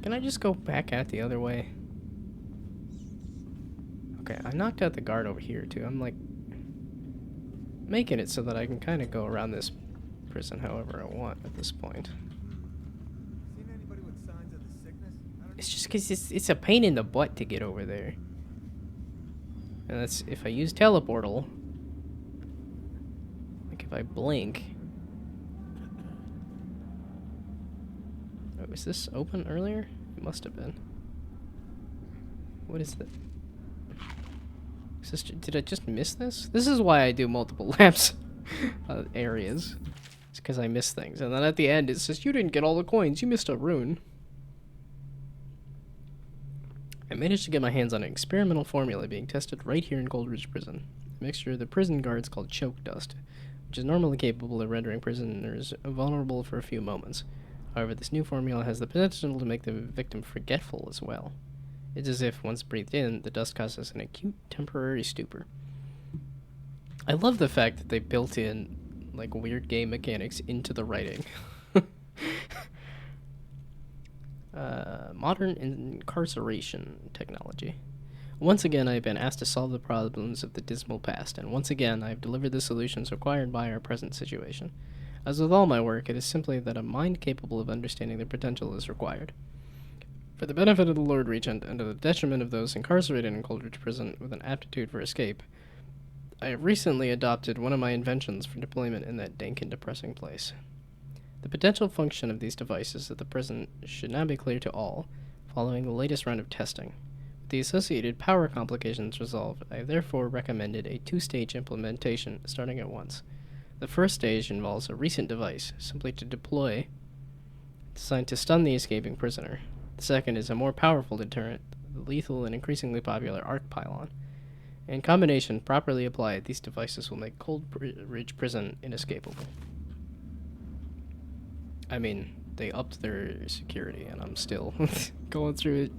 Can I just go back out the other way? Okay, I knocked out the guard over here too. I'm like making it so that I can kind of go around this prison however I want at this point. Seen anybody with signs of the sickness? It's just because it's a pain in the butt to get over there. And that's if I use teleportal. Like if I blink. Oh, was this open earlier? It must have been. What is that? Did I just miss this? This is why I do multiple laps areas. It's because I miss things. And then at the end it says, you didn't get all the coins. You missed a rune. I managed to get my hands on an experimental formula being tested right here in Coldridge Prison. A mixture of the prison guards called choke dust, which is normally capable of rendering prisoners vulnerable for a few moments. However, this new formula has the potential to make the victim forgetful as well. It's as if, once breathed in, the dust causes an acute temporary stupor. I love the fact that they built in, like, weird game mechanics into the writing. Modern incarceration technology. Once again, I have been asked to solve the problems of the dismal past, and once again, I have delivered the solutions required by our present situation. As with all my work, it is simply that a mind capable of understanding their potential is required. For the benefit of the Lord Regent, and to the detriment of those incarcerated in Coldridge Prison with an aptitude for escape, I have recently adopted one of my inventions for deployment in that dank and depressing place. The potential function of these devices at the prison should now be clear to all, following the latest round of testing. With the associated power complications resolved, I have therefore recommended a two-stage implementation starting at once. The first stage involves a recent device, simply to deploy, designed to stun the escaping prisoner. The second is a more powerful deterrent, the lethal and increasingly popular arc pylon. In combination, properly applied, these devices will make Coldridge Prison inescapable. I mean, they upped their security, and I'm still going through it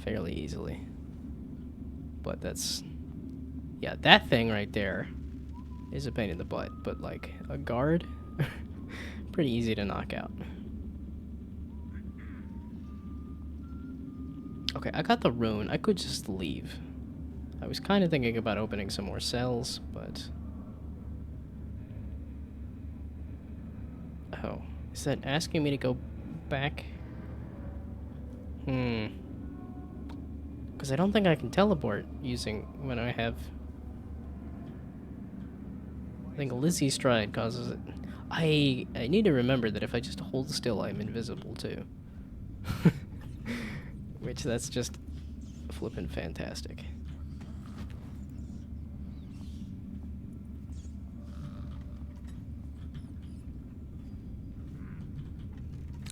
fairly easily. But that's... yeah, that thing right there is a pain in the butt, but like a guard, pretty easy to knock out. Okay, I got the rune. I could just leave. I was kind of thinking about opening some more cells, but... oh, is that asking me to go back? Because I don't think I can teleport using when I have... I think Lizzie's Stride causes it. I need to remember that if I just hold still, I'm invisible too. Which, that's just flippin' fantastic.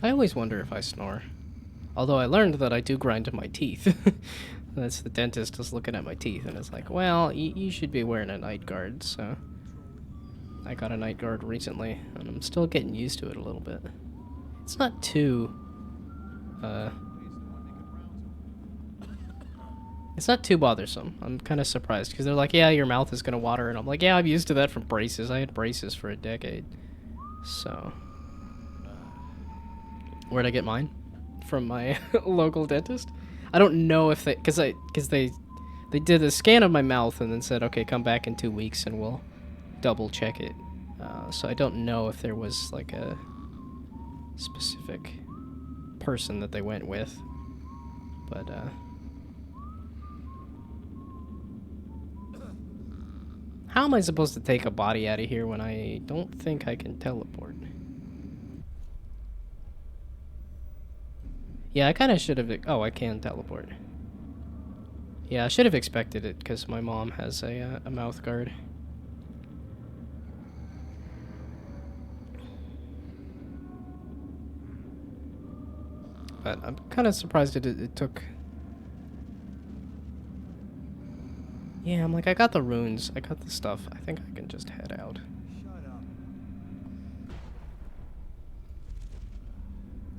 I always wonder if I snore. Although I learned that I do grind my teeth. That's the dentist is looking at my teeth and it's like, well, you should be wearing a night guard, so... I got a night guard recently, and I'm still getting used to it a little bit. It's not too... it's not too bothersome. I'm kind of surprised, because they're like, yeah, your mouth is going to water, and I'm like, yeah, I'm used to that from braces. I had braces for a decade. So... where'd I get mine? From my local dentist? I don't know if they... because they did a scan of my mouth and then said, okay, come back in 2 weeks and we'll double check it. So I don't know if there was like a specific person that they went with. But, how am I supposed to take a body out of here when I don't think I can teleport? Yeah, I kind of should have... oh, I can teleport. Yeah, I should have expected it, because my mom has a mouth guard. But I'm kind of surprised it took... Yeah, I'm like, I got the runes. I got the stuff. I think I can just head out. Shut up.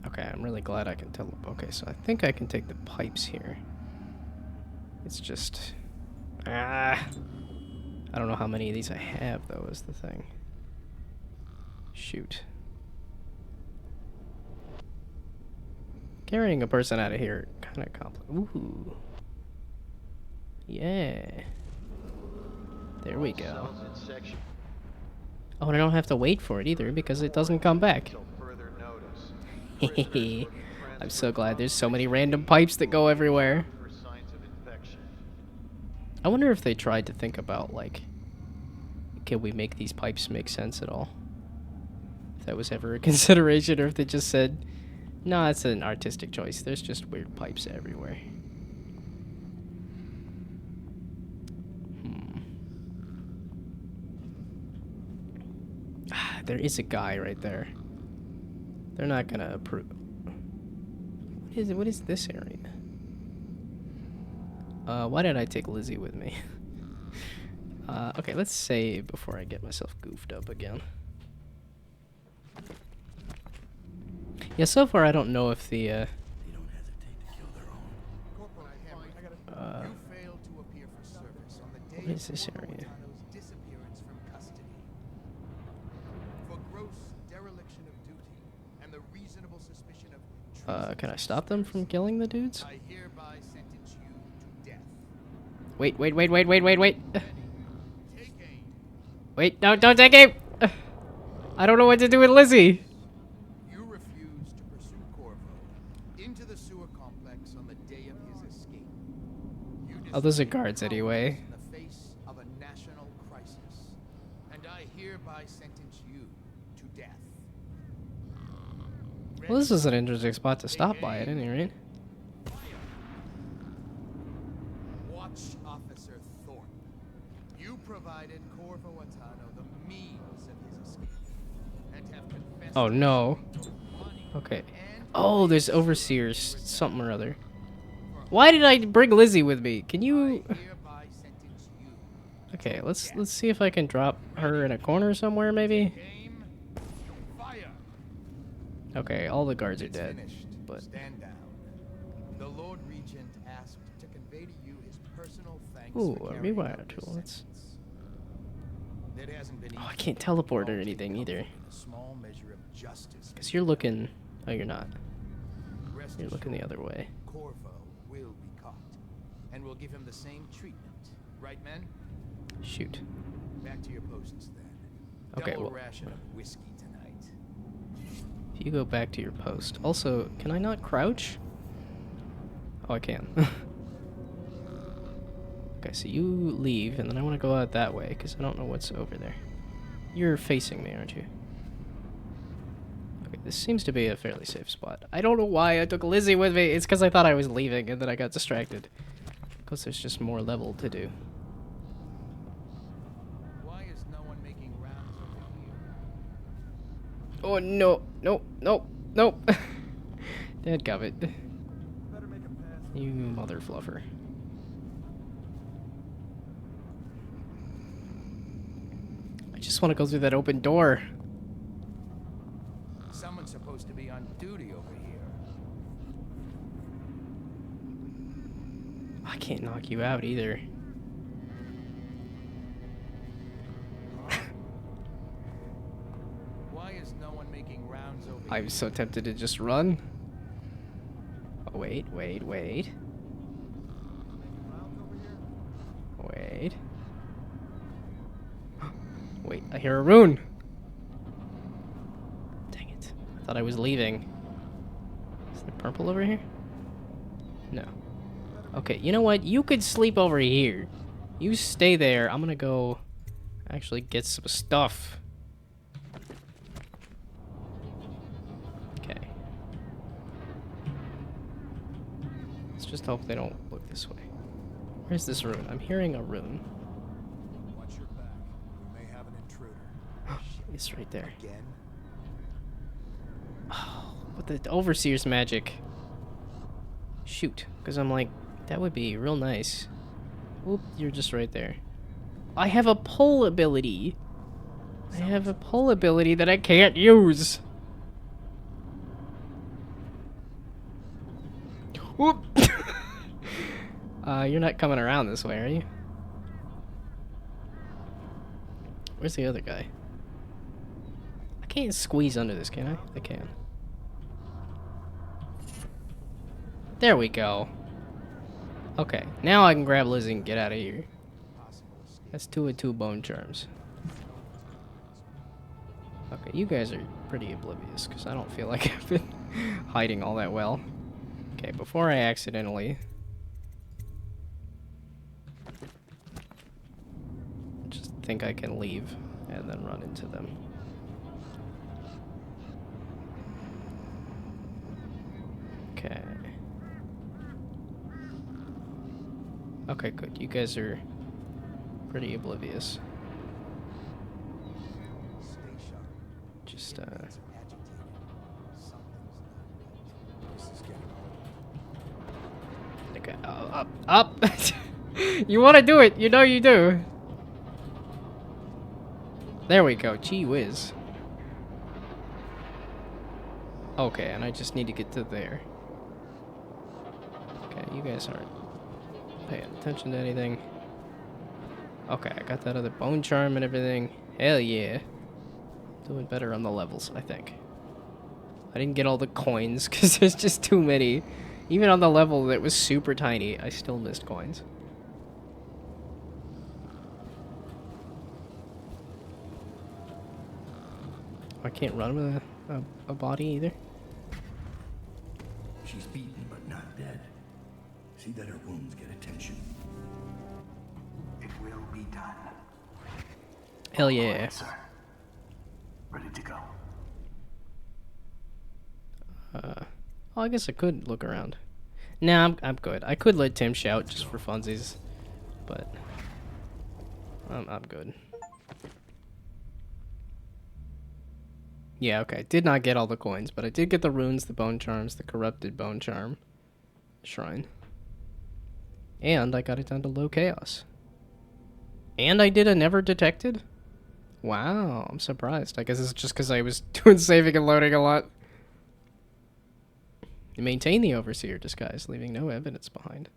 Okay, I'm really glad I can tell. Okay, so I think I can take the pipes here. It's just... I don't know how many of these I have, though, is the thing. Shoot. Carrying a person out of here, kind of complicated. Ooh. Yeah. There we go. Oh, and I don't have to wait for it either, because it doesn't come back. Hehehe. I'm so glad there's so many random pipes that go everywhere. I wonder if they tried to think about, like, can we make these pipes make sense at all? If that was ever a consideration, or if they just said, no, it's an artistic choice. There's just weird pipes everywhere. There is a guy right there. They're not gonna approve. What is this area? Why did I take Lizzie with me? Okay, let's save before I get myself goofed up again. Yeah, so far I don't know if the, They don't hesitate to kill their own. Corporal Cameron, you failed to appear for service on the day what is this of area? Corporal disappearance from custody. For gross dereliction of duty and the reasonable suspicion of Can I stop them from killing the dudes? I hereby sentence you to death. Wait. Wait, Take aim. no, don't take aim! I don't know what to do with Lizzie! You refused to pursue Corvo into the sewer complex on the day of his escape. You Oh, those are displayed guards cowardice anyway. In the face of a national crisis, and I hereby sentence you to death. Well, this is an interesting spot to stop by at any rate. Watch Officer Thorpe. You provided Corvo Atano the means of his escape, and have confessed. Oh no. to money Okay. and Oh, there's overseers, something or other. Why did I bring Lizzie with me? Can you... hereby sentence you. Okay, let's see if I can drop her in a corner somewhere, maybe? Aim. Fire. Okay, all the guards are It's dead, finished. but... Stand down. The Lord Regent asked to convey to you his personal thanks Ooh, for a carrying rewire out this tool, that's- sentence. It hasn't been Oh, I easy. can't teleport or anything either. A small measure of justice. Because you're looking... Oh, you're not. Rest You're looking the assured, other way. Corvo will be caught, and we'll give him the same treatment. Right, men? Shoot. Back to your posts then. Okay, Double well- ration of whiskey tonight. If you go back to your post. Also, can I not crouch? Oh, I can. Okay, so you leave, and then I want to go out that way, because I don't know what's over there. You're facing me, aren't you? Okay, this seems to be a fairly safe spot. I don't know why I took Lizzie with me. It's because I thought I was leaving, and then I got distracted. Because there's just more level to do. Why is no one making rounds over here? Oh, no. Nope. Dadgummit. Better make a pass. You mother fluffer. I just want to go through that open door. Someone's supposed to be on duty over here. I can't knock you out either. Why is no one making rounds over I'm here? so tempted to just run. Oh, wait. Rounds over here? Wait. Wait, I hear a rune. Dang it. I thought I was leaving. Is there purple over here? No. Okay, you know what? You could sleep over here. You stay there. I'm gonna go actually get some stuff. Okay. Let's just hope they don't look this way. Where's this rune? I'm hearing a rune. Watch your back. We may have an intruder. It's right there. Again? But the overseer's magic. Shoot, because I'm like, that would be real nice Oop, you're just right there. I have a pull ability. I have a pull ability that I can't use. Whoop! You're not coming around this way, are you? Where's the other guy? I can't squeeze under this, can I? I can. There we go. Okay, now I can grab Lizzie and get out of here. That's 2 of 2 bone charms. Okay, you guys are pretty oblivious, because I don't feel like I've been hiding all that well. Okay, before I accidentally... just think I can leave, and then run into them. Okay. Okay, good. You guys are pretty oblivious. Just, okay, up! You want to do it! You know you do! There we go. Gee whiz. Okay, and I just need to get to there. Okay, you guys aren't paying attention to anything. Okay, I got that other bone charm and everything. Hell yeah. Doing better on the levels, I think. I didn't get all the coins because there's just too many. Even on the level that was super tiny, I still missed coins. I can't run with a body either. She's beaten but not dead. See that her wounds get attention. It will be done. Hell yeah. Right, sir. Ready to go. Oh, I guess I could look around. Nah, I'm good. I could let Tim shout just for funsies, but I'm good. Yeah, okay. Did not get all the coins, but I did get the runes, the bone charms, the corrupted bone charm shrine. And I got it down to low chaos. And I did a never detected? Wow, I'm surprised. I guess it's just because I was doing saving and loading a lot. Maintain the overseer disguise, leaving no evidence behind.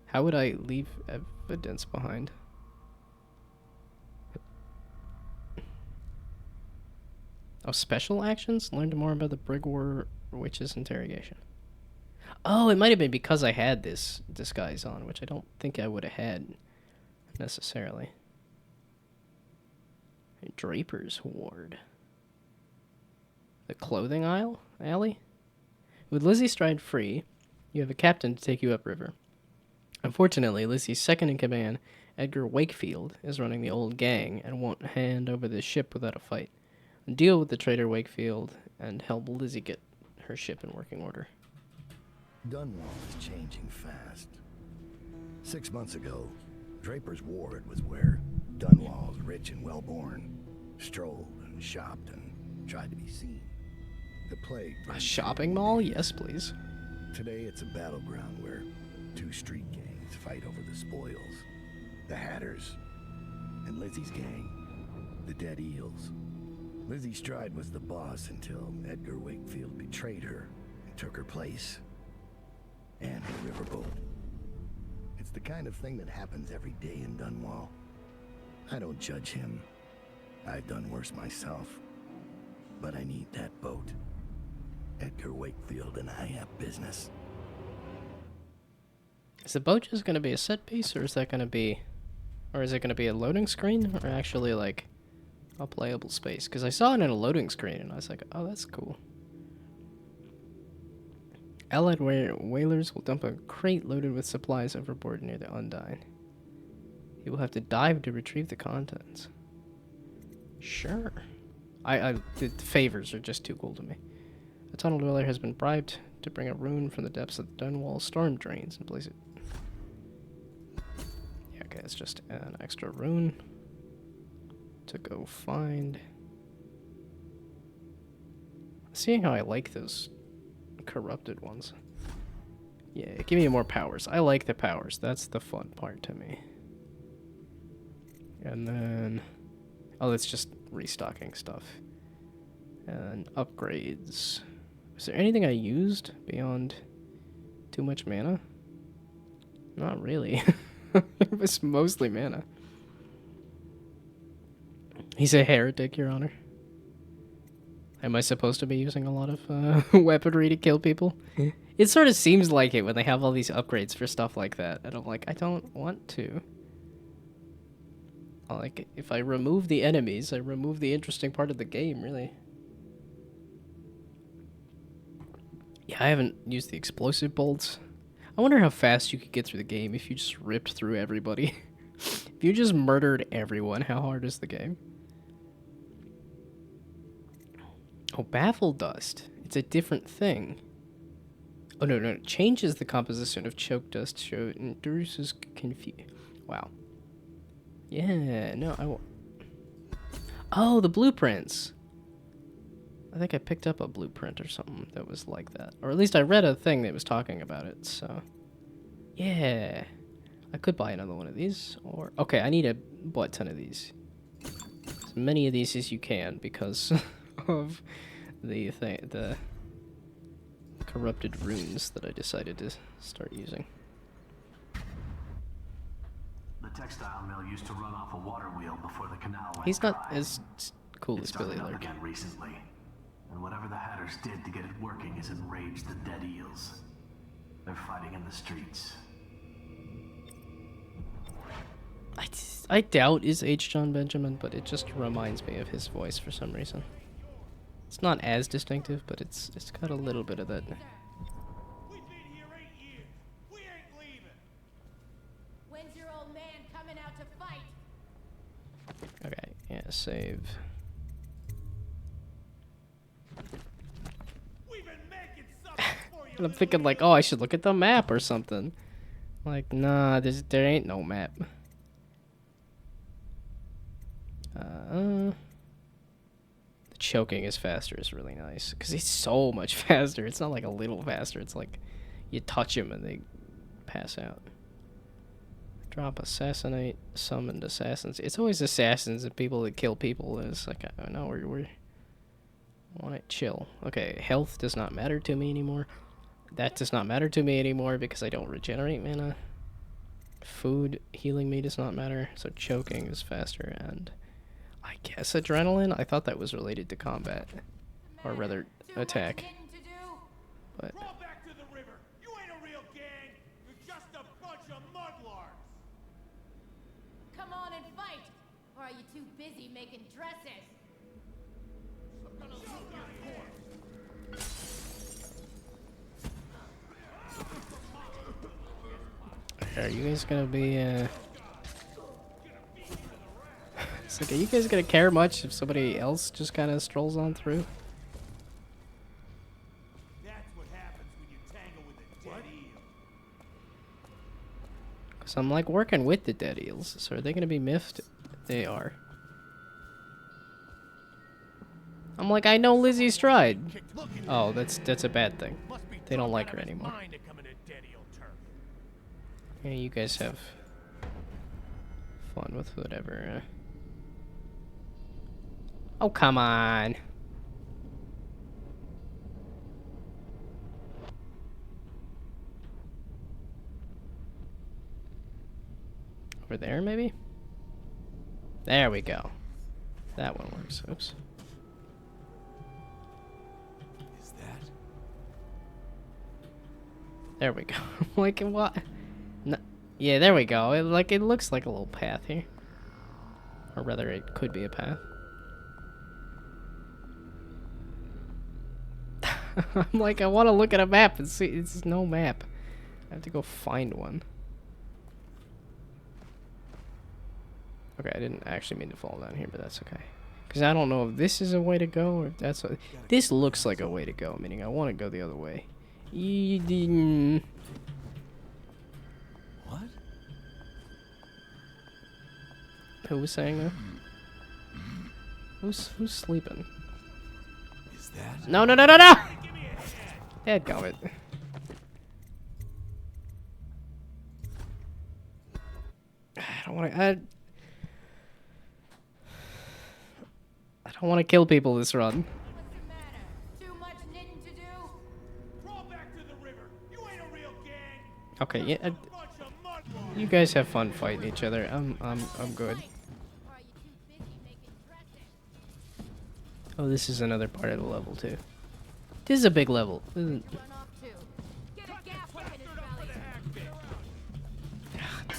How would I leave evidence behind? Oh, special actions? Learned more about the Brigwar Witch's interrogation. Oh, it might have been because I had this disguise on, which I don't think I would have had necessarily. Draper's Ward. The clothing alley? With Lizzie Stride free, you have a captain to take you upriver. Unfortunately, Lizzie's second in command, Edgar Wakefield, is running the old gang and won't hand over the ship without a fight. Deal with the traitor Wakefield and help Lizzie get her ship in working order. Dunwall is changing fast. 6 months ago, Draper's Ward was where Dunwall's rich and well-born strolled and shopped and tried to be seen. The plague. A shopping mall? Yes, please. Today it's a battleground where 2 street gangs fight over the spoils. The Hatters and Lizzie's gang, the Dead Eels. Lizzie Stride was the boss until Edgar Wakefield betrayed her and took her place. And her riverboat. It's the kind of thing that happens every day in Dunwall. I don't judge him. I've done worse myself. But I need that boat. Edgar Wakefield and I have business. Is the boat just going to be a set piece, or is that going to be... Or is it going to be a loading screen, or actually, like, a playable space? Because I saw it in a loading screen, and I was like, oh, that's cool. Allied whalers will dump a crate loaded with supplies overboard near the Undine. You will have to dive to retrieve the contents. Sure. The favors are just too cool to me. A tunnel dweller has been bribed to bring a rune from the depths of the Dunwall storm drains and place it. Yeah, okay, it's just an extra rune to go find. Seeing how I like those corrupted ones. Yeah, give me more powers. I like the powers. That's the fun part to me. And then... Oh, that's just restocking stuff. And upgrades. Is there anything I used beyond too much mana? Not really. It was mostly mana. He's a heretic, Your Honor. Am I supposed to be using a lot of weaponry to kill people? It sort of seems like it when they have all these upgrades for stuff like that. And I'm like, I don't want to. Like, if I remove the enemies, I remove the interesting part of the game, really. Yeah, I haven't used the explosive bolts. I wonder how fast you could get through the game if you just ripped through everybody. If you just murdered everyone, how hard is the game? Oh, baffle dust. It's a different thing. Oh, no, no. It changes the composition of choke dust, so it induces confusion. Wow. Yeah, no, Oh, the blueprints. I think I picked up a blueprint or something that was like that. Or at least I read a thing that was talking about it, so... Yeah. I could buy another one of these, or... Okay, I need a butt ton of these. As many of these as you can, because of the corrupted runes that I decided to start using. The textile mill used to run off a water wheel before the canal went He's not dry. as cool as Billy It started up Lurk. again recently, and whatever the Hatters did to get it working has enraged the dead eels. They're fighting in the streets. I doubt is H. John Benjamin, but it just reminds me of his voice for some reason. It's not as distinctive, but it's got a little bit of that. We've been here 8 years. We ain't leaving. When's your old man coming out to fight? Okay, yeah, save. We've been making something for you. And I'm thinking like, oh, I should look at the map or something. Like, nah, there ain't no map. The choking is faster is really nice because he's so much faster. It's not like a little faster. It's like you touch him and they pass out. Drop assassinate, summoned assassins. It's always assassins and people that kill people. And it's like, I know we're want it chill. Okay, health does not matter to me anymore. That does not matter to me anymore because I don't regenerate mana. Food healing me does not matter. So choking is faster, and I guess adrenaline. I thought that was related to combat, or rather attack. But Crawl back to the river. You ain't a real gang. You're just a bunch of mudlarks. Come on and fight! Or are you too busy making dresses? I'm gonna look your corpse. are you guys gonna be It's like, are you guys gonna care much if somebody else just kind of strolls on through? That's what happens when you tangle with a dead eel. Because I'm like working with the dead eels, so are they gonna be miffed? They are. I'm like, I know Lizzie Stride. Oh, that's a bad thing. They don't like her anymore. Yeah, you guys have fun with whatever. Oh, come on. Over there, maybe? There we go. That one works. Oops. Is that? There we go. Like, what? No, yeah, there we go. It looks like a little path here. Or rather, it could be a path. I'm like, I want to look at a map and see. It's no map. I have to go find one. Okay, I didn't actually mean to fall down here, but that's okay. Because I don't know if this is a way to go or if that's a... This looks like a way to go, meaning I want to go the other way. What? Who was saying that? Who's sleeping? Is that? No! Dadgummit. I don't want to... I don't want to kill people this run. What's the matter? Too much knitting to do? Crawl back to the river. You ain't a real gang. Okay, yeah. Bunch of mudballs. You guys have fun fighting each other. I'm good. Or are you too busy making dresses? Oh, this is another part of the level too. This is a big level. This isn't- Run off too. Get a gas up in his belly.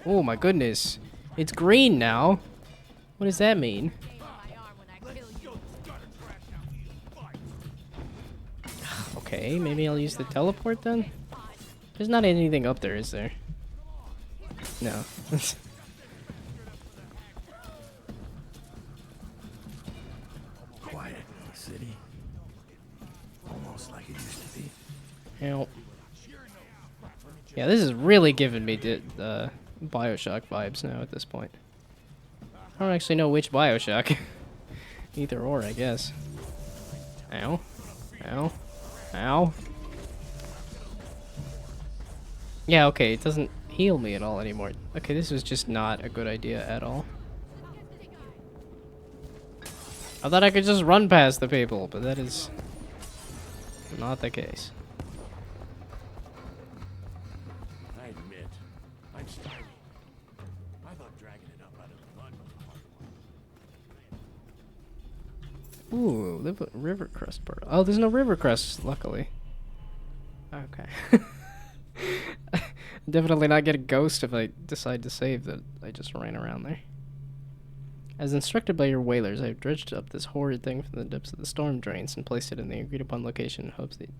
Oh my goodness. It's green now. What does that mean? Aim at my arm when I kill you. Okay, maybe I'll use the teleport then? There's not anything up there, is there? No. Quiet in the city. Almost like it used to be. Help. Yeah, this is really giving me Bioshock vibes now at this point. I don't actually know which Bioshock. Either or, I guess. Ow. Ow. Ow. Yeah, okay, it doesn't heal me at all anymore. Okay, this was just not a good idea at all. I thought I could just run past the people, but that is not the case. I admit, I'm starving. I thought dragging it up out of the mud was hard. Ooh, live river crust part. Oh, there's no river crust, luckily. Okay. Definitely not get a ghost if I decide to save that I just ran around there. As instructed by your whalers, I have dredged up this horrid thing from the depths of the storm drains and placed it in the agreed upon location in hopes that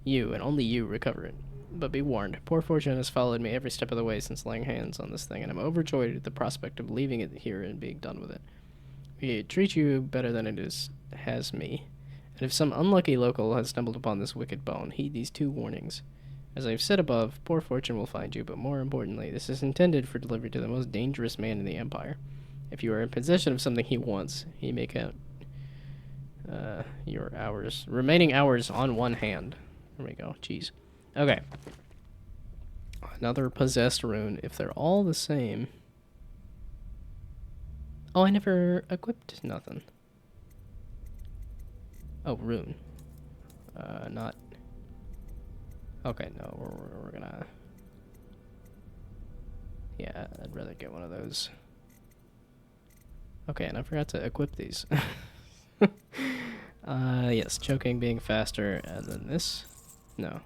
you, and only you, recover it. But be warned, poor fortune has followed me every step of the way since laying hands on this thing, and I'm overjoyed at the prospect of leaving it here and being done with it. It treats you better than has me, and if some unlucky local has stumbled upon this wicked bone, heed these 2 warnings. As I have said above, poor fortune will find you, but more importantly, this is intended for delivery to the most dangerous man in the Empire. If you are in possession of something he wants, he may count your remaining hours on one hand. There we go. Jeez. Okay. Another possessed rune. If they're all the same. Oh, I never equipped nothing. Oh, rune. Not. Okay, no, we're gonna. Yeah, I'd rather get one of those. Okay, and I forgot to equip these. Yes, choking, being faster, and then this. No.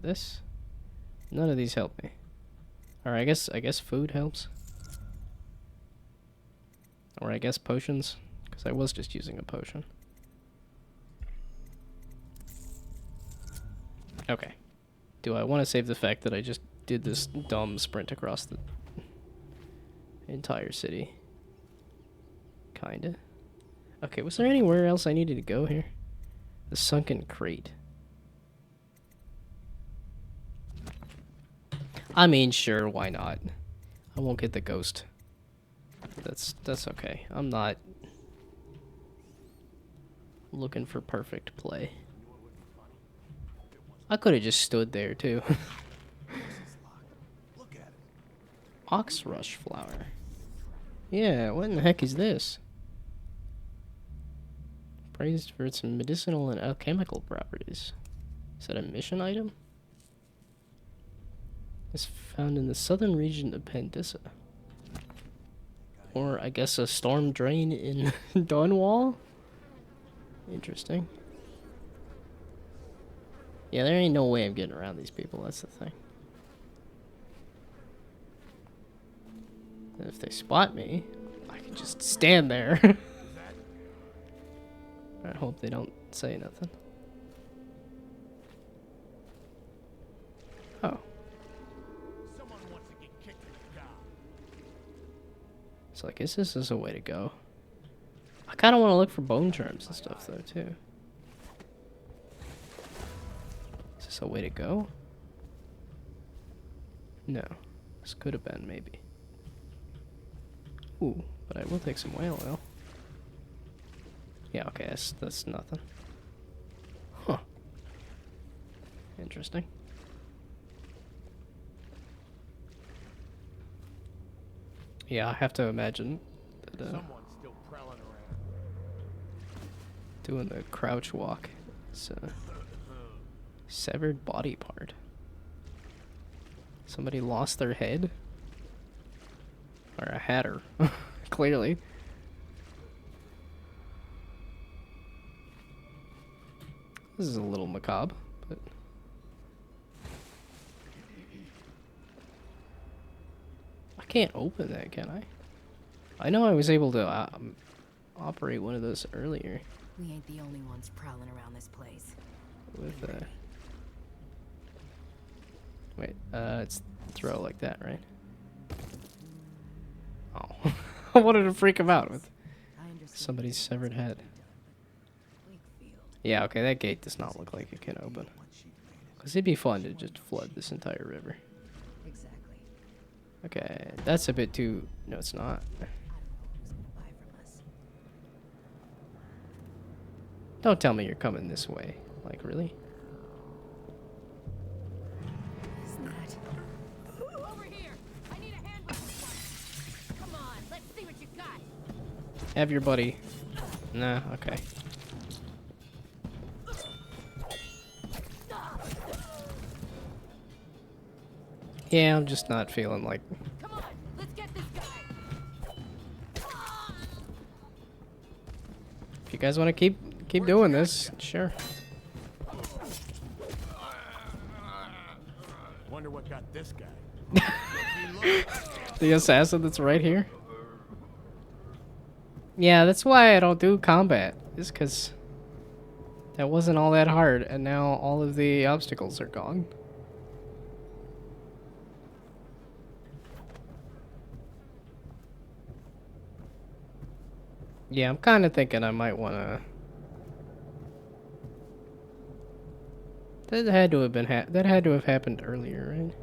This. None of these help me. Or I guess food helps. Or I guess potions, because I was just using a potion. Okay. Do I want to save the fact that I just did this dumb sprint across the entire city? Kinda. Okay, was there anywhere else I needed to go here? The sunken crate. I mean, sure, why not? I won't get the ghost. That's okay. I'm not looking for perfect play. I could have just stood there too. Oxrush flower. Yeah, what in the heck is this? Praised for its medicinal and alchemical properties. Is that a mission item? It's found in the southern region of Pandissa. Or, I guess, a storm drain in Dunwall? Interesting. Yeah, there ain't no way I'm getting around these people, that's the thing. And if they spot me, I can just stand there. I hope they don't say nothing. Oh. Someone wants to get kicked in the car. So I guess this is a way to go. I kind of want to look for bone germs and stuff, though, too. Is this a way to go? No. This could have been, maybe. Ooh, but I will take some whale oil. Yeah, okay, that's nothing. Huh. Interesting. Yeah, I have to imagine that, Someone's still prowling around. doing the crouch walk. It's a severed body part. Somebody lost their head? Or a hatter, clearly. This is a little macabre, but... I can't open that, can I? I know I was able to operate one of those earlier. We ain't the only ones prowling around this place. With wait, it's throw like that, right? Oh. I wanted to freak him out with somebody's severed head. Yeah, okay, that gate does not look like it can open. Because it'd be fun to just flood this entire river. Exactly. Okay, that's a bit too... No, it's not. Don't tell me you're coming this way. Like, really? Over here. I need a hand with this one. Come on, let's see what you got. Have your buddy. Nah, okay. Yeah, I'm just not feeling like... Come on, let's get this guy. If you guys want to keep doing this, sure. Wonder what got this guy. The assassin that's right here? Yeah, that's why I don't do combat. Is because that wasn't all that hard, and now all of the obstacles are gone. Yeah, I'm kind of thinking I might want to... That had to have been that had to have happened earlier, right?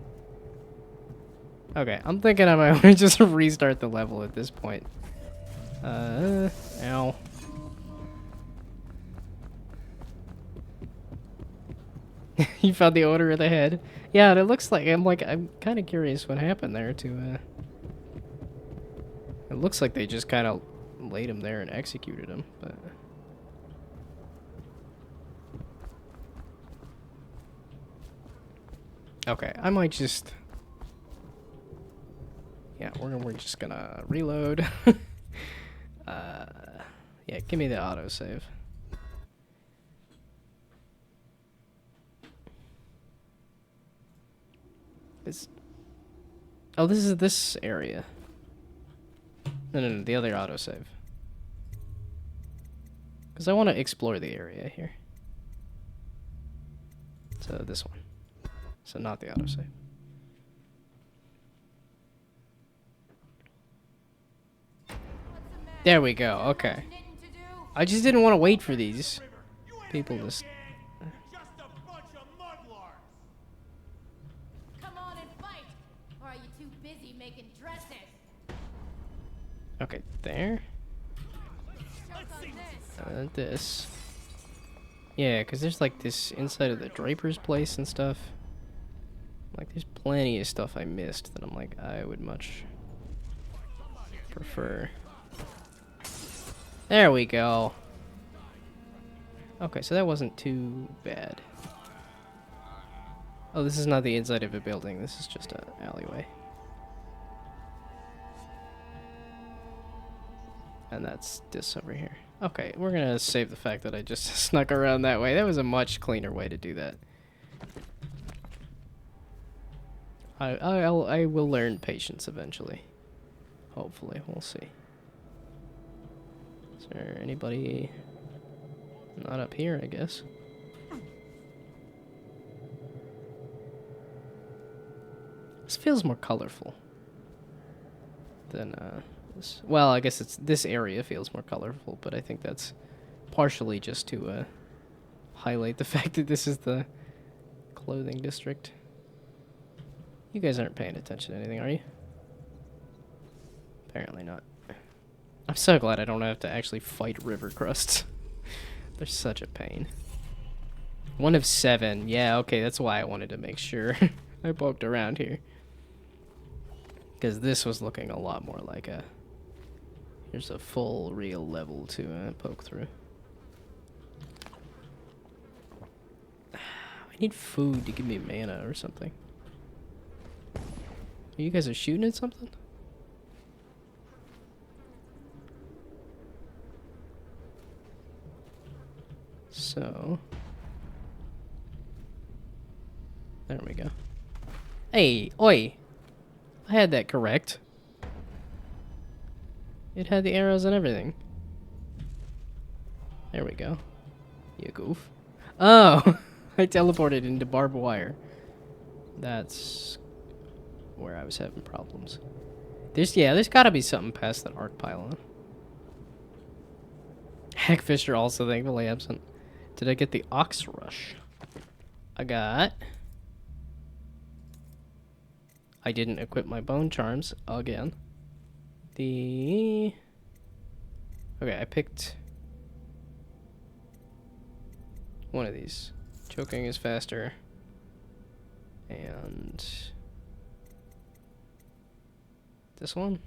Okay, I'm thinking I might want to just restart the level at this point. Ow. You found the odor of the head. Yeah, and it looks like I'm kind of curious what happened there to It looks like they just kind of laid him there and executed him, but okay, I might just... Yeah, we're just gonna reload. Yeah, give me the autosave. Oh, this is this area. No, the other autosave. Because I want to explore the area here. So this one. So not the autosave. There we go, okay. I just didn't want to wait for these people to... Just a bunch of mudlarks. Come on and fight. Or are you too busy making dresses? Okay, there. Choke on this. This. Yeah, because there's like this inside of the draper's place and stuff. Like, there's plenty of stuff I missed that I'm like, I would much prefer. There we go. Okay, so that wasn't too bad. Oh, this is not the inside of a building. This is just an alleyway. And that's this over here. Okay, we're gonna save the fact that I just snuck around that way. That was a much cleaner way to do that. I will learn patience eventually. Hopefully, we'll see. Is there anybody not up here, I guess? This feels more colorful than this. Well, I guess it's this area feels more colorful, but I think that's partially just to highlight the fact that this is the clothing district. You guys aren't paying attention to anything, are you? Apparently not. I'm so glad I don't have to actually fight river crusts. They're such a pain. 1 of 7. Yeah, okay, that's why I wanted to make sure I poked around here. Because this was looking a lot more like a... Here's a full real level to poke through. I need food to give me mana or something. You guys are shooting at something? So... There we go. Hey, oi! I had that correct. It had the arrows and everything. There we go. You goof. Oh! I teleported into barbed wire. That's where I was having problems. There's gotta be something past that arc pylon. Hackfisher also thankfully absent. Did I get the ox rush? I didn't equip my bone charms again. Okay, I picked one of these. Choking is faster. And this one?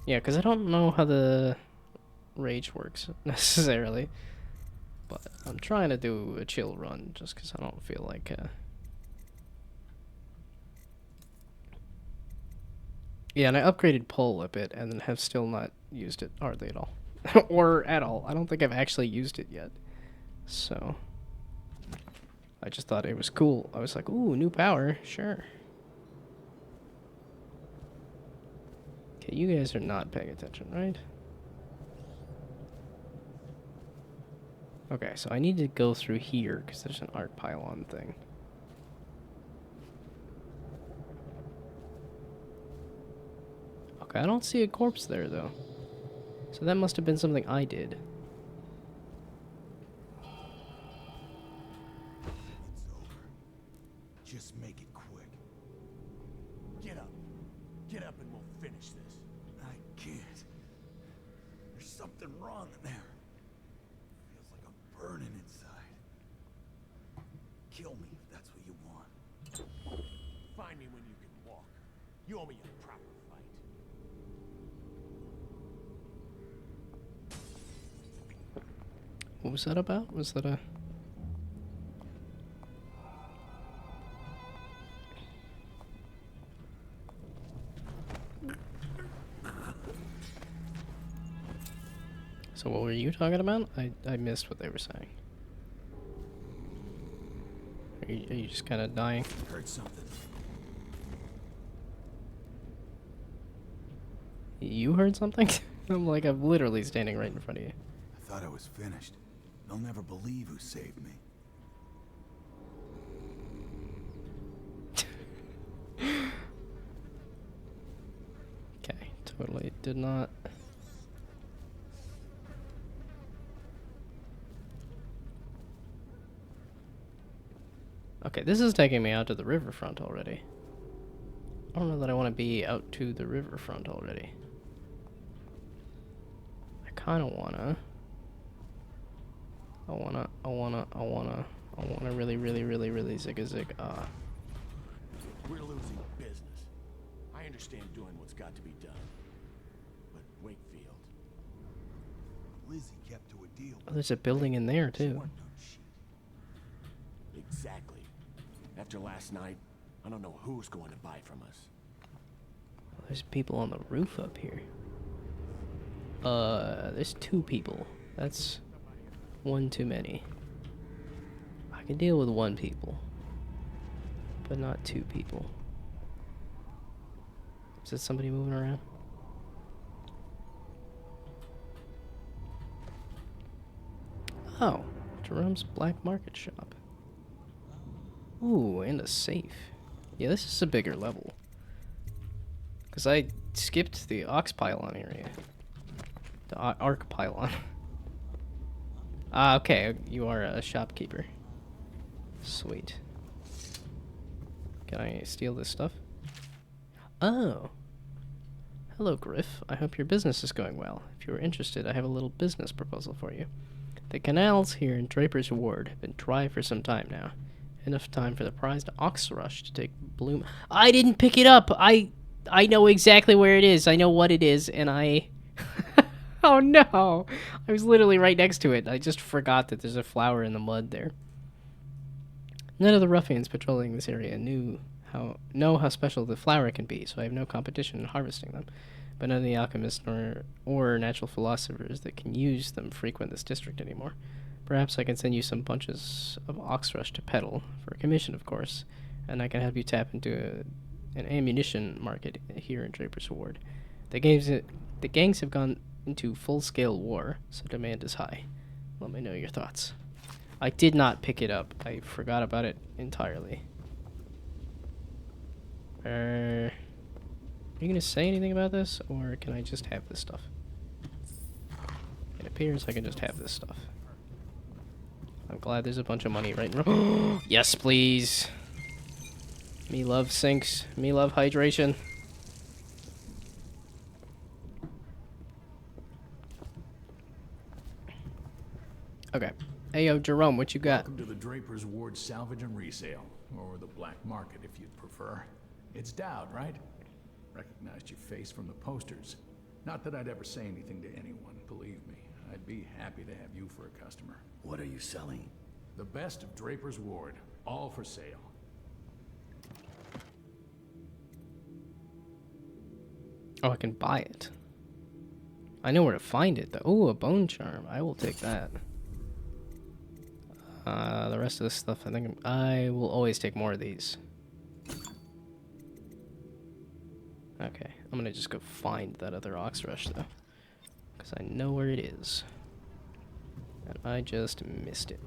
Yeah, because I don't know how the rage works necessarily. But I'm trying to do a chill run just because I don't feel like... Yeah, and I upgraded pull a bit and then have still not used it hardly at all. Or at all. I don't think I've actually used it yet. So... I just thought it was cool. I was like, ooh, new power. Sure. Okay, you guys are not paying attention, right? Okay, so I need to go through here because there's an arc pylon thing. Okay, I don't see a corpse there though. So that must have been something I did. It's over. Just make it quick. Get up. Get up and we'll finish this. I can't. There's something wrong in there. Feels like I'm burning inside. Kill me if that's what you want. Find me when you can walk. You owe me a proper fight. What was that about? Was that a... So what were you talking about? I missed what they were saying. Are you just kind of dying? Heard something. You heard something? I'm literally standing right in front of you. I thought I was finished. They'll never believe who saved me. Okay, totally did not. Okay, this is taking me out to the riverfront already. I don't know that I want to be out to the riverfront already. I kind of wanna. I wanna really zig. We're losing business. I understand doing what's got to be done. But Wakefield... Lizzie kept to a deal. Oh, there's a building in there too. Exactly. After last night, I don't know who's going to buy from us. Oh, there's people on the roof up here. There's 2 people. That's one too many. I can deal with 1 people, but not 2 people. Is there somebody moving around? Oh, Jerome's Black Market Shop. Ooh, and a safe. Yeah, this is a bigger level. Because I skipped the ox pylon area. The arc pylon. Ah, okay, you are a shopkeeper. Sweet. Can I steal this stuff? Oh. Hello, Griff. I hope your business is going well. If you are interested, I have a little business proposal for you. The canals here in Draper's Ward have been dry for some time now, Enough time for the prized ox rush to take bloom. I didn't pick it up. I know exactly where it is. I know what it is, and I... Oh no! I was literally right next to it. I just forgot that there's a flower in the mud there. None of the ruffians patrolling this area know how special the flower can be, so I have no competition in harvesting them. But none of the alchemists or natural philosophers that can use them frequent this district anymore. Perhaps I can send you some bunches of oxrush to peddle, for a commission, of course, and I can help you tap into an ammunition market here in Draper's Ward. The gangs have gone into full-scale war, so demand is high. Let me know your thoughts. I did not pick it up. I forgot about it entirely. Are you gonna say anything about this, or can I just have this stuff? It appears I can just have this stuff. I'm glad there's a bunch of money right in Yes, please. Me love sinks. Me love hydration. Okay. Hey, yo, Jerome, what you got? Welcome to the Draper's Ward Salvage and Resale, or the Black Market if you'd prefer. It's Dowd, right? Recognized your face from the posters. Not that I'd ever say anything to anyone, believe me. I'd be happy to have you for a customer. What are you selling? The best of Draper's Ward, all for sale. Oh, I can buy it. I know where to find it, though. Oh, a bone charm. I will take that. The rest of this stuff, I think I will always take more of these. Okay, I'm gonna just go find that other oxrush, though. Because I know where it is. And I just missed it.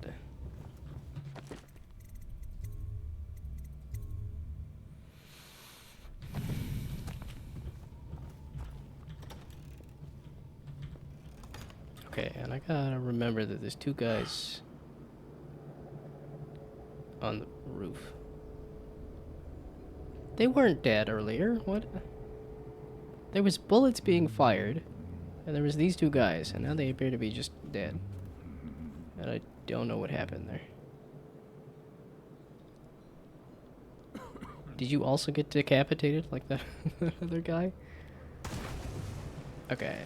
Okay, and I gotta remember that there's two guys on the roof. They weren't dead earlier. What? There was bullets being fired, and there was these two guys, and now they appear to be just dead. And I don't know what happened there. Did you also get decapitated like that other guy? Okay,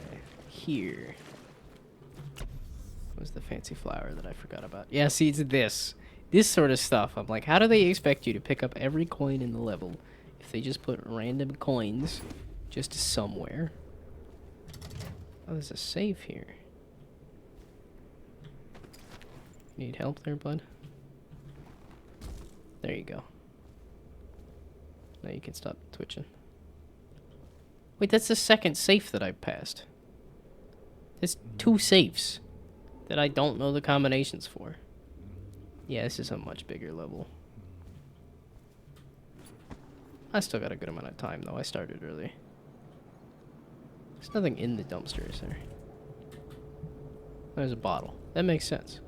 here was the fancy flower that I forgot about. Yeah, see, it's this sort of stuff. I'm like, how do they expect you to pick up every coin in the level if they just put random coins just somewhere? Oh, there's a safe here. Need help there, bud? There you go. Now you can stop twitching. Wait, that's the second safe that I passed. There's two safes that I don't know the combinations for. Yeah, this is a much bigger level. I still got a good amount of time, though. I started early. There's nothing in the dumpster, is there? There's a bottle. That makes sense.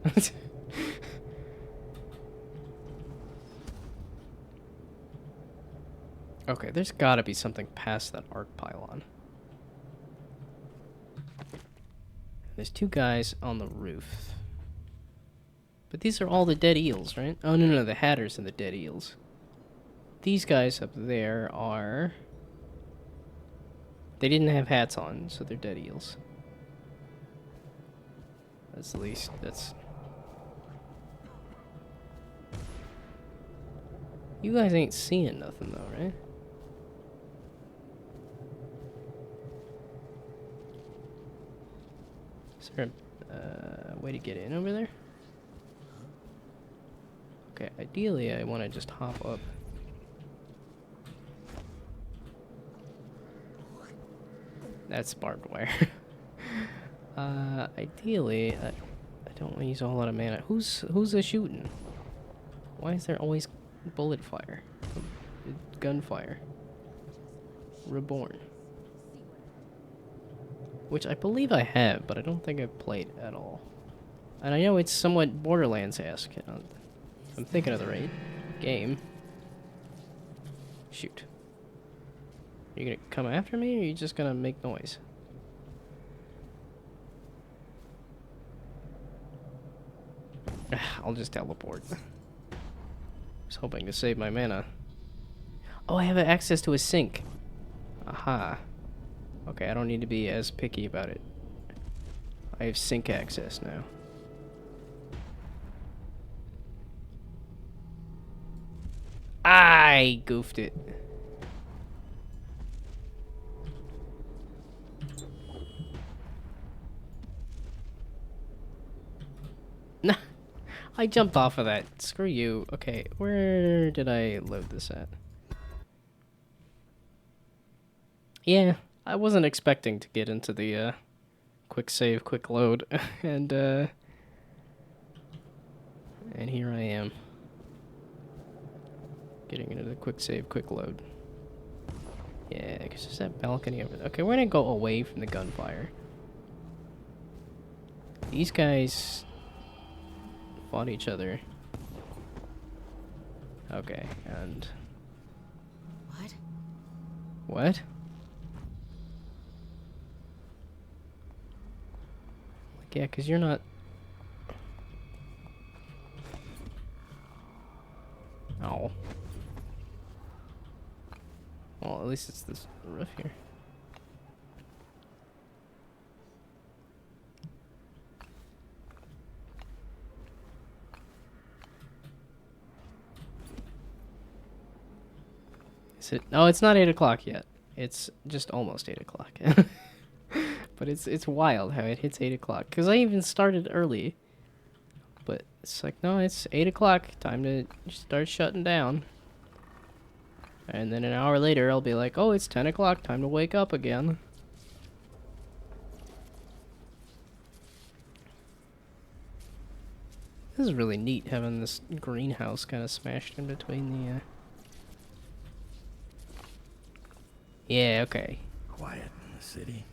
Okay, there's gotta be something past that arc pylon. There's two guys on the roof. But these are all the dead eels, right? Oh, no, the hatters and the dead eels. These guys up there are... They didn't have hats on, so they're dead eels. That's the least, that's... You guys ain't seeing nothing, though, right? Is there a way to get in over there? Okay, ideally I want to just hop up. That's barbed wire. Ideally, I don't want to use a whole lot of mana. Who's a shooting? Why is there always bullet fire? Gunfire. Reborn. Which I believe I have, but I don't think I've played at all. And I know it's somewhat Borderlands-esque. I'm thinking of the right game. Shoot. Are you gonna come after me, or are you just gonna make noise? I'll just teleport. hoping to save my mana. Oh, I have access to a sink. Aha. Okay, I don't need to be as picky about it. I have sink access now. I goofed it. Nah, I jumped off of that. Screw you. Okay, where did I load this at? Yeah, I wasn't expecting to get into the quick save, quick load, and here I am. Getting into the quick save, quick load. Yeah, because there's that balcony over there. Okay, we're gonna go away from the gunfire. These guys fought each other. Okay, and... What? What? Like, yeah, because you're not... Oh. Well, at least it's this roof here. Is it? No, it's not 8 o'clock yet. It's just almost 8 o'clock. But it's wild how it hits 8 o'clock. Because I even started early. But it's like, no, it's 8 o'clock. Time to start shutting down. And then an hour later, I'll be like, oh, it's 10 o'clock. Time to wake up again. This is really neat, having this greenhouse kind of smashed in between the... Yeah, okay. Quiet in the city.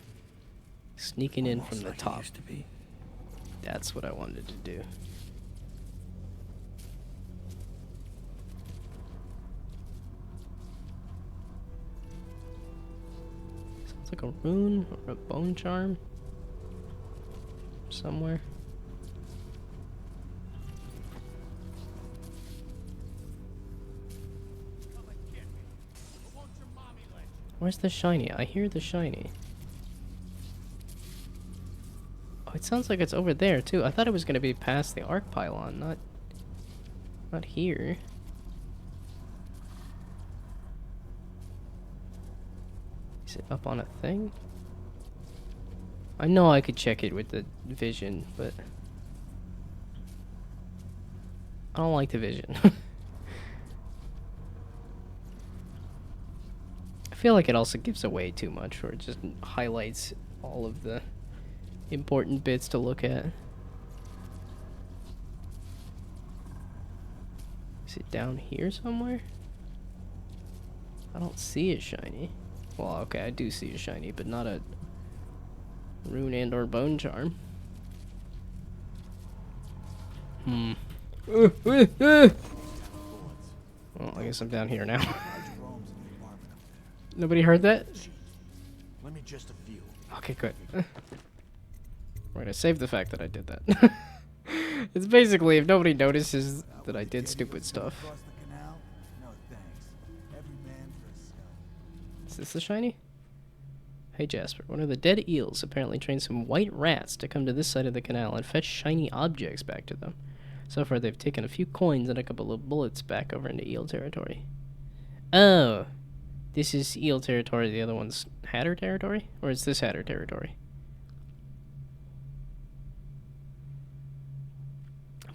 Sneaking in Almost from the like it top. used to be. That's what I wanted to do. Sounds like a rune or a bone charm. Somewhere. Where's the shiny? I hear the shiny. Oh, it sounds like it's over there too. I thought it was gonna be past the arc pylon, not here. Is it up on a thing? I know I could check it with the vision, but I don't like the vision. I feel like it also gives away too much, or it just highlights all of the important bits to look at. Is it down here somewhere? I don't see a shiny. Well, okay, I do see a shiny, but not a rune and or bone charm. Well, I guess I'm down here now. Nobody heard that? Let me just a few. Okay, good. We're gonna save the fact that I did that. It's basically if nobody notices that I did stupid stuff. Is this the shiny? Hey Jasper, one of the dead eels apparently trained some white rats to come to this side of the canal and fetch shiny objects back to them. So far they've taken a few coins and a couple of bullets back over into eel territory. Oh, this is eel territory, the other one's hatter territory? Or is this hatter territory?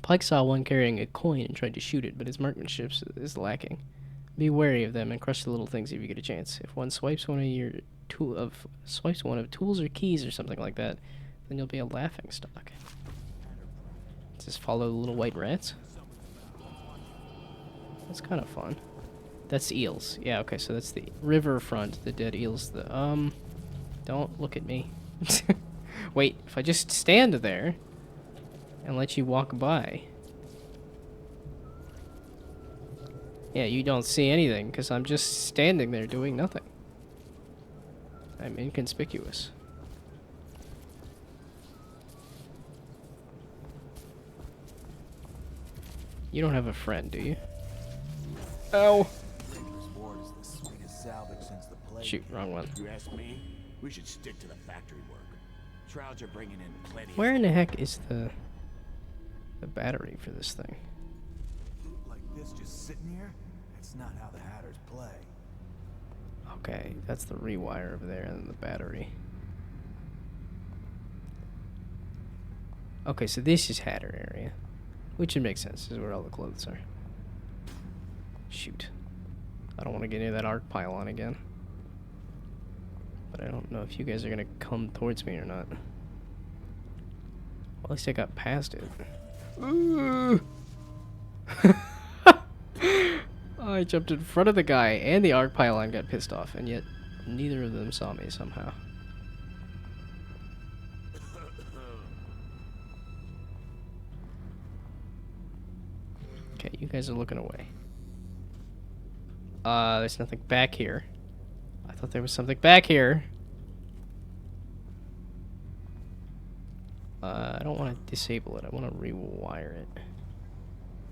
Pike saw one carrying a coin and tried to shoot it, but his marksmanship is lacking. Be wary of them and crush the little things if you get a chance. If one swipes one of tools or keys or something like that, then you'll be a laughing stock. Just follow the little white rats. That's kind of fun. That's eels. Yeah, okay, so that's the riverfront, the dead eels. Don't look at me. Wait, if I just stand there and let you walk by. Yeah, you don't see anything because I'm just standing there doing nothing. I'm inconspicuous. You don't have a friend, do you? Ow. Drinker's Ward is the sweetest salvage since the plague. Shoot, wrong one. You ask me? We should stick to the factory work. Shrouds are bringing in plenty. Where in the heck is the battery for this thing? Like this just sitting here? That's not how the Hatters play. Okay, that's the rewire over there and the battery. Okay, so this is Hatter area. Which would make sense. This is where all the clothes are. Shoot. I don't want to get near that arc pylon again. But I don't know if you guys are going to come towards me or not. Well, at least I got past it. Ooh. I jumped in front of the guy and the arc pylon got pissed off, and yet neither of them saw me somehow. Okay, you guys are looking away. There's nothing back here. I thought there was something back here. I don't want to disable it. I want to rewire it.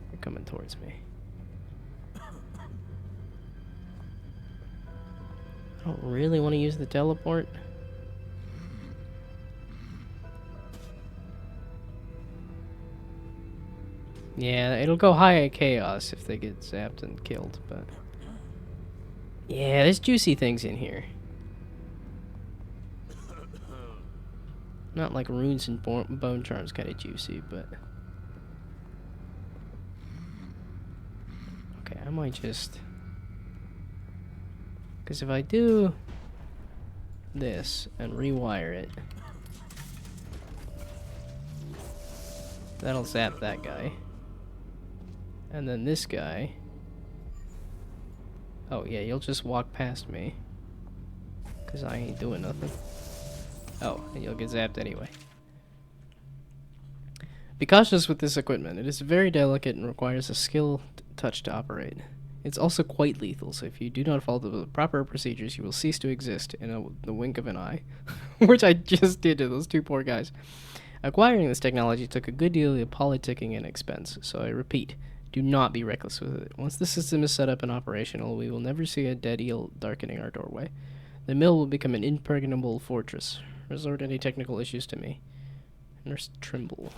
They're coming towards me. I don't really want to use the teleport. Yeah, it'll go high at chaos if they get zapped and killed, but... Yeah, there's juicy things in here. Not like runes and bone charms kind of juicy, but... Okay, I might just... Because if I do this and rewire it, that'll zap that guy. And then this guy... Oh yeah, you'll just walk past me. Because I ain't doing nothing. Oh, and you'll get zapped anyway. Be cautious with this equipment. It is very delicate and requires a skilled touch to operate. It's also quite lethal, so if you do not follow the proper procedures, you will cease to exist in the wink of an eye. Which I just did to those two poor guys. Acquiring this technology took a good deal of politicking and expense, so I repeat, do not be reckless with it. Once the system is set up and operational, we will never see a dead eel darkening our doorway. The mill will become an impregnable fortress. Resort any technical issues to me. Nurse Trimble.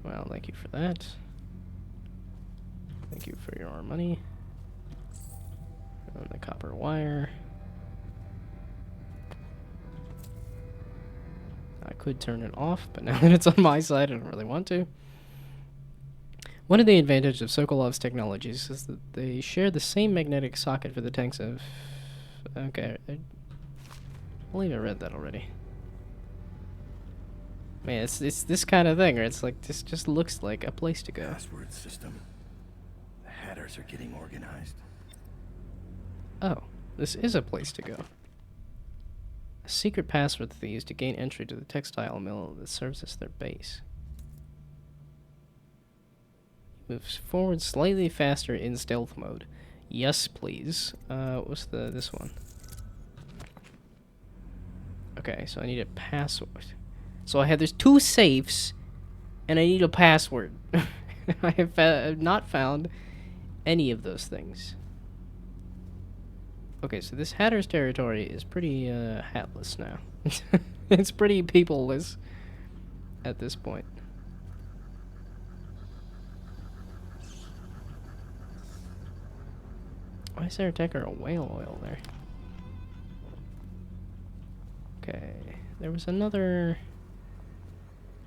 Well, thank you for that. Thank you for your money. And the copper wire. I could turn it off, but now that it's on my side, I don't really want to. One of the advantages of Sokolov's technologies is that they share the same magnetic socket for the tanks of... Okay, I believe I read that already. Man, it's this kind of thing, where it's like, this just looks like a place to go. Password system. The Hatters are getting organized. Oh, this is a place to go. A secret password that they use to gain entry to the textile mill that serves as their base. Moves forward slightly faster in stealth mode. Yes, please. What's this one? Okay, so I need a password. So there's two safes, and I need a password. I have not found any of those things. Okay, so this Hatter's territory is pretty hatless now. It's pretty peopleless at this point. Why is there a tanker of whale oil there? Okay, there was another...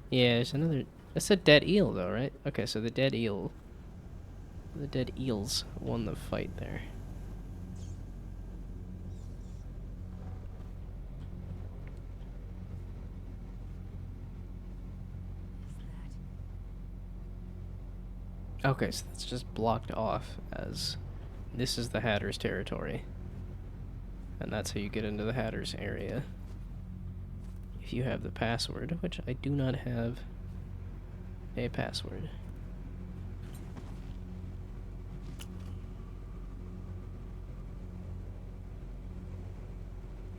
Yeah, there's another... That's a dead eel though, right? Okay, so the dead eel... The dead eels won the fight there. Okay, so that's just blocked off as this is the Hatter's territory. And that's how you get into the Hatter's area. If you have the password, which I do not have a password.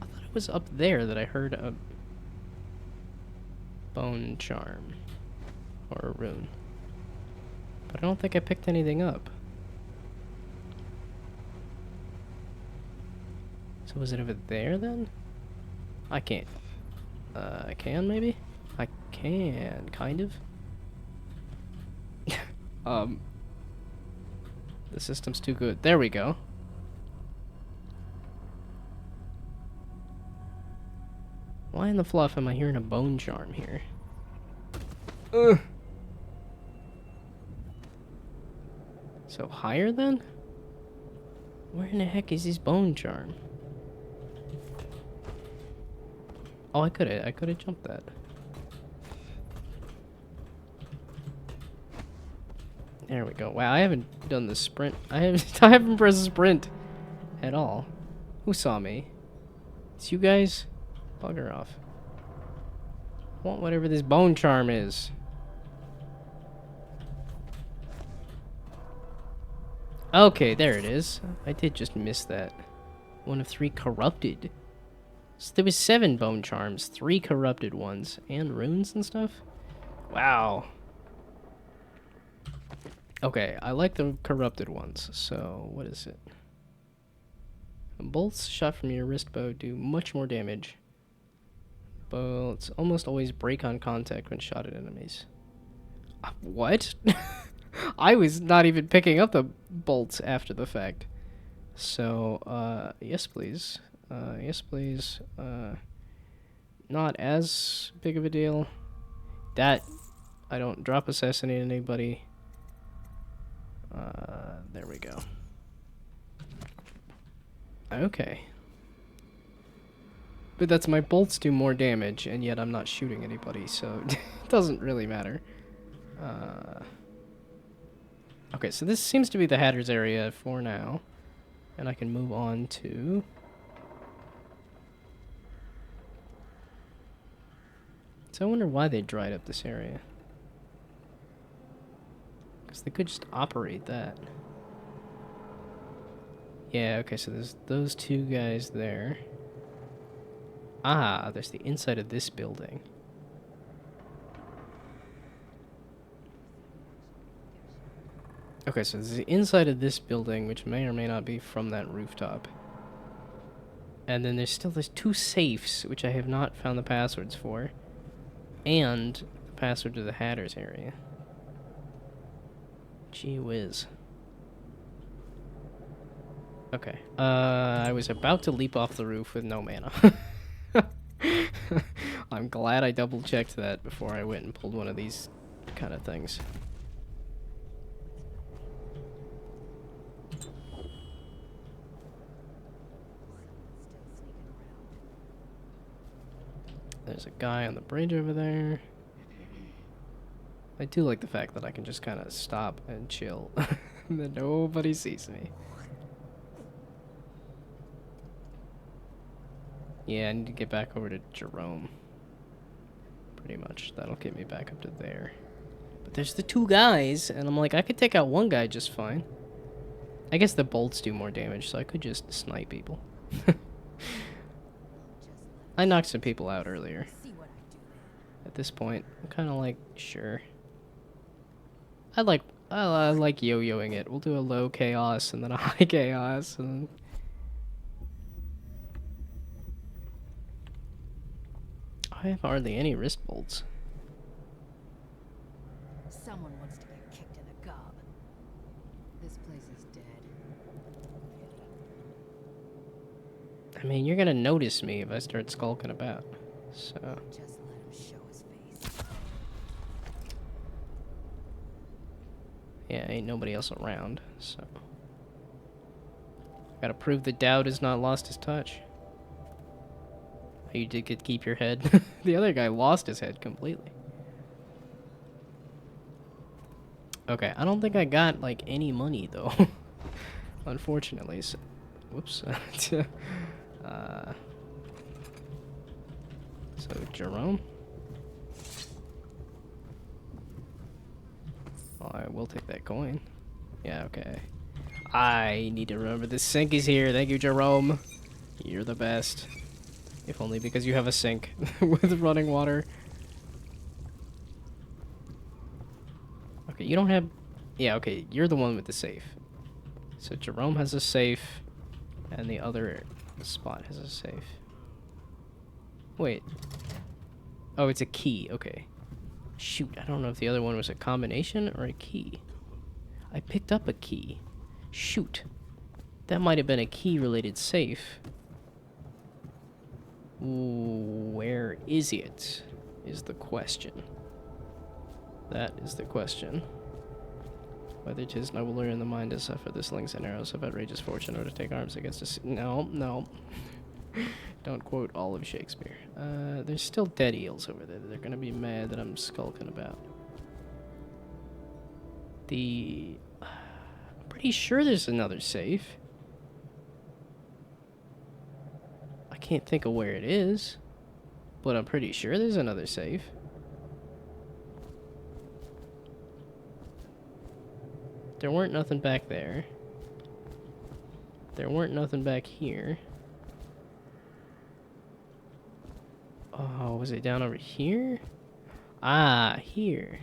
I thought it was up there that I heard a bone charm or a rune. But I don't think I picked anything up. So was it over there then? I can't. I can maybe? I can, kind of. The system's too good. There we go. Why in the fluff am I hearing a bone charm here? Ugh. So higher then? Where in the heck is this bone charm? Oh, I could have jumped that. There we go. Wow, I haven't done the sprint. I haven't pressed sprint at all. Who saw me? It's you guys? Bugger off. I want whatever this bone charm is. Okay, there it is. I did just miss that. One of 3 corrupted. So there was 7 bone charms, 3 corrupted ones, and runes and stuff? Wow. Okay, I like the corrupted ones, so what is it? Bolts shot from your wrist bow do much more damage. Bolts almost always break on contact when shot at enemies. What? I was not even picking up the bolts after the fact. So, yes please. Yes please. Not as big of a deal. That, I don't drop assassinate anybody. There we go. Okay. But that's my bolts do more damage, and yet I'm not shooting anybody, so it doesn't really matter. Okay, so this seems to be the Hatter's area for now. And I can move on to... So I wonder why they dried up this area. Because they could just operate that. Yeah, okay, so there's those 2 guys there. Ah, there's the inside of this building. Okay, so this is the inside of this building, which may or may not be from that rooftop. And then there's 2 safes, which I have not found the passwords for. And the password to the Hatter's area. Gee whiz. Okay. I was about to leap off the roof with no mana. I'm glad I double checked that before I went and pulled one of these kind of things. There's a guy on the bridge over there. I do like the fact that I can just kind of stop and chill. And then nobody sees me. Yeah, I need to get back over to Jerome. Pretty much. That'll get me back up to there. But there's the 2 guys, and I'm like, I could take out one guy just fine. I guess the bolts do more damage, so I could just snipe people. I knocked some people out earlier. At this point, I'm kind of like, sure. I like yo-yoing it. We'll do a low chaos and then a high chaos, and I have hardly any wrist bolts. Someone wants to get kicked in the gob. This place is dead. I mean, you're gonna notice me if I start skulking about, so. Just let him show his face. Yeah, ain't nobody else around, so. Gotta prove that Dowd has not lost his touch. You did get to keep your head. The other guy lost his head completely. Okay, I don't think I got, like, any money, though. Unfortunately. So, whoops. So, Jerome? Well, I will take that coin. Yeah, okay. I need to remember this sink is here. Thank you, Jerome. You're the best. If only because you have a sink with running water. Okay, you don't have Yeah, okay, you're the one with the safe. So Jerome has a safe, and the other spot has a safe. Wait. Oh, it's a key. Okay. Shoot, I don't know if the other one was a combination or a key. I picked up a key. Shoot. That might have been a key-related safe. Where is it? Is the question. That is the question. Whether 'tis nobler in the mind to suffer the slings and arrows of outrageous fortune or to take arms against us. No, no. Don't quote all of Shakespeare. There's still dead eels over there. They're gonna be mad that I'm skulking about. I'm pretty sure there's another safe. I can't think of where it is, but I'm pretty sure there's another safe. There weren't nothing back there. There weren't nothing back here. Oh, was it down over here? Ah, here.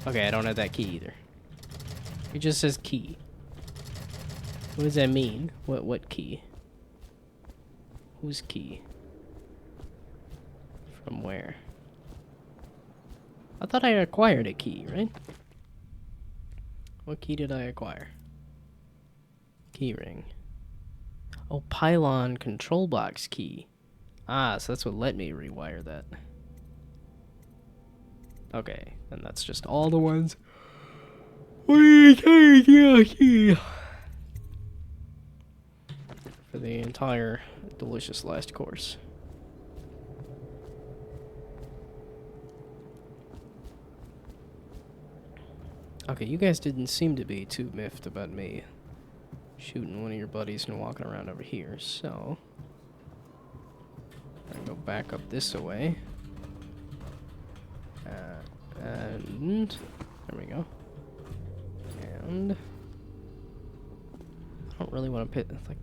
Okay, I don't have that key either. It just says key. What does that mean? What key? Whose key? From where? I thought I acquired a key, right? What key did I acquire? Key ring. Oh, pylon control box key. Ah, so that's what let me rewire that. Okay, and that's just all the ones. We take your key for the entire delicious last course. Okay, you guys didn't seem to be too miffed about me shooting one of your buddies and walking around over here, so I'm gonna go back up this way. And there we go. And I don't really want to pit like.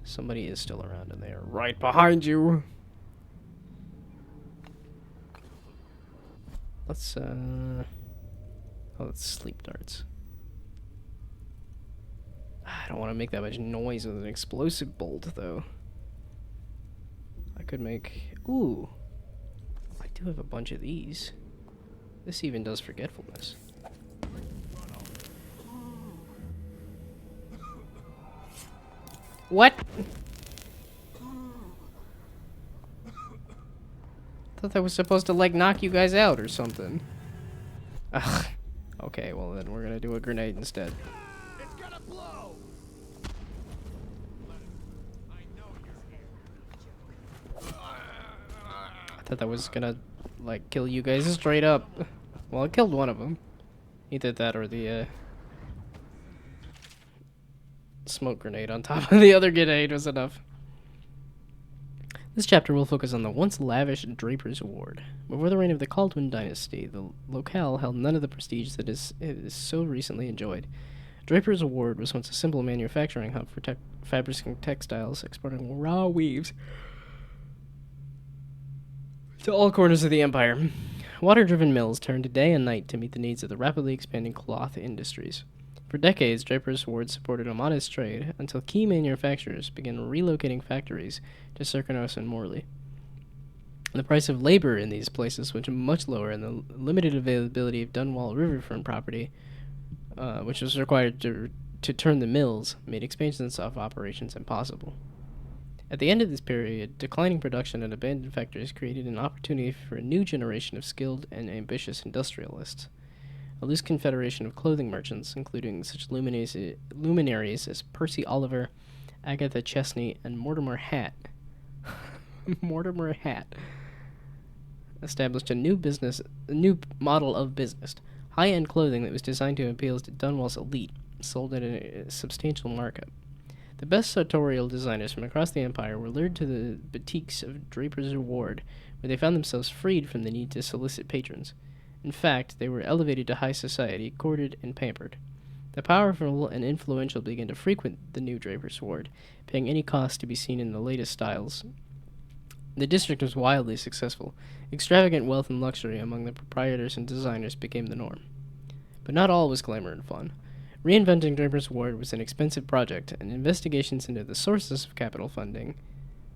Somebody is still around, and they are right behind you. Let's oh, let's sleep darts. I don't want to make that much noise with an explosive bolt, though. I could make... Ooh. I do have a bunch of these. This even does forgetfulness. What? I thought that was supposed to, like, knock you guys out or something. Ugh. Okay, well then we're gonna do a grenade instead. It's gonna blow. I thought that was gonna, like, kill you guys straight up. Well, it killed one of them. Either that or the, smoke grenade on top of the other grenade was enough. This chapter will focus on the once lavish Draper's Award. Before the reign of the Caldwin dynasty, the locale held none of the prestige that it is so recently enjoyed. Draper's Award was once a simple manufacturing hub for fabricating textiles, exporting raw weaves to all corners of the empire. Water-driven mills turned day and night to meet the needs of the rapidly expanding cloth industries. For decades, Draper's Award supported a modest trade until key manufacturers began relocating factories to Serkanos and Morley. The price of labor in these places was much lower, and the limited availability of Dunwall riverfront property, which was required to turn the mills, made expansions of operations impossible. At the end of this period, declining production and abandoned factories created an opportunity for a new generation of skilled and ambitious industrialists. A loose confederation of clothing merchants, including such luminaries as Percy Oliver, Agatha Chesney, and Mortimer Hatt, established a new model of business, high-end clothing that was designed to appeal to Dunwall's elite, sold at a substantial markup. The best sartorial designers from across the empire were lured to the boutiques of Draper's Award, where they found themselves freed from the need to solicit patrons. In fact, they were elevated to high society, courted, and pampered. The powerful and influential began to frequent the new Draper's Ward, paying any cost to be seen in the latest styles. The district was wildly successful. Extravagant wealth and luxury among the proprietors and designers became the norm. But not all was glamour and fun. Reinventing Draper's Ward was an expensive project, and investigations into the sources of capital funding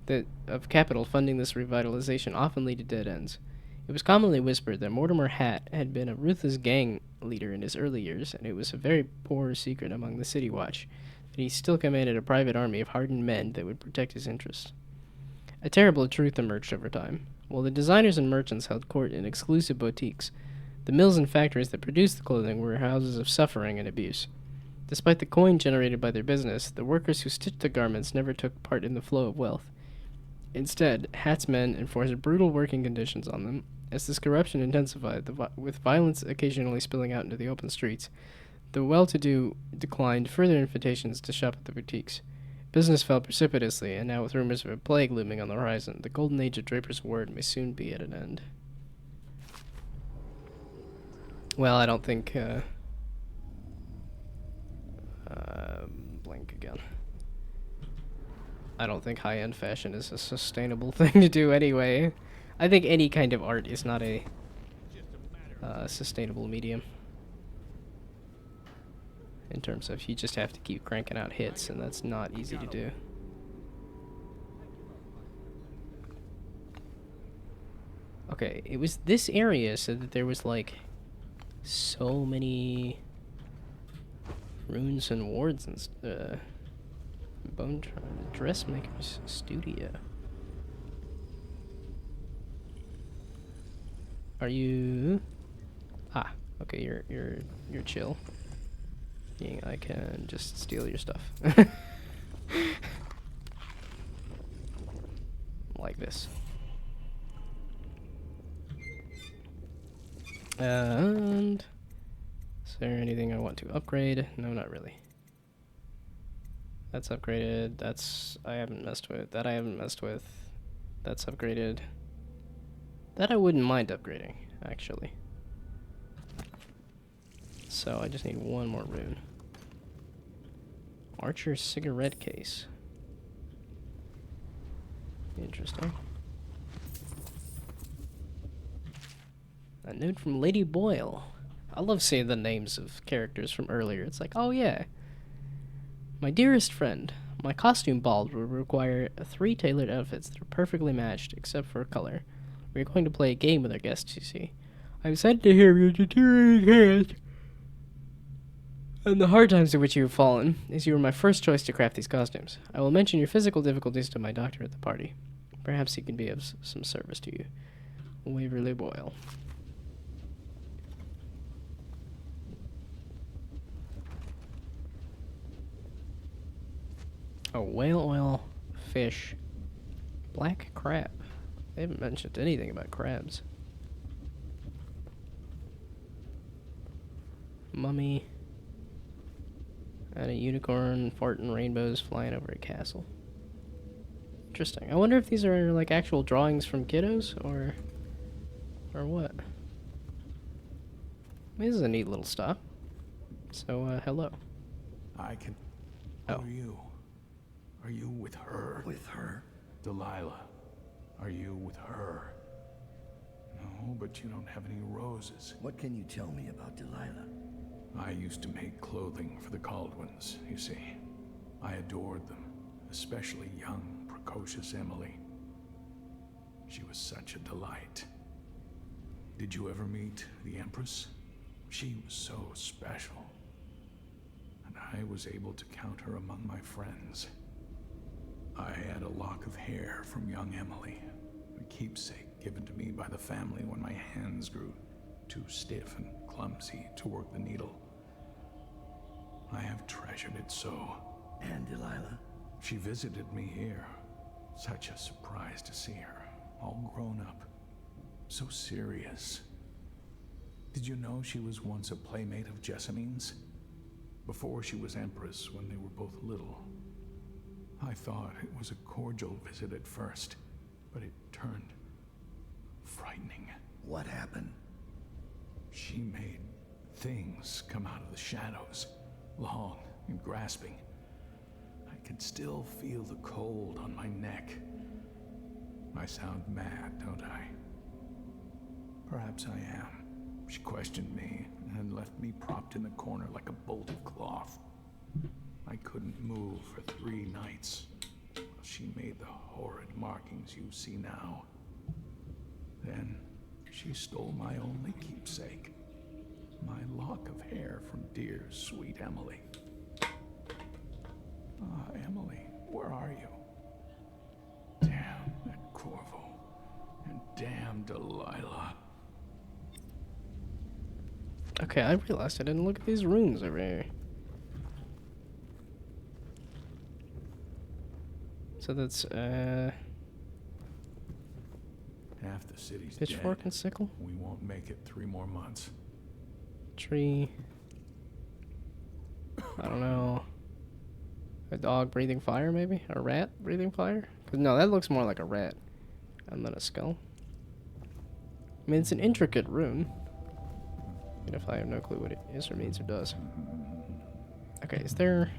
this revitalization often lead to dead ends. It was commonly whispered that Mortimer Hatt had been a ruthless gang leader in his early years, and it was a very poor secret among the City Watch that he still commanded a private army of hardened men that would protect his interests. A terrible truth emerged over time. While the designers and merchants held court in exclusive boutiques, the mills and factories that produced the clothing were houses of suffering and abuse. Despite the coin generated by their business, the workers who stitched the garments never took part in the flow of wealth. Instead, Hatt's men enforced brutal working conditions on them. As this corruption intensified, with violence occasionally spilling out into the open streets, the well-to-do declined further invitations to shop at the boutiques. Business fell precipitously, and now with rumors of a plague looming on the horizon, the golden age of Draper's Ward may soon be at an end. Well, I don't think, blank again. I don't think high-end fashion is a sustainable thing to do anyway. I think any kind of art is not a sustainable medium. In terms of, you just have to keep cranking out hits, and that's not easy to do. Okay, it was this area said that there was like so many runes and wards and dressmaker's studio. Are you? Ah, okay. You're chill. I can just steal your stuff. Like this. And is there anything I want to upgrade? No, not really. That's upgraded. That's I haven't messed with. That I haven't messed with. That's upgraded. That I wouldn't mind upgrading, actually. So I just need one more rune. Archer's cigarette case. Interesting. A note from Lady Boyle. I love seeing the names of characters from earlier. It's like, oh yeah. My dearest friend, my costume ball will require 3 tailored outfits that are perfectly matched, except for color. We're going to play a game with our guests, you see. I'm sad to hear your deteriorating health and the hard times to which you have fallen, as you were my first choice to craft these costumes. I will mention your physical difficulties to my doctor at the party. Perhaps he can be of some service to you. Waverly Boyle. Oh, whale oil, fish, black crab. They haven't mentioned anything about crabs. Mummy. And a unicorn farting rainbows flying over a castle. Interesting. I wonder if these are like actual drawings from kiddos or what. This is a neat little stop. So, hello. I can... Oh. Who are you? Are you with her? With her? Delilah. Are you with her? No, but you don't have any roses. What can you tell me about Delilah? I used to make clothing for the Caldwins, you see. I adored them, especially young, precocious Emily. She was such a delight. Did you ever meet the Empress? She was so special. And I was able to count her among my friends. I had a lock of hair from young Emily, a keepsake given to me by the family when my hands grew too stiff and clumsy to work the needle. I have treasured it so. And Delilah? She visited me here. Such a surprise to see her, all grown up. So serious. Did you know she was once a playmate of Jessamine's? Before she was Empress, when they were both little. I thought it was a cordial visit at first, but it turned frightening. What happened? She made things come out of the shadows, long and grasping. I could still feel the cold on my neck. I sound mad, don't I? Perhaps I am. She questioned me and left me propped in the corner like a bolt of cloth. I couldn't move for 3 nights. She made the horrid markings you see now. Then she stole my only keepsake, my lock of hair from dear, sweet Emily. Ah, Emily, where are you? Damn that Corvo, and damn Delilah. Okay, I realized I didn't look at these rooms over here. So that's, Half the city's pitchfork dead. and sickle? We won't make it 3 more months. Tree. I don't know. A dog breathing fire, maybe? A rat breathing fire? 'Cause no, that looks more like a rat. And then a skull. I mean, it's an intricate rune. Even if I have no clue what it is or means or does. Okay, is there...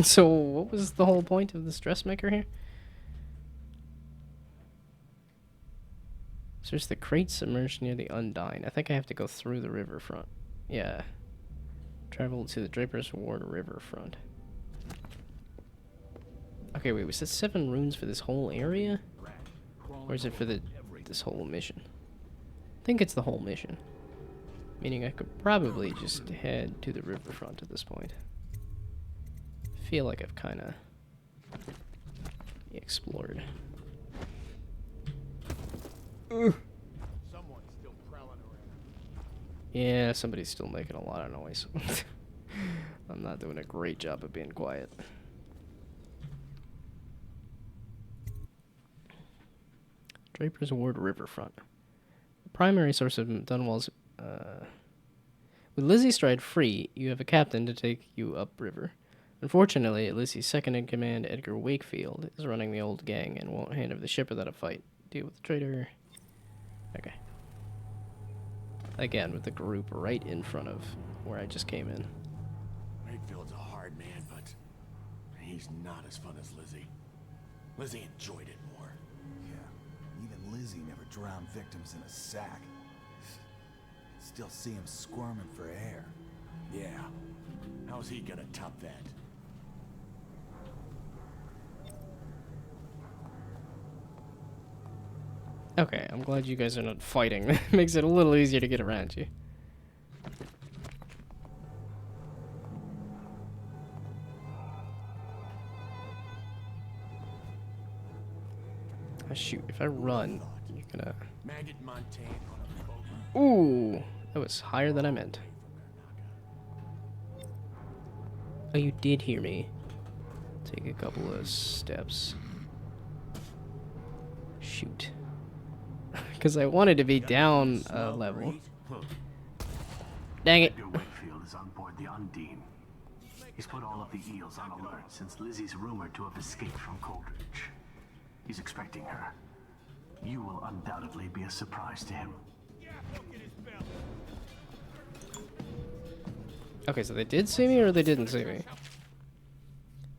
So, what was the whole point of this dressmaker here? So there's the crate submerged near the Undine. I think I have to go through the riverfront. Yeah. Travel to the Draper's Ward riverfront. Okay, wait, was that 7 runes for this whole area? Or is it for this whole mission? I think it's the whole mission. Meaning I could probably just head to the riverfront at this point. I feel like I've kind of explored. Someone's still prowling around. Yeah, somebody's still making a lot of noise. I'm not doing a great job of being quiet. Draper's Ward Riverfront. The primary source of Dunwall's... With Lizzie Stride free, you have a captain to take you upriver. Unfortunately, Lizzie's second-in-command, Edgar Wakefield, is running the old gang and won't hand over the ship without a fight. Deal with the traitor. Okay. Again, with the group right in front of where I just came in. Wakefield's a hard man, but he's not as fun as Lizzie. Lizzie enjoyed it more. Yeah, even Lizzie never drowned victims in a sack. Still see him squirming for air. Yeah. How's he gonna top that? Okay, I'm glad you guys are not fighting. That makes it a little easier to get around you. Oh, shoot, if I run, you're gonna... Maggot Montaigne on a boat. Ooh, that was higher than I meant. Oh, you did hear me. Take a couple of steps. Shoot. Because I wanted to be down a level. Dang it. Edgar Wakefield is on board the Undine. He's put all of the eels on alert since Lizzie's rumored to have escaped from Coldridge. He's expecting her. You will undoubtedly be a surprise to him. Okay, so they did see me or they didn't see me?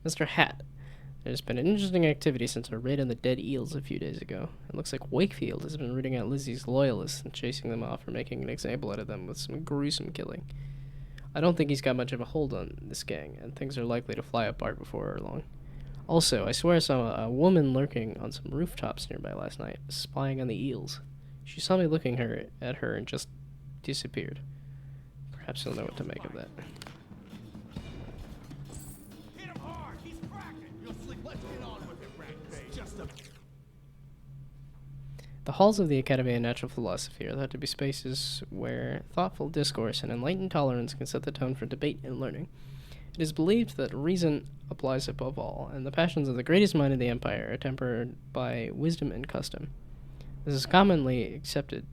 Mr. Hat, there's been an interesting activity since our raid on the dead eels a few days ago. It looks like Wakefield has been rooting out Lizzie's loyalists and chasing them off or making an example out of them with some gruesome killing. I don't think he's got much of a hold on this gang, and things are likely to fly apart before long. Also, I swear I saw a woman lurking on some rooftops nearby last night, spying on the eels. She saw me looking at her and just disappeared. Perhaps he'll know what to make of that. Hit him hard! He's cracking! You'll sleep. Let's get on with it, Rampage. Just a... The halls of the Academy of Natural Philosophy are thought to be spaces where thoughtful discourse and enlightened tolerance can set the tone for debate and learning. It is believed that reason applies above all, and the passions of the greatest mind of the Empire are tempered by wisdom and custom. This is the commonly accepted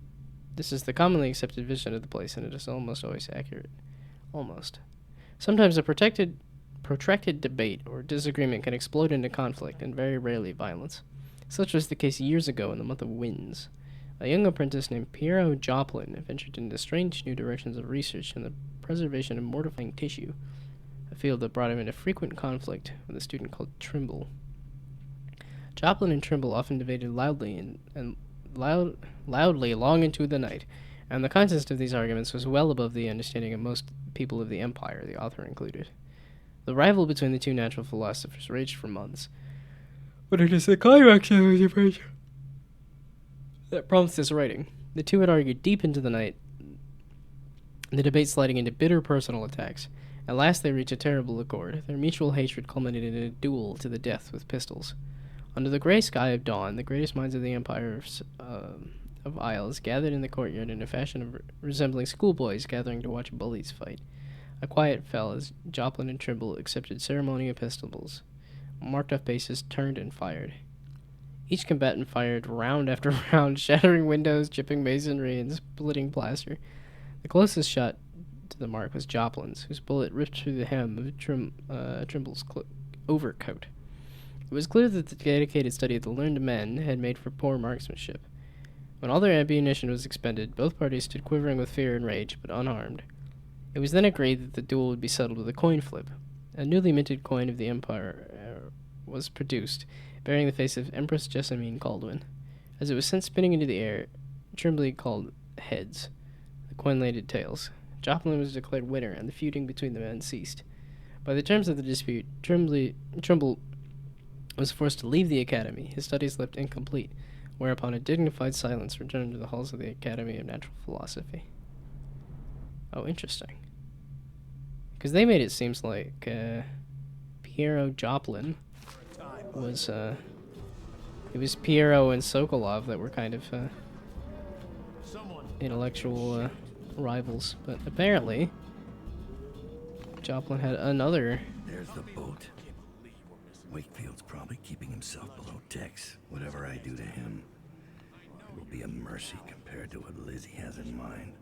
vision of the place, and it is almost always accurate. Almost. Sometimes a protracted debate or disagreement can explode into conflict, and very rarely violence. Such was the case years ago in the month of Winds. A young apprentice named Piero Joplin ventured into strange new directions of research in the preservation of mortifying tissue, a field that brought him into frequent conflict with a student called Trimble. Joplin and Trimble often debated loudly long into the night, and the context of these arguments was well above the understanding of most people of the Empire, the author included. The rivalry between the two natural philosophers raged for months, but it is the climax of the debate that prompts this writing. The two had argued deep into the night, the debate sliding into bitter personal attacks. At last they reached a terrible accord. Their mutual hatred culminated in a duel to the death with pistols. Under the gray sky of dawn, the greatest minds of the Empire of Isles gathered in the courtyard in a fashion resembling schoolboys gathering to watch bullies fight. A quiet fell as Joplin and Trimble accepted ceremony of pistols. Marked off bases, turned and fired. Each combatant fired round after round, shattering windows, chipping masonry, and splitting plaster. The closest shot to the mark was Joplin's, whose bullet ripped through the hem of Trimble's overcoat. It was clear that the dedicated study of the learned men had made for poor marksmanship. When all their ammunition was expended, both parties stood quivering with fear and rage, but unarmed. It was then agreed that the duel would be settled with a coin flip. A newly minted coin of the Empire was produced, bearing the face of Empress Jessamine Caldwin. As it was sent spinning into the air, Trimble called heads. The coin landed tails. Joplin was declared winner, and the feuding between the men ceased. By the terms of the dispute, Trimble was forced to leave the academy, his studies left incomplete, whereupon a dignified silence returned to the halls of the Academy of Natural Philosophy. Oh, interesting. Because they made it seem like Piero Joplin was, it was Piero and Sokolov that were kind of intellectual rivals, but apparently Joplin had another. There's the boat. Wakefield's probably keeping himself below decks. Whatever I do to him, it will be a mercy compared to what Lizzie has in mind.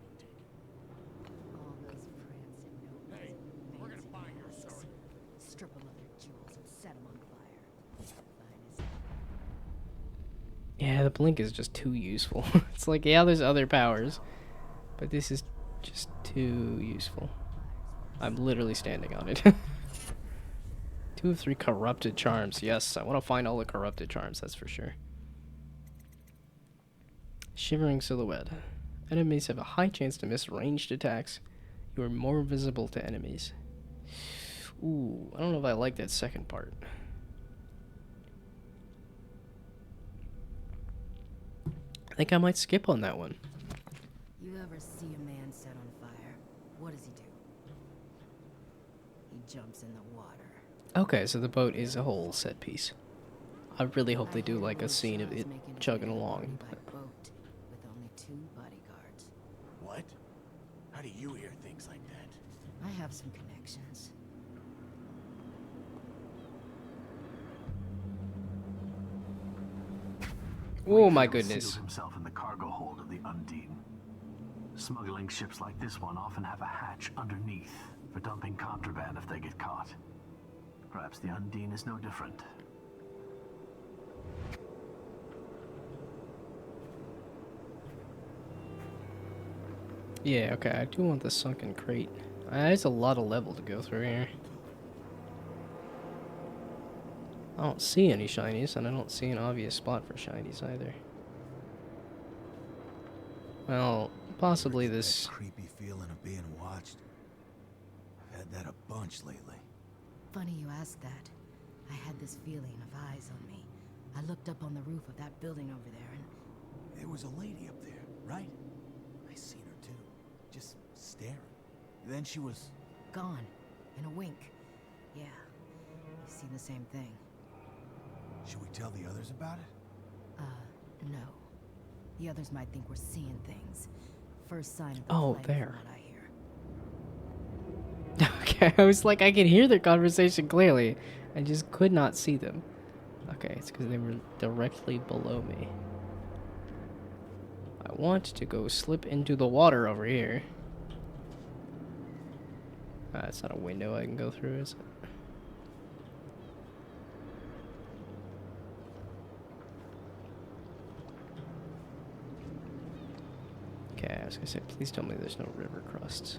Hey, we're gonna buy your story. Strip them of their jewels and set them on fire. Yeah, the blink is just too useful. It's like, yeah, there's other powers, but this is just too useful. I'm literally standing on it. 2 of 3 corrupted charms. Yes, I want to find all the corrupted charms, that's for sure. Shivering silhouette. Enemies have a high chance to miss ranged attacks. You are more visible to enemies. Ooh, I don't know if I like that second part. I think I might skip on that one. You ever see a man set on fire? What does he do? He jumps in the water. Okay, so the boat is a whole set piece. I really hope they do like a scene of it chugging along. By boat with only 2 bodyguards. What? How do you hear things like that? I have some connections. Oh my Wakefield goodness. sealed himself in the cargo hold of the Undine. Smuggling ships like this one often have a hatch underneath for dumping contraband if they get caught. Perhaps the Undine is no different. Yeah, okay, I do want the sunken crate. There's a lot of level to go through here. I don't see any shinies, and I don't see an obvious spot for shinies either. Well, possibly this... That creepy feeling of being watched. I've had that a bunch lately. Funny you ask that. I had this feeling of eyes on me. I looked up on the roof of that building over there and... There was a lady up there, right? I seen her too. Just staring. Then she was... gone. In a wink. Yeah. You seen the same thing. Should we tell the others about it? No. The others might think we're seeing things. First sign of the Oh, plague, there. from what I hear. Okay, I was like, I could hear their conversation clearly. I just could not see them. Okay, it's because they were directly below me. I want to go slip into the water over here. It's not a window I can go through, is it? Okay, I was gonna say, please tell me there's no river crusts.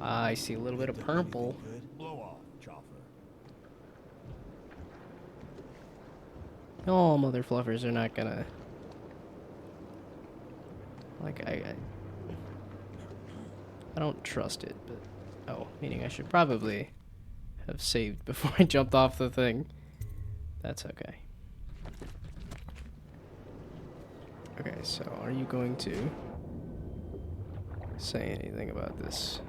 I see a little bit of purple. Blow off, Chopper. Oh, mother fluffers are not gonna... Like, I don't trust it, but... Oh, meaning I should probably have saved before I jumped off the thing. That's okay. Okay, so are you going to say anything about this?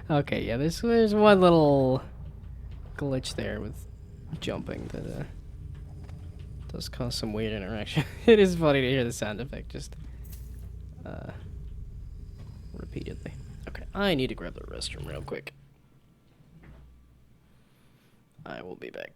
Okay, yeah, there's one little glitch there with jumping that does cause some weird interaction. It is funny to hear the sound effect just repeatedly. Okay, I need to grab the restroom real quick. I will be back.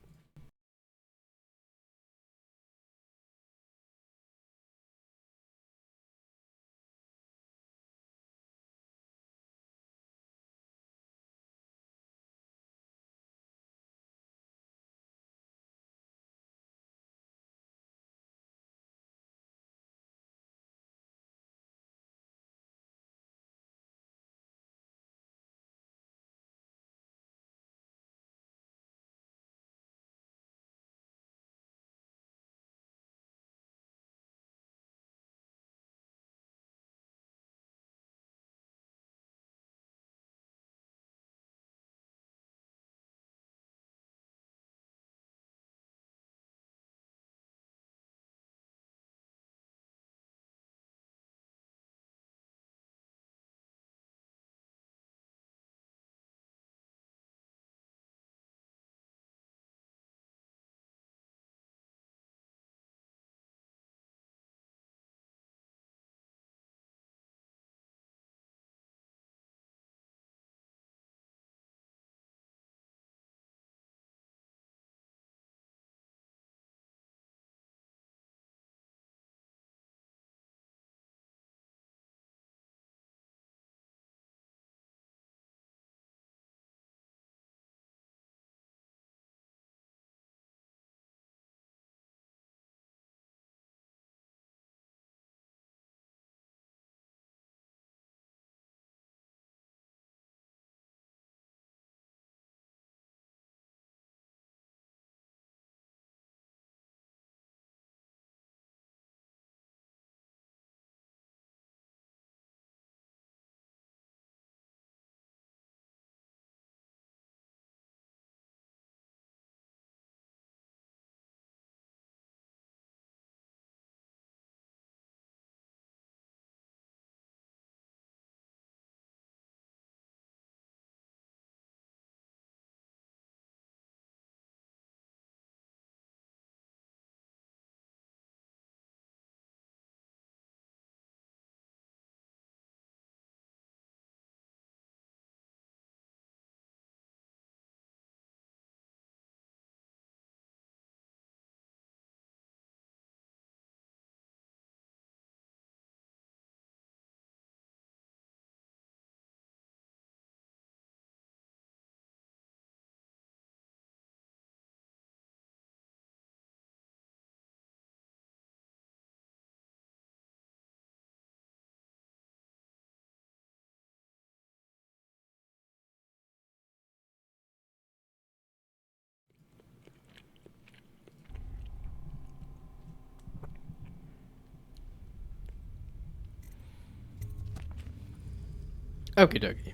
Okie dokie.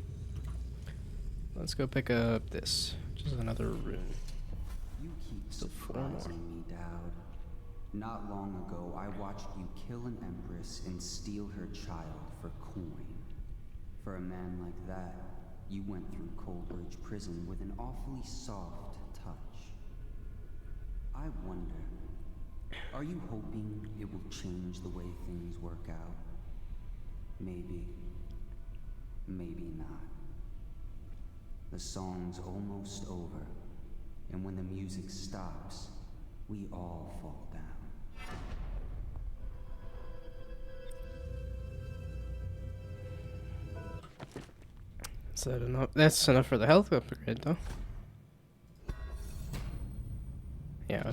Let's go pick up this. Just another rune. You keep Still four more. surprising me, Dowd. Not long ago, I watched you kill an empress and steal her child for coin. For a man like that, you went through Coldbridge Prison with an awfully soft touch. I wonder, are you hoping it will change the way things work out? Maybe. Maybe not. The song's almost over, and when the music stops, we all fall down. Is that enough? That's enough for the health upgrade, though.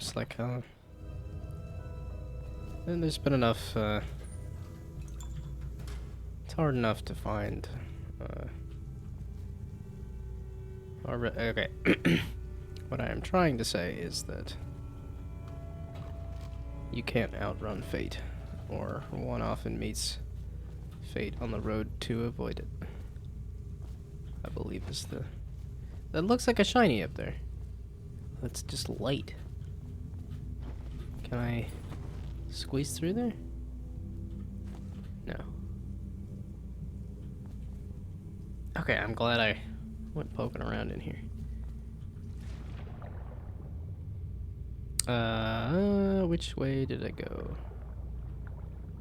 It's like, and there's been enough, it's hard enough to find, okay. What I am trying to say is that you can't outrun fate, or one often meets fate on the road to avoid it. I believe is the... That looks like a shiny up there. That's just light. Can I squeeze through there? No. Okay, I'm glad I went poking around in here. Which way did I go?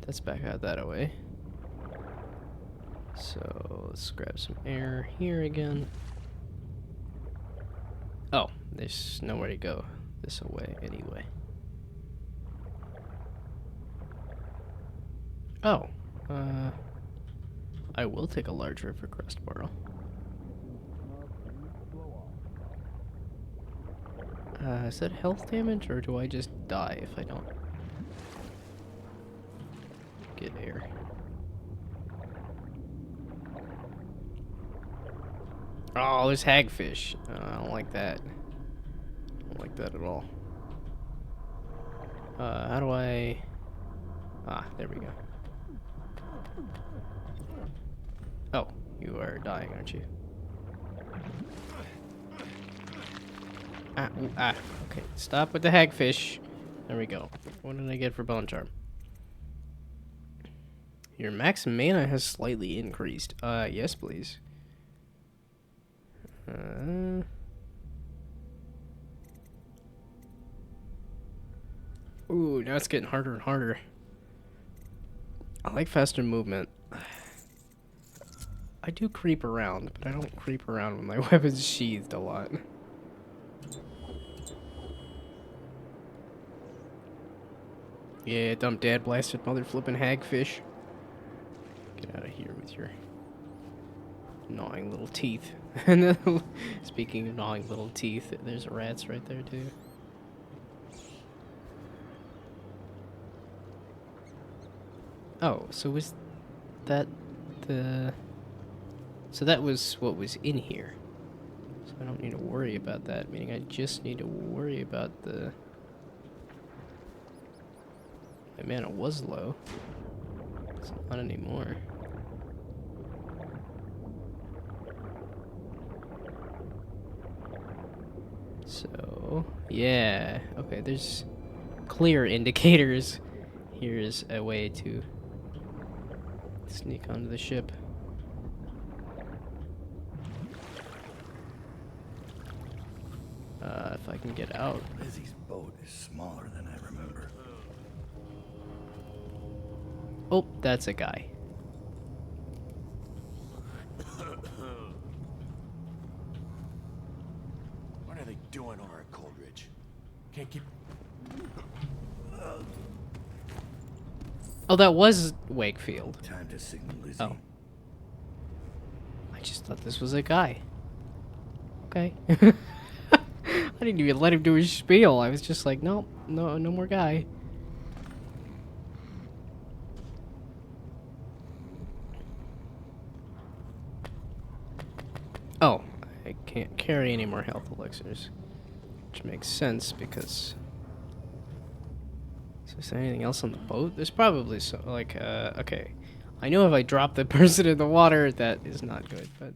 That's back out that way. So let's grab some air here again. Oh, there's nowhere to go this way anyway. Oh, I will take a large river crest barrel. Is that health damage, or do I just die if I don't get air? Oh, there's hagfish. I don't like that. I don't like that at all. How do I... Ah, there we go. Oh, you are dying, aren't you? Ah, ooh, ah. Okay, stop with the hagfish. There we go. What did I get for bone charm? Your max mana has slightly increased. Yes, please. Ooh, now it's getting harder and harder. I like faster movement. I do creep around, but I don't creep around when my weapon's sheathed a lot. Yeah, dumb dad blasted mother flipping hagfish. Get out of here with your gnawing little teeth. And then, speaking of gnawing little teeth, there's rats right there too. Oh, so was that the... So that was what was in here. So I don't need to worry about that, meaning I just need to worry about the... My mana was low. It's not anymore. So, yeah. Okay, there's clear indicators. Here's a way to sneak onto the ship. If I can get out. Lizzie's boat is smaller than I remember. Oh, that's a guy. What are they doing over at Coldridge? Can't keep... Oh, that was Wakefield. Time to signal Lizzie. Oh. I just thought this was a guy. Okay. I didn't even let him do his spiel. I was just like, nope, no more guy. Oh, I can't carry any more health elixirs. Which makes sense because... Is there anything else on the boat? There's probably so, like, okay. I know if I drop the person in the water, that is not good, but...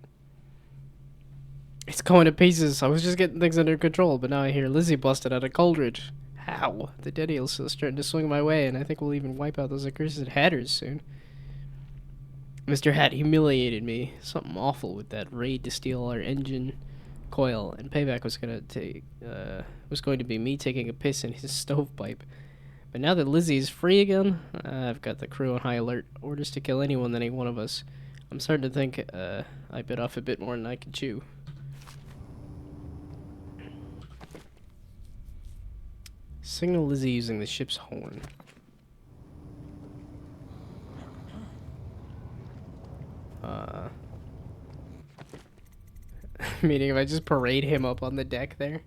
It's going to pieces. I was just getting things under control, but now I hear Lizzie busted out of Coldridge. How? The dead eel's still starting to swing my way, and I think we'll even wipe out those accursed hatters soon. Mr. Hat humiliated me. Something awful with that raid to steal our engine coil, and payback was going to be me taking a piss in his stovepipe. But now that Lizzie's free again, I've got the crew on high alert. Orders to kill anyone that ain't one of us. I'm starting to think I bit off a bit more than I can chew. Signal Lizzie using the ship's horn. Meaning if I just parade him up on the deck there.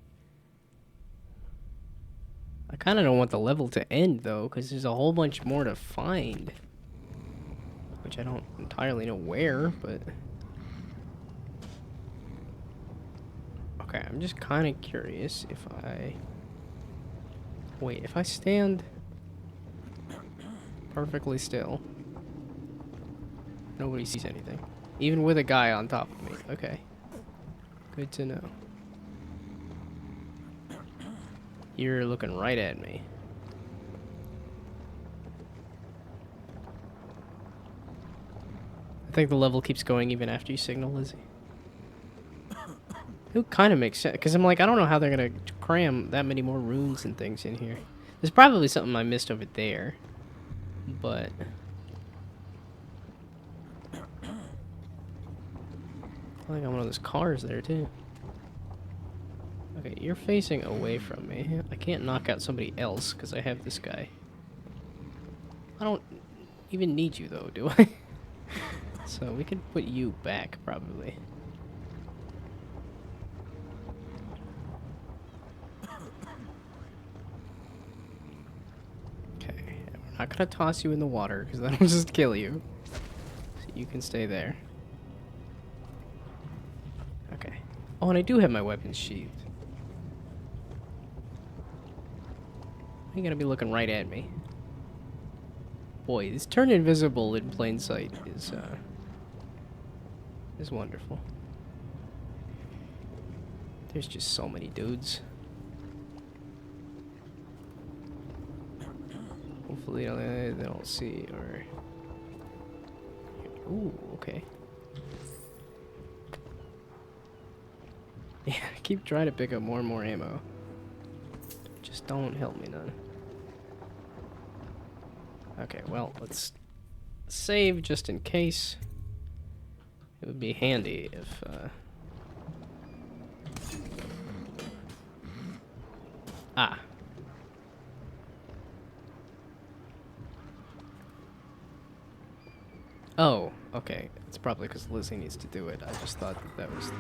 kind of don't want the level to end, though, because there's a whole bunch more to find. Which I don't entirely know where, but... Okay, I'm just kind of curious if I... Wait, if I stand perfectly still, nobody sees anything. Even with a guy on top of me. Okay. Good to know. You're looking right at me. I think the level keeps going even after you signal, Lizzie. It kind of makes sense, because I'm like, I don't know how they're going to cram that many more runes and things in here. There's probably something I missed over there, but... I think I'm one of those cars there, too. Okay, you're facing away from me. I can't knock out somebody else, because I have this guy. I don't even need you, though, do I? So we could put you back, probably. I'm not gonna toss you in the water, because that'll just kill you. So you can stay there. Okay. Oh, and I do have my weapons sheathed. You're gonna be looking right at me. Boy, this turn invisible in plain sight is wonderful. There's just so many dudes. Hopefully they don't see, or... Ooh, okay. Yeah, keep trying to pick up more and more ammo. Just don't help me none. Okay, well, let's save just in case. It would be handy if, Ah. Oh, okay. It's probably because Lizzie needs to do it. I just thought that that was the...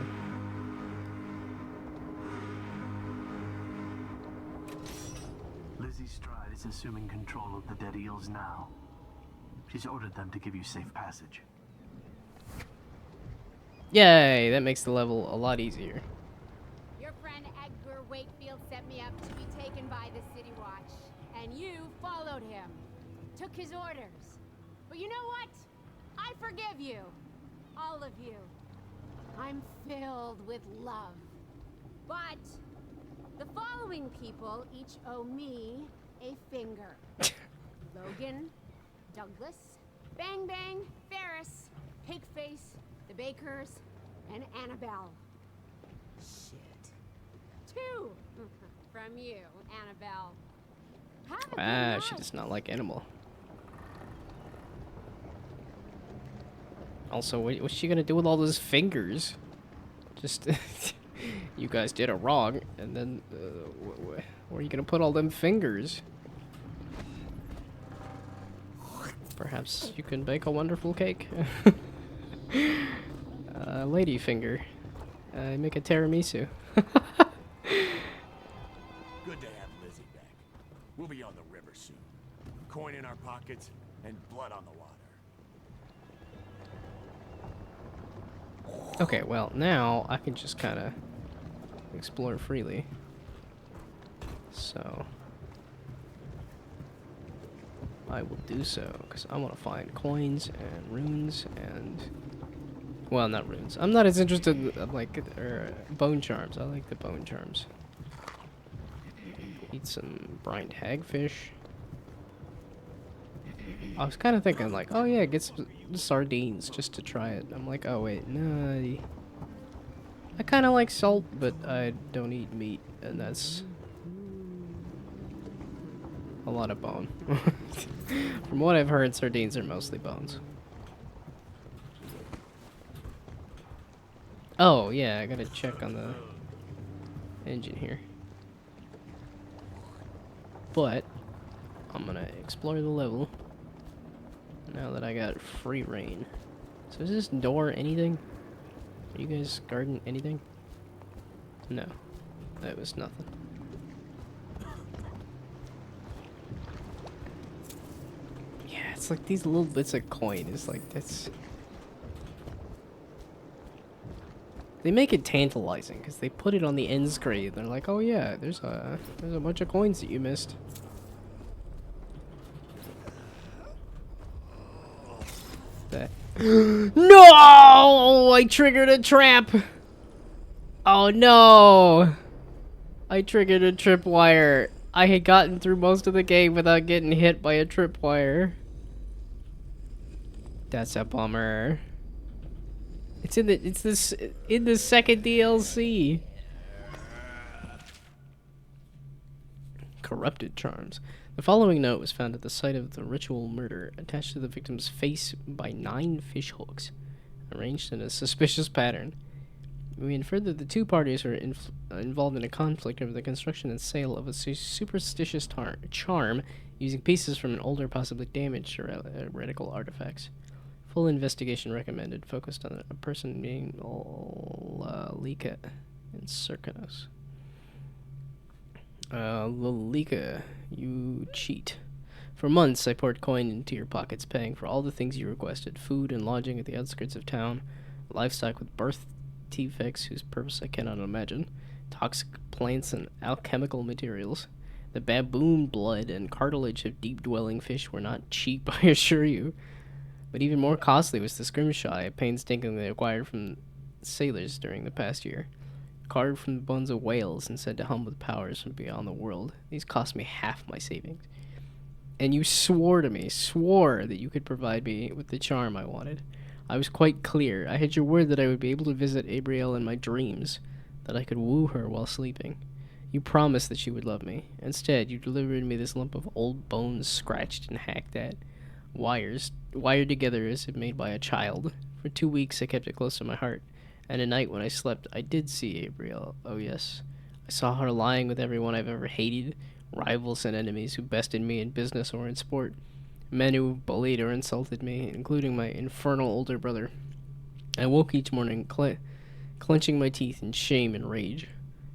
Lizzie Stride is assuming control of the dead eels now. She's ordered them to give you safe passage. Yay! That makes the level a lot easier. Your friend Edgar Wakefield set me up to be taken by the City Watch, and you followed him. Took his orders. But you know what? I forgive you. All of you. I'm filled with love. But the following people each owe me a finger. Logan, Douglas, Bang Bang, Ferris, Pigface, the Bakers, and Annabelle. Shit. 2 from you, Annabelle. Have a good night. She does not like animal. Also, what's she gonna do with all those fingers? Just, you guys did it wrong, and then, where are you gonna put all them fingers? Perhaps you can bake a wonderful cake. Lady finger. Make a tiramisu. Good to have Lizzie back. We'll be on the river soon. Coin in our pockets and blood on the water. Okay, well, now I can just kind of explore freely. So, I will do so, because I want to find coins and runes and... Well, not runes. I'm not as interested in, like, bone charms. I like the bone charms. Eat some brined hagfish. I was kind of thinking, like, oh yeah, get some sardines just to try it. I'm like, oh wait, no. I kind of like salt, but I don't eat meat, and that's a lot of bone. From what I've heard, sardines are mostly bones. Oh, yeah, I gotta check on the engine here. But I'm gonna explore the level now that I got free reign. So is this door anything? Are you guys guarding anything? No. That was nothing. It's like these little bits of coin is like that's. They make it tantalizing because they put it on the end screen. They're like, "Oh yeah, there's a bunch of coins that you missed." That. No! I triggered a trap. Oh no! I triggered a tripwire. I had gotten through most of the game without getting hit by a tripwire. That's a bummer. It's in the second DLC. Corrupted charms. The following note was found at the site of the ritual murder, attached to the victim's face by 9 fish hooks, arranged in a suspicious pattern. We inferred that the two parties were involved in a conflict over the construction and sale of a superstitious charm using pieces from an older, possibly damaged heretical artifacts. Full investigation recommended, focused on a person named Lalika in Circanos. Lalika, you cheat. For months, I poured coin into your pockets, paying for all the things you requested: food and lodging at the outskirts of town, livestock with birth defects whose purpose I cannot imagine, toxic plants and alchemical materials. The baboon blood and cartilage of deep-dwelling fish were not cheap, I assure you. But even more costly was the scrimshaw I painstakingly acquired from sailors during the past year. Carved from the bones of whales and said to hum with powers from beyond the world. These cost me half my savings. And you swore that you could provide me with the charm I wanted. I was quite clear. I had your word that I would be able to visit Abrielle in my dreams, that I could woo her while sleeping. You promised that she would love me. Instead, you delivered me this lump of old bones scratched and hacked at. Wired together as if made by a child. For 2 weeks I kept it close to my heart, and at night when I slept, I did see Abrielle. Oh yes. I saw her lying with everyone I've ever hated, rivals and enemies who bested me in business or in sport. Men who bullied or insulted me, including my infernal older brother. I woke each morning clenching my teeth in shame and rage.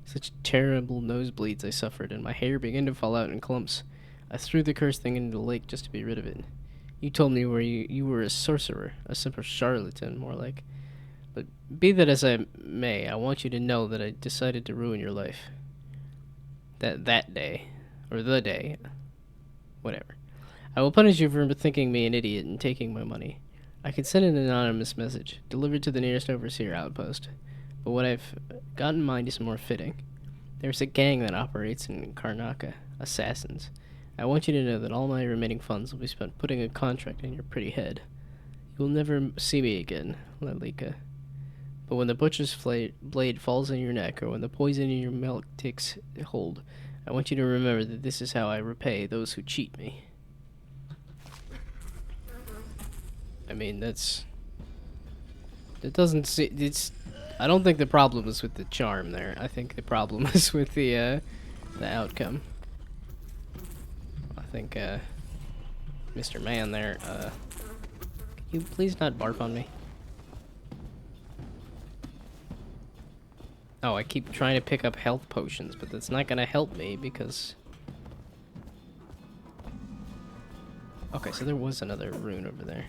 Such terrible nosebleeds I suffered, and my hair began to fall out in clumps. I threw the cursed thing into the lake just to be rid of it. You told me you were a sorcerer, a simple charlatan, more like. But be that as I may, I want you to know that I decided to ruin your life. That day. Or the day. Whatever. I will punish you for thinking me an idiot and taking my money. I can send an anonymous message, delivered to the nearest overseer outpost. But what I've got in mind is more fitting. There's a gang that operates in Karnaca, assassins. I want you to know that all my remaining funds will be spent putting a contract in your pretty head. You will never see me again, Lalika. But when the butcher's blade falls in your neck, or when the poison in your milk takes hold, I want you to remember that this is how I repay those who cheat me. I mean, that doesn't see, I don't think the problem is with the charm there. I think the problem is with the outcome. I think, Mr. Man there, can you please not barf on me? Oh, I keep trying to pick up health potions, but that's not gonna help me because... Okay, so there was another rune over there.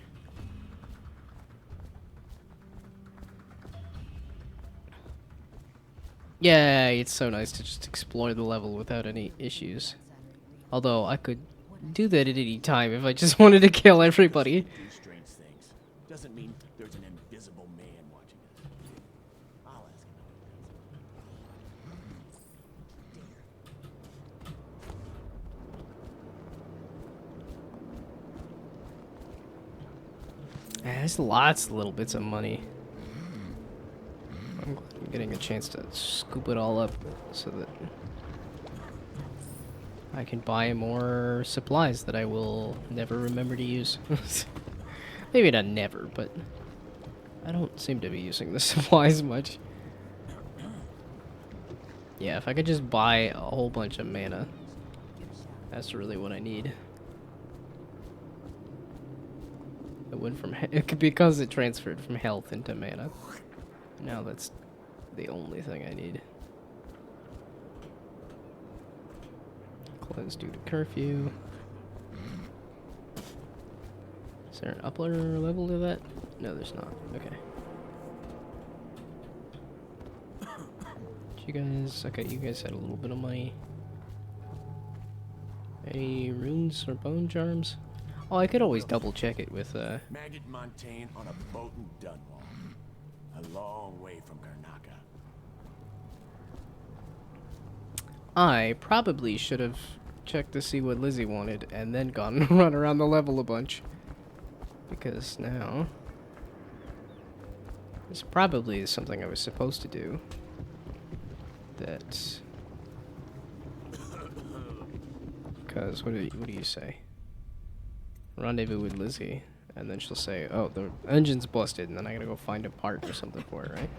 Yeah, it's so nice to just explore the level without any issues. Although, I could do that at any time if I just wanted to kill everybody. Do strange things. Doesn't mean there's an invisible man watching us. I'll ask him. There's lots of little bits of money. I'm glad I'm getting a chance to scoop it all up so that I can buy more supplies that I will never remember to use. Maybe not never, but I don't seem to be using the supplies much. Yeah, if I could just buy a whole bunch of mana, that's really what I need. It went from because it transferred from health into mana. Now that's the only thing I need. Closed due to curfew. Is there an upper level to that? No, there's not. Okay. You guys, okay, you guys had a little bit of money. Any runes or bone charms? Oh, I could always double check it with, Maggot Montaigne on a boat in Dunwall. A long way from Karnaca. I probably should have checked to see what Lizzie wanted and then gone and run around the level a bunch. Because now... this probably is something I was supposed to do. That... because, what do you say? Rendezvous with Lizzie. And then she'll say, oh, the engine's busted, and then I gotta go find a part or something for it, right?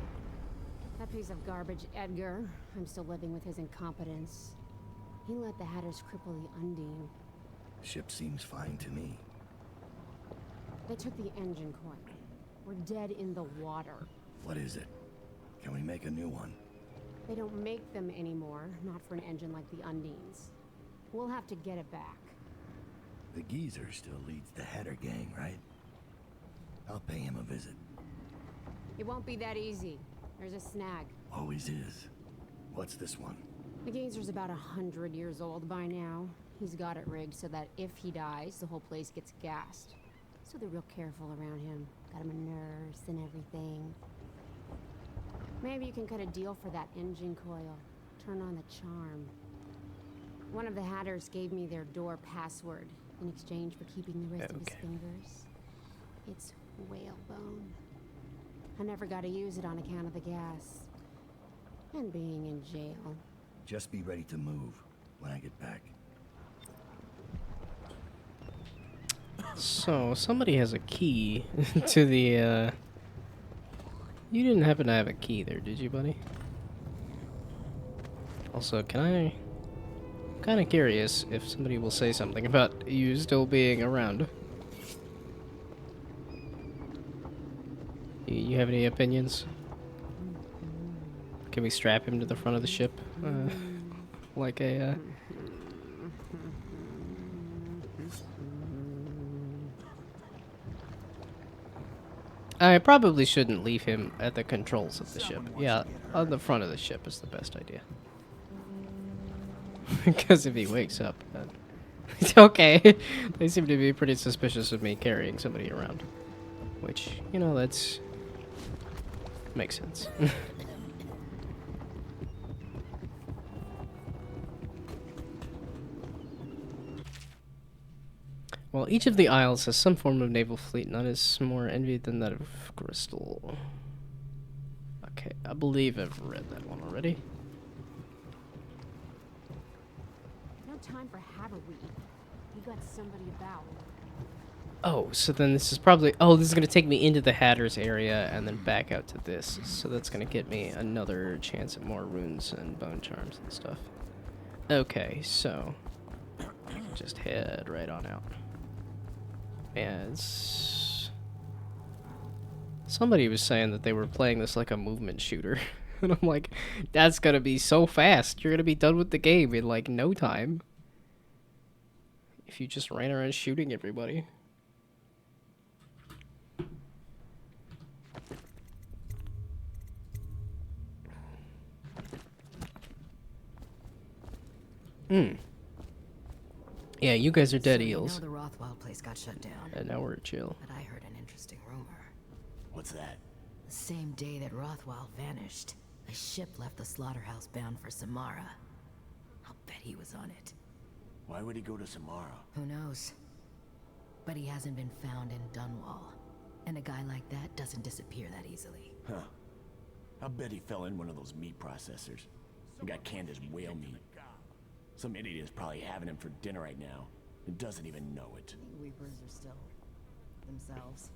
That piece of garbage, Edgar. I'm still living with his incompetence. He let the Hatters cripple the Undine. Ship seems fine to me. They took the engine coil. We're dead in the water. What is it? Can we make a new one? They don't make them anymore, not for an engine like the Undine's. We'll have to get it back. The geezer still leads the Hatter gang, right? I'll pay him a visit. It won't be that easy. There's a snag. Always is. What's this one? The geezer's about 100 years old by now. He's got it rigged so that if he dies, the whole place gets gassed. So they're real careful around him. Got him a nurse and everything. Maybe you can cut a deal for that engine coil. Turn on the charm. One of the Hatters gave me their door password in exchange for keeping the rest of his fingers. It's whalebone. I never got to use it on account of the gas. And being in jail. Just be ready to move when I get back. So, somebody has a key to the, You didn't happen to have a key there, did you, buddy? Also, can I... I'm kind of curious if somebody will say something about you still being around. You have any opinions? Can we strap him to the front of the ship? Like a, I probably shouldn't leave him at the controls of the ship. Yeah, on the front of the ship is the best idea. Because if he wakes up, then... it's okay. They seem to be pretty suspicious of me carrying somebody around. Which, you know, that's... makes sense. Well, each of the isles has some form of naval fleet, none is more envied than that of Crystal. Okay, I believe I've read that one already. No time for Haverweed. You got somebody about. Oh, so then this is probably... oh, this is going to take me into the Hatters area and then back out to this. So that's going to get me another chance at more runes and bone charms and stuff. Okay, so... I can just head right on out. And somebody was saying that they were playing this like a movement shooter. And I'm like, that's gonna be so fast. You're gonna be done with the game in like no time. If you just ran around shooting everybody. Yeah, you guys are dead eels. The Rothwild place got shut down. And now we're chill. But I heard an interesting rumor. What's that? The same day that Rothwild vanished, a ship left the slaughterhouse bound for Samara. I'll bet he was on it. Why would he go to Samara? Who knows? But he hasn't been found in Dunwall. And a guy like that doesn't disappear that easily. Huh. I'll bet he fell in one of those meat processors and got canned as whale meat. Some idiot is probably having him for dinner right now and doesn't even know it. Weepers are still themselves.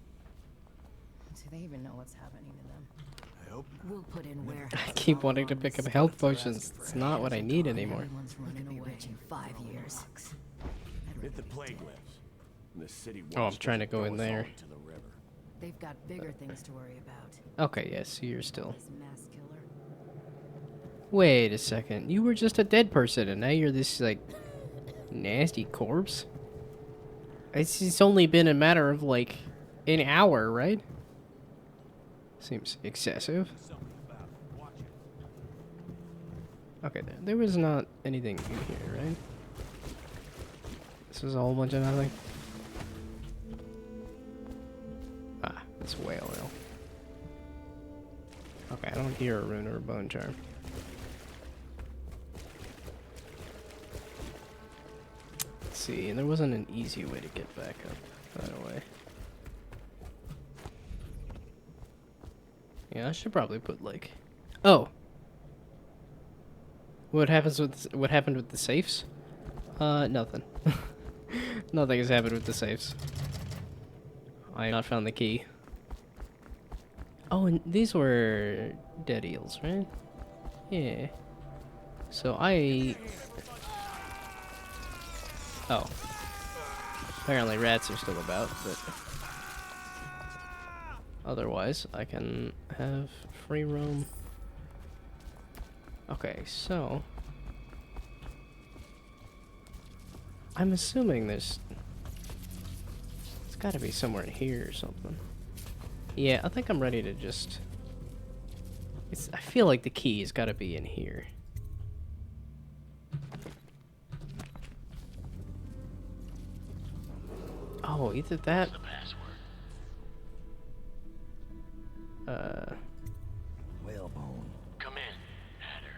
Do they even know what's happening to them? I hope not. We'll put in where I keep wanting to pick up health potions. It's not what I need anymore. everyone's running away in 5 years. If the plague lives, and the city Oh, I'm trying to go in there. to the river. They've got bigger things to worry about. Okay, yes, so you're still... This mass killer. Wait a second. You were just a dead person, and now you're this, like, nasty corpse? It's only been a matter of like an hour, right? Seems excessive. Okay, there was not anything in here, right? This was a whole bunch of nothing. Ah, it's whale oil. Okay, I don't hear a rune or a bone charm. Let's see, and there wasn't an easy way to get back up, by the way. Yeah, I should probably put like... Oh! What happened with the safes? Nothing. Nothing has happened with the safes. I have not found the key. Oh, and these were dead eels, right? Yeah. So Oh. Apparently rats are still about, but... Otherwise, I can have free roam. Okay, so... I'm assuming there's... It's gotta be somewhere in here or something. Yeah, I think I'm ready to just... I feel like the key has gotta be in here. Oh, either that... Whalebone. Come in, Hatter.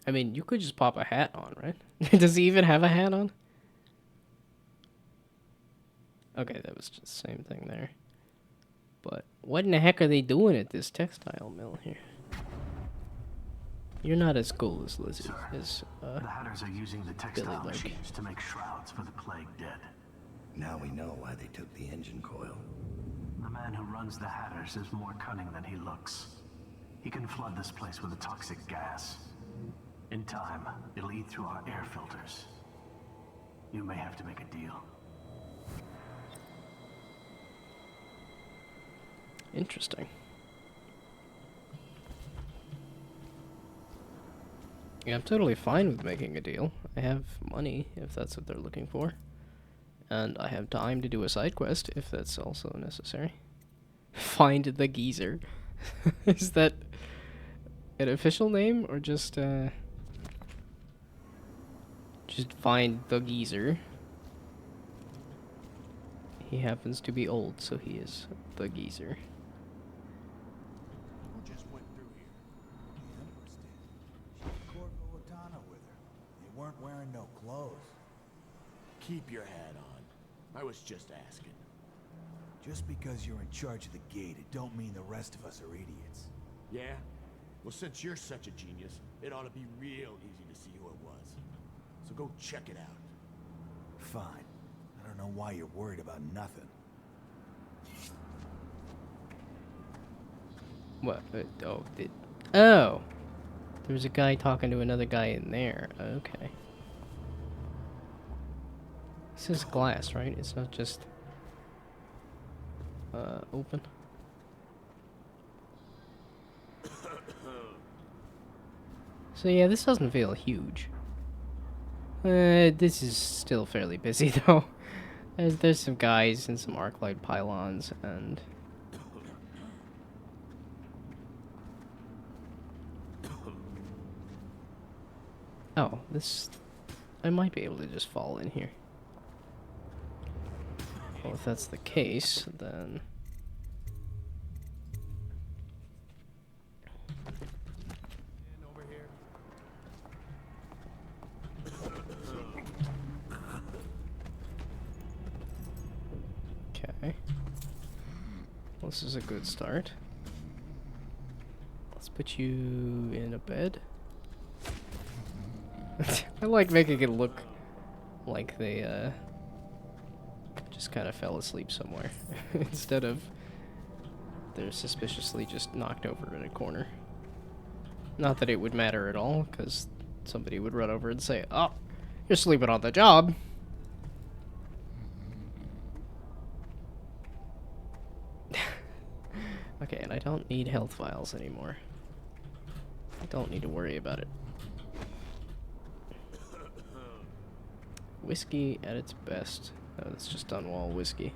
I mean, you could just pop a hat on, right? Does he even have a hat on? Okay, that was just the same thing there. But what in the heck are they doing at this textile mill here? You're not as cool as Lizzie. Sir, the Hatters are using the textile machines to make shrouds for the plague dead. Now we know why they took the engine coil. The man who runs the Hatters is more cunning than he looks. He can flood this place with a toxic gas. In time, it'll eat through our air filters. You may have to make a deal. Interesting. Yeah, I'm totally fine with making a deal. I have money, if that's what they're looking for. And I have time to do a side quest, if that's also necessary. Find the geezer. Is that an official name, or just find the geezer? He happens to be old, so he is the geezer. Who just went through here? The Empress did. She had Corvo Latana with her. They weren't wearing no clothes. Keep your hat on. I was just asking. Just because you're in charge of the gate, it don't mean the rest of us are idiots. Yeah? Well, since you're such a genius, it ought to be real easy to see who it was. So go check it out. Fine. I don't know why you're worried about nothing. What? Oh! There was a guy talking to another guy in there. Okay. This is glass, right? It's not just... open. So yeah, this doesn't feel huge. This is still fairly busy though. There's some guys and some arc light pylons and... Oh, this... I might be able to just fall in here. Well, if that's the case, then... Okay. Well, this is a good start. Let's put you in a bed. I like making it look like they, just kind of fell asleep somewhere. Instead of they're suspiciously just knocked over in a corner. Not that it would matter at all, because somebody would run over and say, "Oh, you're sleeping on the job." Okay, and I don't need health vials anymore. I don't need to worry about it. Whiskey at its best. Oh, it's just Dunwall whiskey.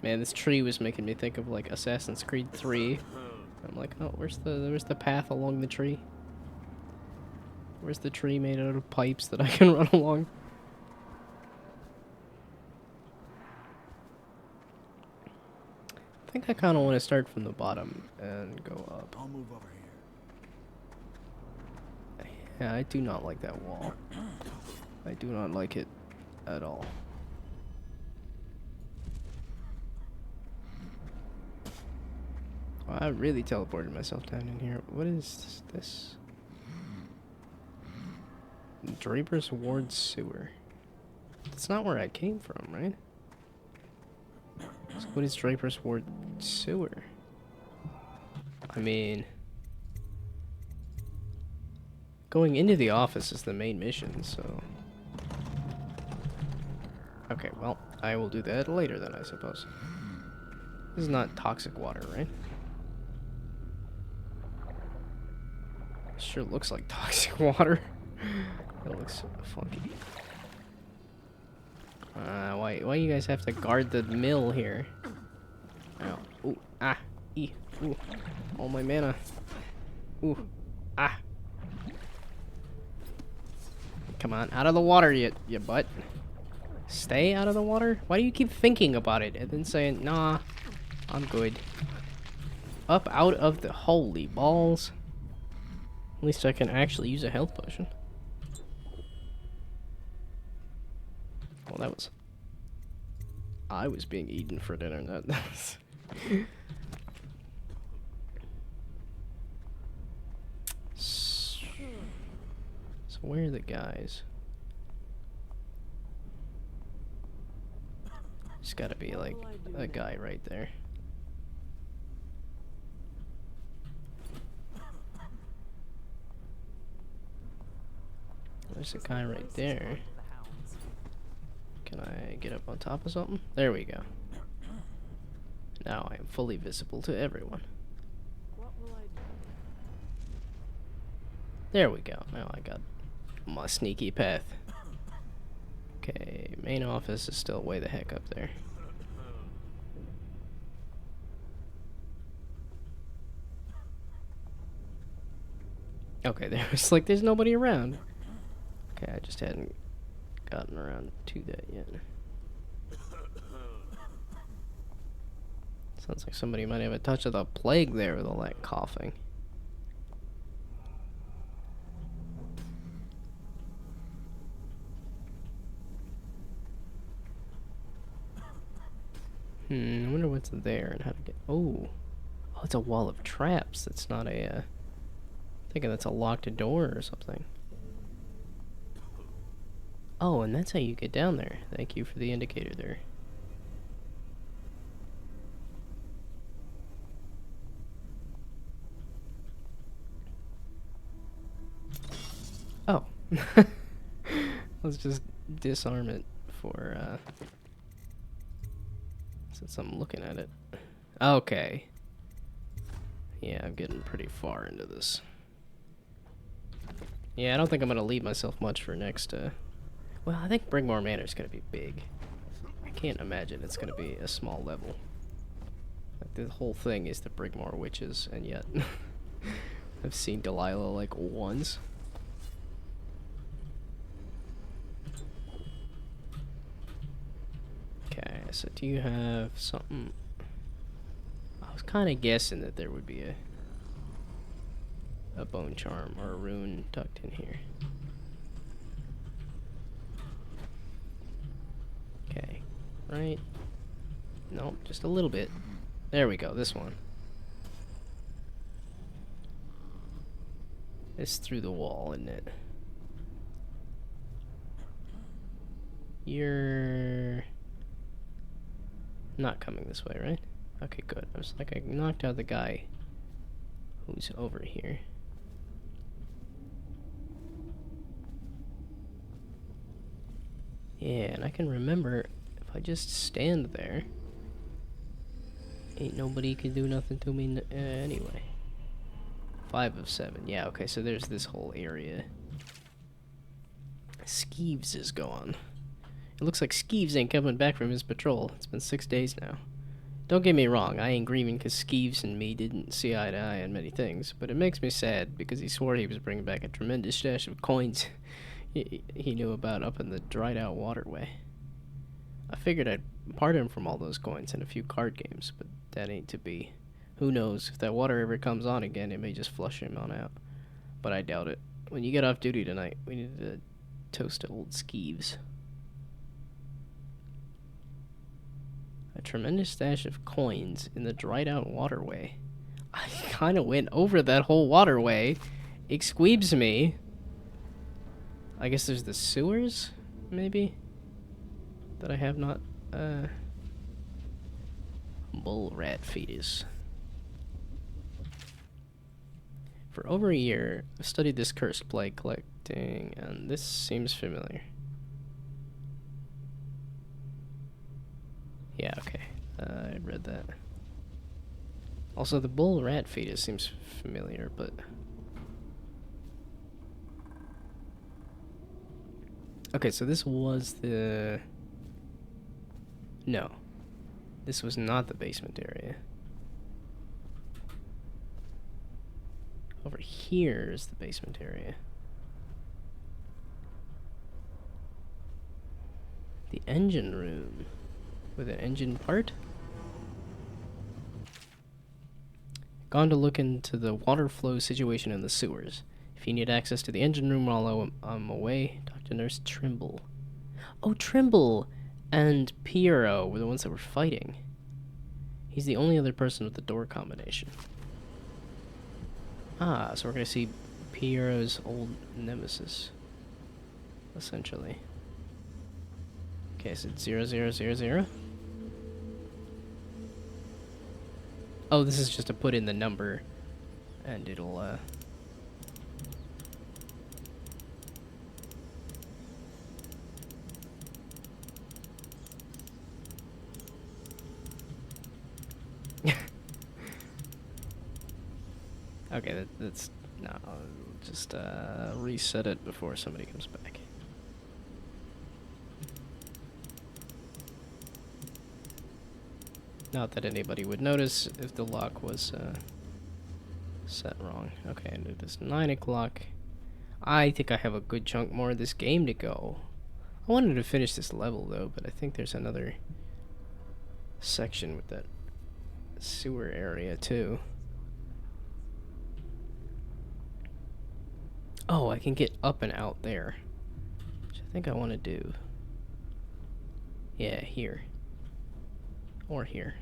Man, this tree was making me think of like Assassin's Creed 3. I'm like, oh, where's the path along the tree? Where's the tree made out of pipes that I can run along? I think I kind of want to start from the bottom and go up. I'll move over here. Yeah, I do not like that wall. I do not like it at all. Well, I really teleported myself down in here. What is this? Draper's Ward Sewer. That's not where I came from, right? So what is Draper's Ward Sewer? I mean, going into the office is the main mission, so... Okay, well, I will do that later then, I suppose. This is not toxic water, right? Sure looks like toxic water. It looks funky. Why you guys have to guard the mill here? Ow. Ooh, ah, ee, ooh. All my mana. Ooh, ah. Come on, out of the water, you butt. Stay out of the water? Why do you keep thinking about it and then saying, nah, I'm good. Up out of the holy balls. At least I can actually use a health potion. Well, that was... I was being eaten for dinner. That was... So where are the guys? There's gotta be like a guy right there. There's a guy right there. Can I get up on top of something? There we go. Now I am fully visible to everyone. There we go. Now I got my sneaky path. Okay, main office is still way the heck up there. Okay, there's nobody around. Okay, I just hadn't gotten around to that yet. Sounds like somebody might have a touch of the plague there with all that coughing. I wonder what's there and how to get... Oh, it's a wall of traps. That's not a... I'm thinking that's a locked door or something. Oh, and that's how you get down there. Thank you for the indicator there. Oh. Let's just disarm it for, since I'm looking at it. Okay. Yeah, I'm getting pretty far into this. Yeah, I don't think I'm gonna leave myself much for next, well, I think Brigmore Manor's gonna be big. I can't imagine it's gonna be a small level. Like, the whole thing is the Brigmore witches, and yet I've seen Delilah like once. Okay, so do you have something? I was kind of guessing that there would be a bone charm or a rune tucked in here. Okay, right? Nope, just a little bit. There we go, this one. It's through the wall, isn't it? You're not coming this way, right? Okay, good. I was like, I knocked out the guy who's over here. Yeah, and I can remember if I just stand there, ain't nobody can do nothing to me anyway. 5 of 7. Yeah, okay, so there's this whole area. Skeeves is gone. It looks like Skeeves ain't coming back from his patrol. It's been 6 days now. Don't get me wrong, I ain't grieving because Skeeves and me didn't see eye to eye on many things, but it makes me sad because he swore he was bringing back a tremendous stash of coins he knew about up in the dried out waterway. I figured I'd part him from all those coins and a few card games, but that ain't to be. Who knows, if that water ever comes on again, it may just flush him on out. But I doubt it. When you get off duty tonight, we need to toast to old Skeeves. A tremendous stash of coins in the dried out waterway. I kind of went over that whole waterway. Excuse me. I guess there's the sewers, maybe? That I have not, Bull rat fetus. For over a year, I've studied this cursed plague collecting, and this seems familiar. Yeah, okay. I read that. Also, the bull rat fetus seems familiar, but... Okay, so this was the... No. This was not the basement area. Over here is the basement area. The engine room. With an engine part? Gone to look into the water flow situation in the sewers. If you need access to the engine room while I'm away, talk to Nurse Trimble. Oh, Trimble and Piero were the ones that were fighting. He's the only other person with the door combination. Ah, so we're gonna see Piero's old nemesis, essentially. Okay, so it's 0000. Oh, this is just to put in the number, and it'll, Okay, that's... No, I'll just, reset it before somebody comes back. Not that anybody would notice if the lock was set wrong. Okay, and it is 9 o'clock. I think I have a good chunk more of this game to go. I wanted to finish this level though, but I think there's another section with that sewer area too. Oh, I can get up and out there, which I think I want to do. Yeah, here. Or here.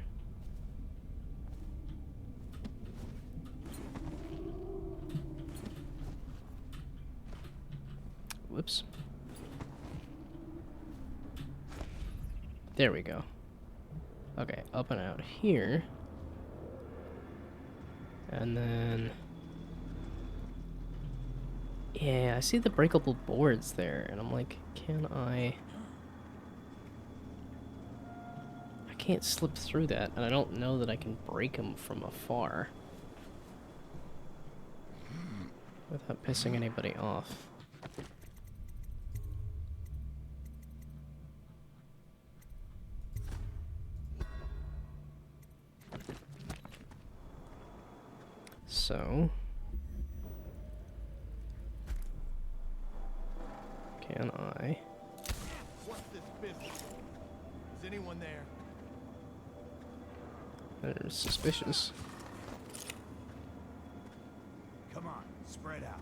Whoops. There we go. Okay, up and out here. And then... Yeah, I see the breakable boards there, and I'm like, can I can't slip through that, and I don't know that I can break them from afar without pissing anybody off. So, can I? What's this business? Is anyone there? They're suspicious. Come on, spread out.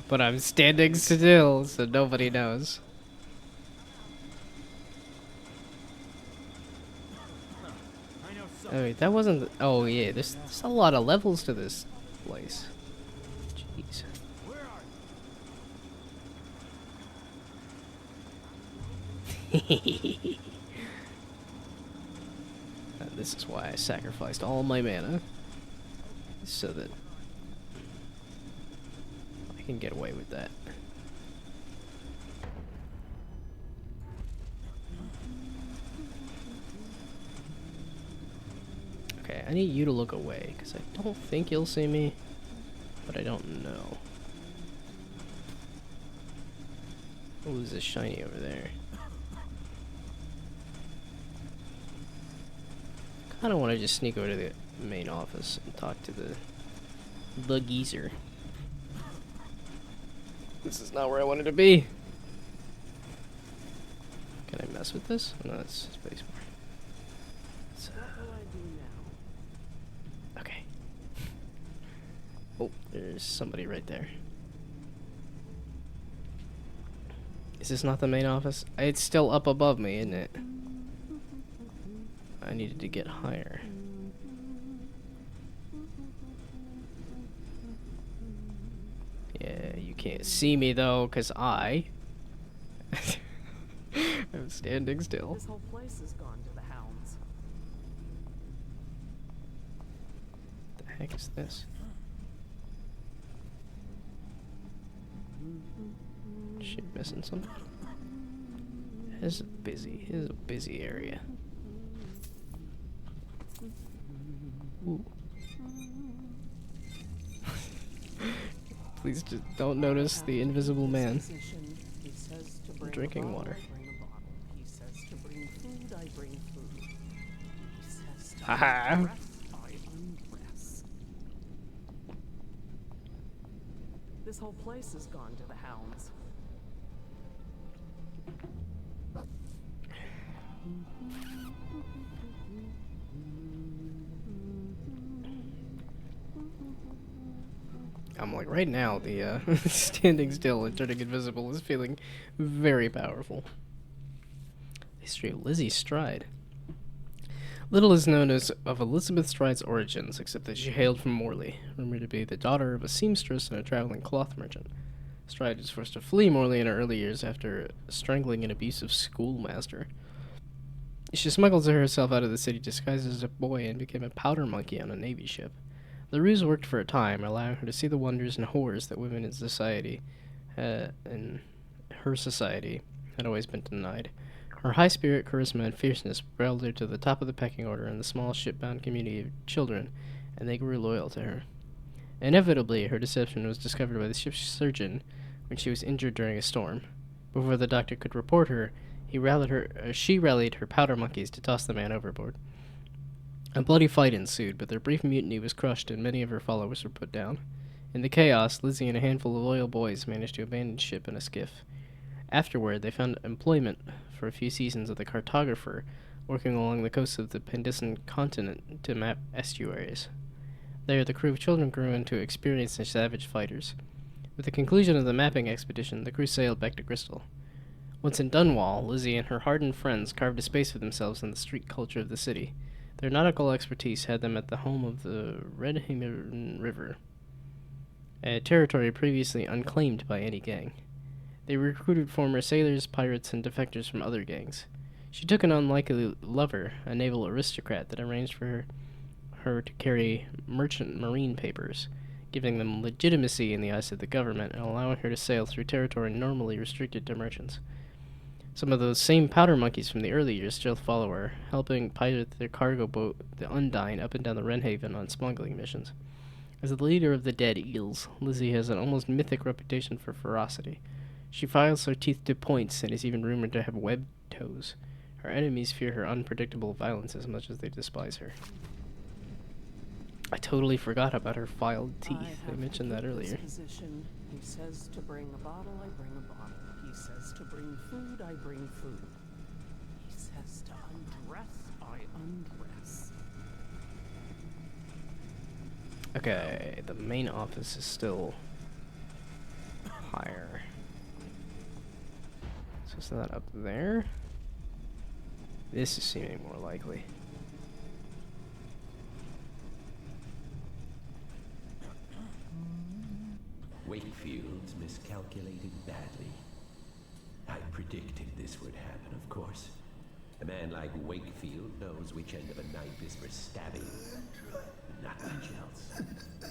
But I'm standing still, so nobody knows. Oh wait, that wasn't. Oh yeah, there's a lot of levels to this place. Jeez. And this is why I sacrificed all my mana, so that I can get away with that. I need you to look away, because I don't think you'll see me, but I don't know. Oh, there's a shiny over there. I don't want to just sneak over to the main office and talk to the geezer. This is not where I wanted to be. Can I mess with this? Oh, no, that's spacebar. So, okay. Oh, there's somebody right there. Is this not the main office? It's still up above me, isn't it? I needed to get higher. Yeah, you can't see me though, because I'm standing still. This whole place has gone to the hounds. What the heck is this? Shit, missing something? This is busy. This is a busy area. Ooh. Please just don't notice the invisible man. I'm drinking water. Haha. This whole place has gone to the hounds. I'm like, right now, the standing still and turning invisible is feeling very powerful. History of Lizzie Stride. Little is known of Elizabeth Stride's origins, except that she hailed from Morley, rumored to be the daughter of a seamstress and a traveling cloth merchant. Stride was forced to flee Morley in her early years after strangling an abusive schoolmaster. She smuggled herself out of the city disguised as a boy and became a powder monkey on a Navy ship. The ruse worked for a time, allowing her to see the wonders and horrors that women in her society had always been denied. Her high spirit, charisma, and fierceness propelled her to the top of the pecking order in the small shipbound community of children, and they grew loyal to her. Inevitably, her deception was discovered by the ship's surgeon when she was injured during a storm. Before the doctor could report her, she rallied her powder monkeys to toss the man overboard. A bloody fight ensued, but their brief mutiny was crushed and many of her followers were put down. In the chaos, Lizzie and a handful of loyal boys managed to abandon ship in a skiff. Afterward, they found employment for a few seasons as a cartographer, working along the coast of the Pandician continent to map estuaries. There, the crew of children grew into experienced and savage fighters. With the conclusion of the mapping expedition, the crew sailed back to Crystal. Once in Dunwall, Lizzie and her hardened friends carved a space for themselves in the street culture of the city. Their nautical expertise had them at the home of the Redhaven River, a territory previously unclaimed by any gang. They recruited former sailors, pirates, and defectors from other gangs. She took an unlikely lover, a naval aristocrat that arranged for her to carry merchant marine papers, giving them legitimacy in the eyes of the government and allowing her to sail through territory normally restricted to merchants. Some of those same powder monkeys from the early years still follow her, helping pilot their cargo boat, the Undine, up and down the Wrenhaven on smuggling missions. As the leader of the Dead Eels, Lizzie has an almost mythic reputation for ferocity. She files her teeth to points and is even rumored to have webbed toes. Her enemies fear her unpredictable violence as much as they despise her. I totally forgot about her filed teeth. I mentioned that earlier. He says to bring a bottle, I bring a bottle. He says to bring food, I bring food. He says to undress, I undress. Okay, the main office is still higher. So is that up there? This is seeming more likely. Wakefield's miscalculated badly. I predicted this would happen, of course. A man like Wakefield knows which end of a knife is for stabbing. Not much else.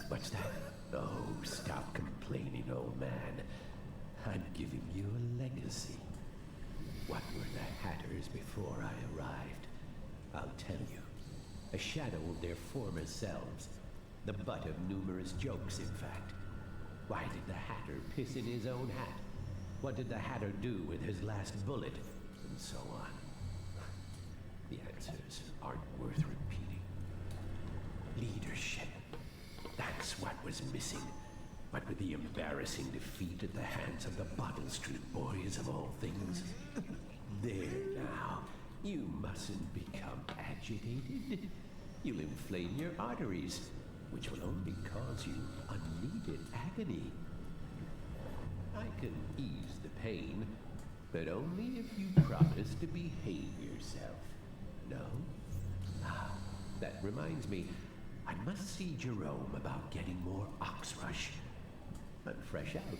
What's that? Oh, stop complaining, old man. I'm giving you a legacy. What were the Hatters before I arrived? I'll tell you. a shadow of their former selves. The butt of numerous jokes, in fact. Why did the Hatter piss in his own hat? What did the Hatter do with his last bullet? And so on. The answers aren't worth repeating. Leadership. That's what was missing. What with the embarrassing defeat at the hands of the Bottle Street Boys of all things. There now. You mustn't become agitated. You'll inflame your arteries, which will only cause you unneeded agony. I can ease the pain, but only if you promise to behave yourself. No? Ah, that reminds me. I must see Jerome about getting more Oxrush. I'm fresh out.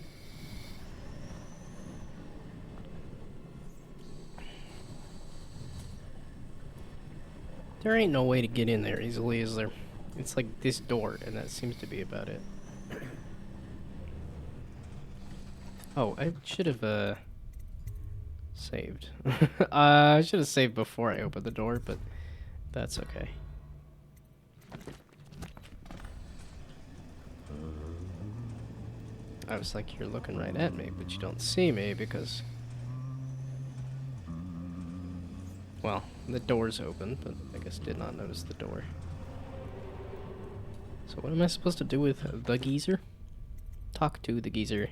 There ain't no way to get in there easily, is there? It's like this door, and that seems to be about it. Oh, I should have, saved. I should have saved before I opened the door, but that's okay. I was like, you're looking right at me, but you don't see me because... Well, the door's open, but I guess did not notice the door. So what am I supposed to do with the geezer? Talk to the geezer.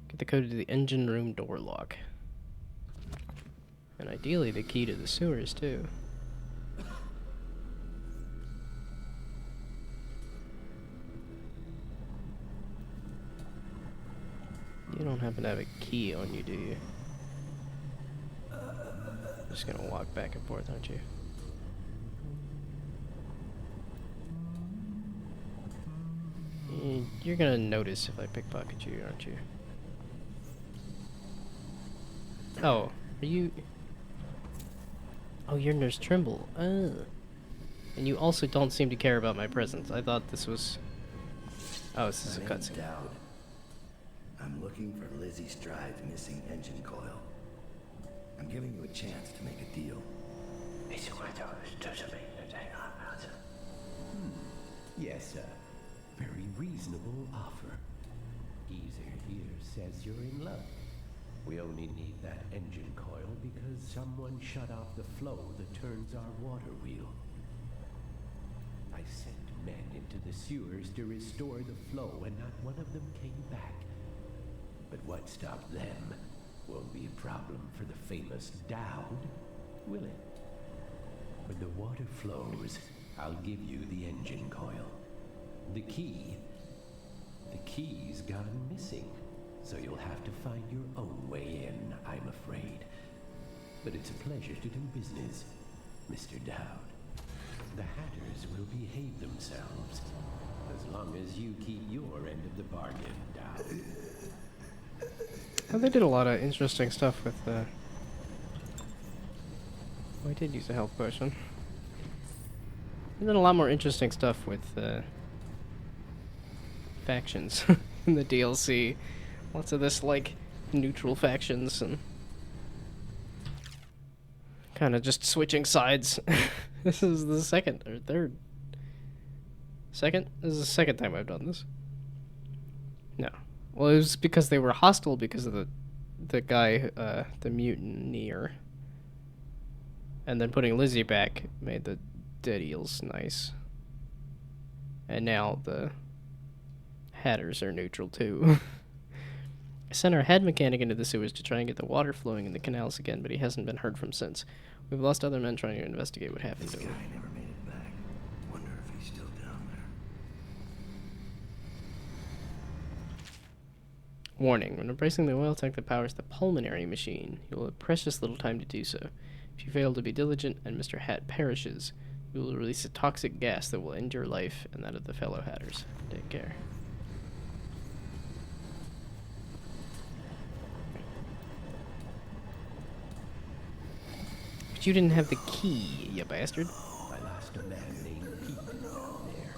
Get the code to the engine room door lock. And ideally the key to the sewers, too. You don't happen to have a key on you, do you? Just gonna walk back and forth, aren't you? You're gonna notice if I pickpocket you, aren't you? Oh, are you... Oh, you're Nurse Trimble. And you also don't seem to care about my presence. I thought this was... Oh, this is a cutscene. I'm looking for Lizzie Stride's missing engine coil. I'm giving you a chance to make a deal. Yes, sir. Very reasonable offer. Geezer here says you're in luck. We only need that engine coil because someone shut off the flow that turns our water wheel. I sent men into the sewers to restore the flow, and not one of them came back. But what stopped them won't be a problem for the famous Dowd, will it? When the water flows, I'll give you the engine coil. The key's gone missing, so you'll have to find your own way in, I'm afraid. But it's a pleasure to do business, Mr. Dowd. The Hatters will behave themselves, as long as you keep your end of the bargain, Dowd. Oh, they did a lot of interesting stuff with, Oh, I did use a health potion. They did a lot more interesting stuff with, factions in the DLC. Lots of this, like, neutral factions and kind of just switching sides. This is the second or third. Second? This is the second time I've done this. No. Well, it was because they were hostile because of the guy, the mutineer. And then putting Lizzie back made the dead eels nice. And now the Hatters are neutral too. I sent our head mechanic into the sewers to try and get the water flowing in the canals again, but he hasn't been heard from since. We've lost other men trying to investigate what happened to him. This guy never made it back. Wonder if he's still down there. Warning, when replacing the oil tank that powers the pulmonary machine, you will have precious little time to do so. If you fail to be diligent and Mr. Hat perishes, you will release a toxic gas that will end your life and that of the fellow Hatters. Take care. But you didn't have the key, you bastard. I lost a man named Pete down there.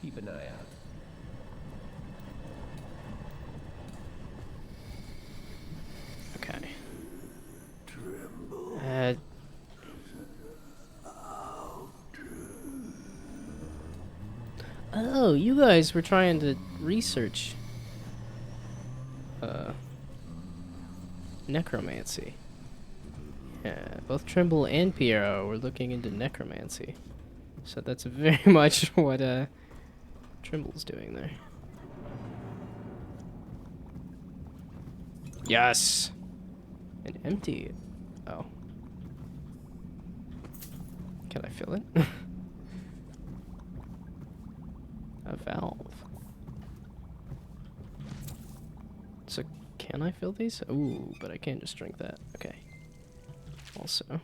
Keep an eye out. Okay. Oh, you guys were trying to research necromancy. Yeah, both Trimble and Piero were looking into necromancy. So that's very much what Trimble's doing there. Yes! An empty... Oh. Can I fill it? A valve. So, can I fill these? Ooh, but I can't just drink that. Okay. Also,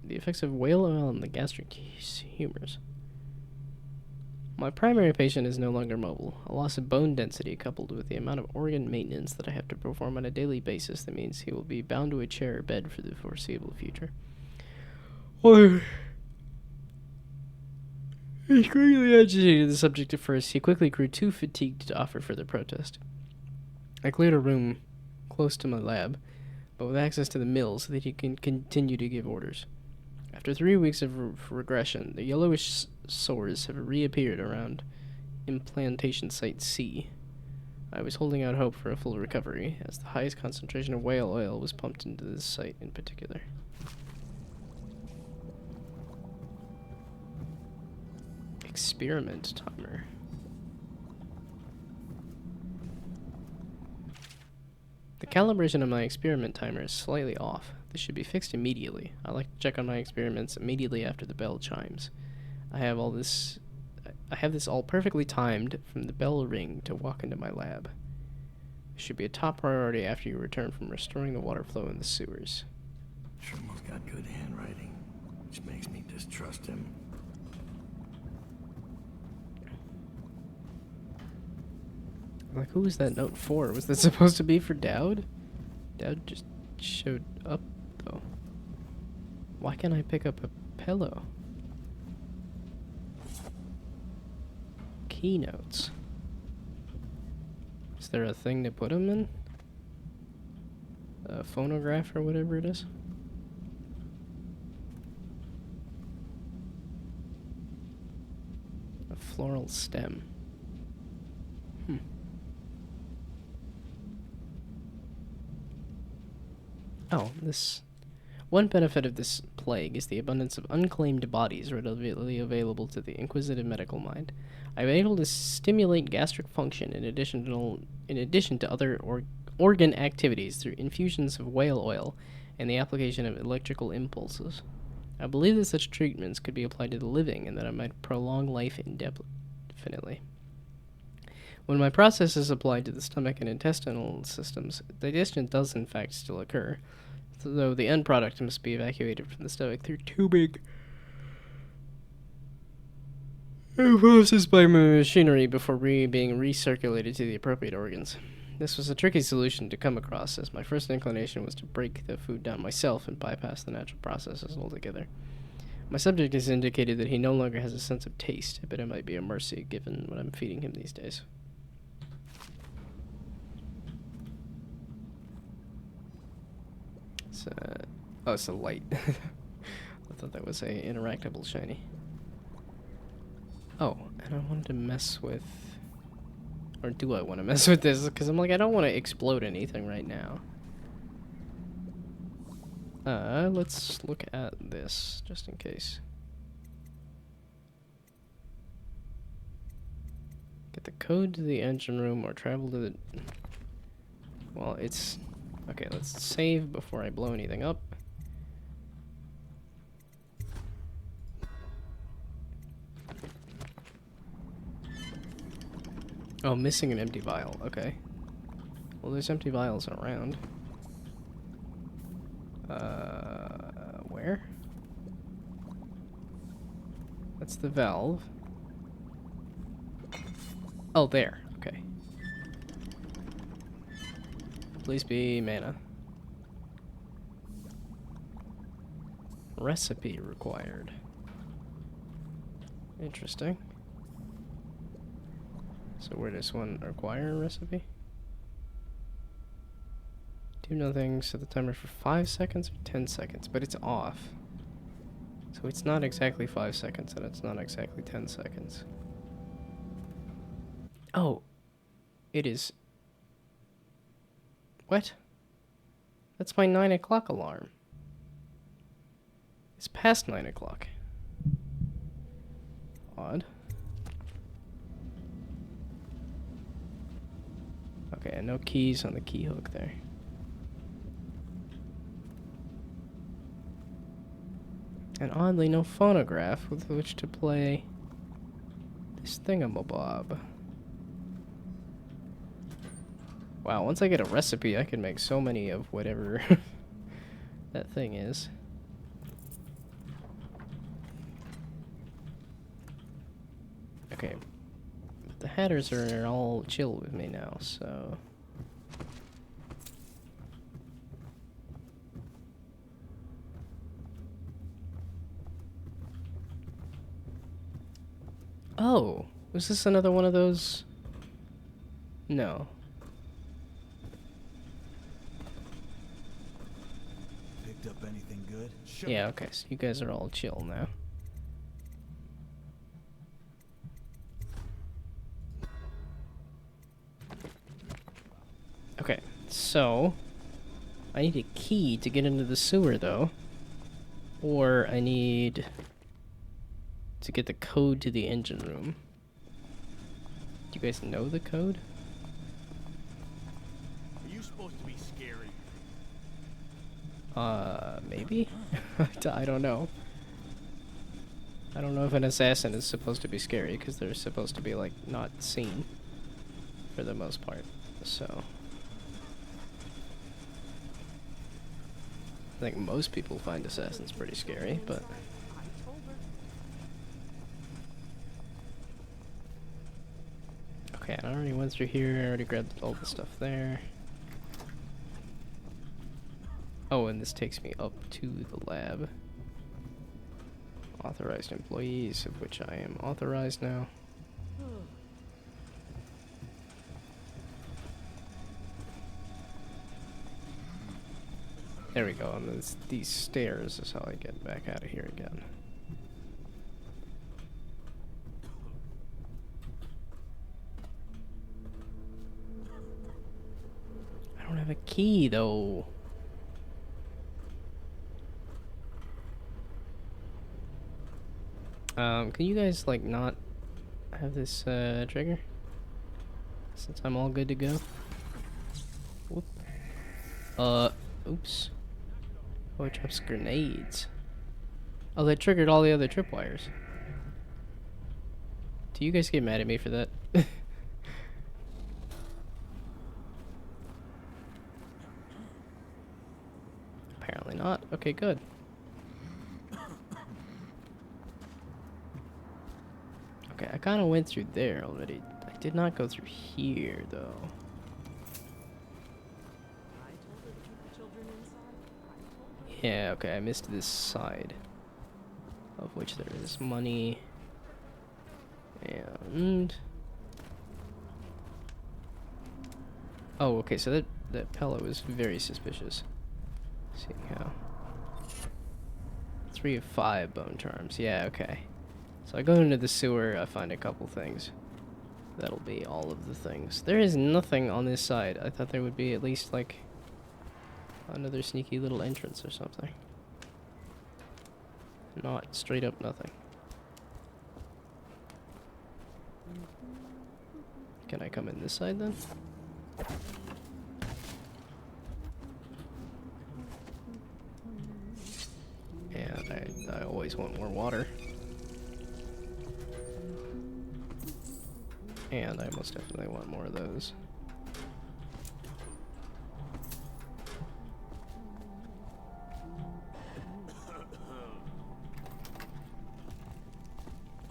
the effects of whale oil on the gastric humors. My primary patient is no longer mobile. A loss of bone density coupled with the amount of organ maintenance that I have to perform on a daily basis, that means he will be bound to a chair or bed for the foreseeable future. He's greatly agitated the subject at first. He quickly grew too fatigued to offer further protest. I cleared a room close to my lab, but with access to the mill so that he can continue to give orders. After 3 weeks of regression, the yellowish sores have reappeared around implantation site C. I was holding out hope for a full recovery, as the highest concentration of whale oil was pumped into this site in particular. Experiment timer. The calibration of my experiment timer is slightly off. This should be fixed immediately. I like to check on my experiments immediately after the bell chimes. I have this all perfectly timed from the bell ring to walk into my lab. It should be a top priority after you return from restoring the water flow in the sewers. Trimble's got good handwriting, which makes me distrust him. Like, who was that note for? Was that supposed to be for Dowd? Dowd just showed up, though. Why can't I pick up a pillow? Keynotes. Is there a thing to put them in? A phonograph or whatever it is? A floral stem. Oh, this... One benefit of this plague is the abundance of unclaimed bodies readily available to the inquisitive medical mind. I'm able to stimulate gastric function in addition to other organ activities through infusions of whale oil and the application of electrical impulses. I believe that such treatments could be applied to the living and that I might prolong life indefinitely. When my process is applied to the stomach and intestinal systems, digestion does in fact still occur, though the end product must be evacuated from the stomach through tubing and processed by machinery before being recirculated to the appropriate organs. This was a tricky solution to come across, as my first inclination was to break the food down myself and bypass the natural processes altogether. My subject has indicated that he no longer has a sense of taste, but it might be a mercy given what I'm feeding him these days. Oh, it's a light. I thought that was a interactable shiny. Oh, and I wanted to mess with... Or do I want to mess with this? Because I'm like, I don't want to explode anything right now. Let's look at this, just in case. Get the code to the engine room or travel to the... Well, it's... Okay, let's save before I blow anything up. Oh, missing an empty vial. Okay. Well, there's empty vials around. Where? That's the valve. Oh, there. Okay. Please be mana. Recipe required. Interesting. So where does one require a recipe? Do nothing, set the timer for 5 seconds or 10 seconds, but it's off. So it's not exactly 5 seconds, and it's not exactly 10 seconds. Oh, it is. What? That's my 9 o'clock alarm. It's past 9 o'clock. Odd. Okay, and no keys on the key hook there. And oddly, no phonograph with which to play this thingamabob. Wow, once I get a recipe, I can make so many of whatever that thing is. Okay. The Hatters are all chill with me now, so... Oh, was this another one of those? No. Picked up anything good? Yeah, okay, so you guys are all chill now. Okay, so I need a key to get into the sewer though. Or I need to get the code to the engine room. Do you guys know the code? Are you supposed to be scary? Maybe? I don't know. I don't know if an assassin is supposed to be scary, because they're supposed to be, like, not seen. For the most part, so... I think most people find assassins pretty scary, but... Okay, I already went through here, I already grabbed all the stuff there. Oh, and this takes me up to the lab. Authorized employees, of which I am authorized now. There we go, and these stairs is how I get back out of here again. I don't have a key, though. Can you guys, like, not have this, trigger? Since I'm all good to go? Whoop. Oops. Oh, it drops grenades. Oh, that triggered all the other tripwires. Do you guys get mad at me for that? Apparently not. Okay, good. Okay, I kind of went through there already. I did not go through here, though. Yeah, okay, I missed this side. Of which there is money. And... Oh, okay, so that pillow is very suspicious. Seeing how... 3 of 5 bone charms. Yeah, okay. So I go into the sewer, I find a couple things. That'll be all of the things. There is nothing on this side. I thought there would be at least, like, another sneaky little entrance or something. Not straight up nothing. Can I come in this side then? And I always want more water. And I most definitely want more of those.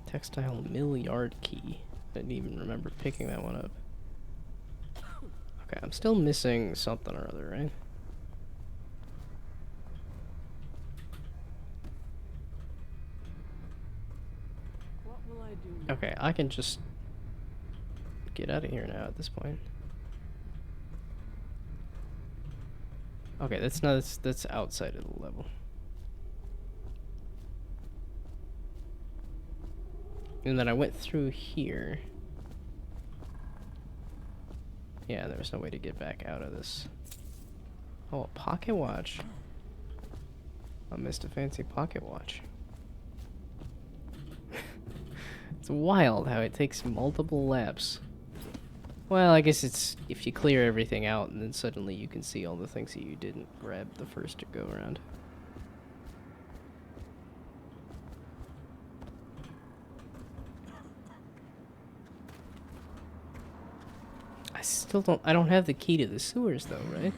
Textile mill yard key. I didn't even remember picking that one up. Okay, I'm still missing something or other, right? What will I do? Okay, I can just get out of here now at this point. Okay, that's outside of the level. And then I went through here. Yeah, there was no way to get back out of this. Oh, a pocket watch. I missed a fancy pocket watch. It's wild how it takes multiple laps. Well, I guess it's if you clear everything out and then suddenly you can see all the things that you didn't grab the first go around. I don't have the key to the sewers though, right?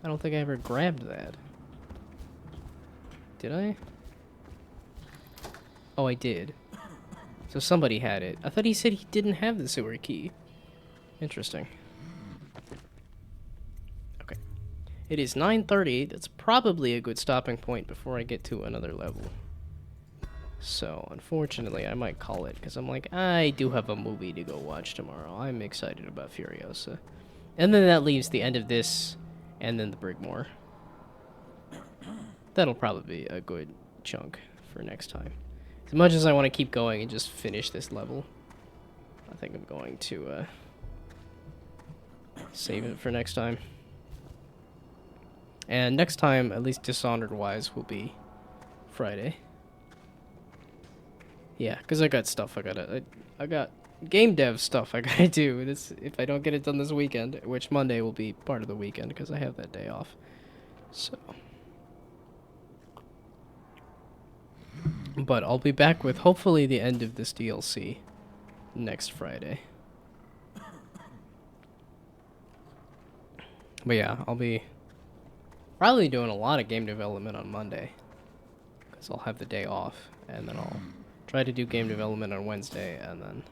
I don't think I ever grabbed that. Did I? Oh, I did. So somebody had it. I thought he said he didn't have the sewer key. Interesting. Okay. It is 9:30. That's probably a good stopping point before I get to another level. So, unfortunately, I might call it, because I'm like, I do have a movie to go watch tomorrow. I'm excited about Furiosa. And then that leaves the end of this, and then the Brigmore. That'll probably be a good chunk for next time. As much as I want to keep going and just finish this level, I think I'm going to save it for next time. And next time, at least Dishonored-wise, will be Friday. Yeah, because I got stuff I got game dev stuff I gotta do. This, if I don't get it done this weekend, which Monday will be part of the weekend because I have that day off. So. But I'll be back with hopefully the end of this DLC next Friday. But yeah, I'll be probably doing a lot of game development on Monday. Because I'll have the day off. And then I'll try to do game development on Wednesday. And then...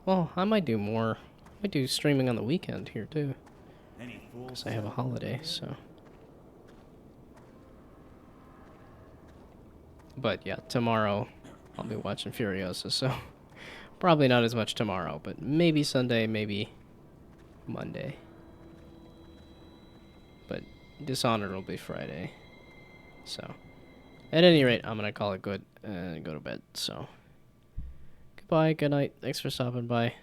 well, I might do more. I might do streaming on the weekend here too. Because I have a holiday, so... But yeah, tomorrow I'll be watching Furiosa, so probably not as much tomorrow, but maybe Sunday, maybe Monday. But Dishonored will be Friday. So, at any rate, I'm gonna call it good and go to bed, so. Goodbye, good night, thanks for stopping by.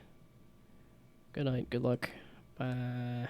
Good night, good luck, bye.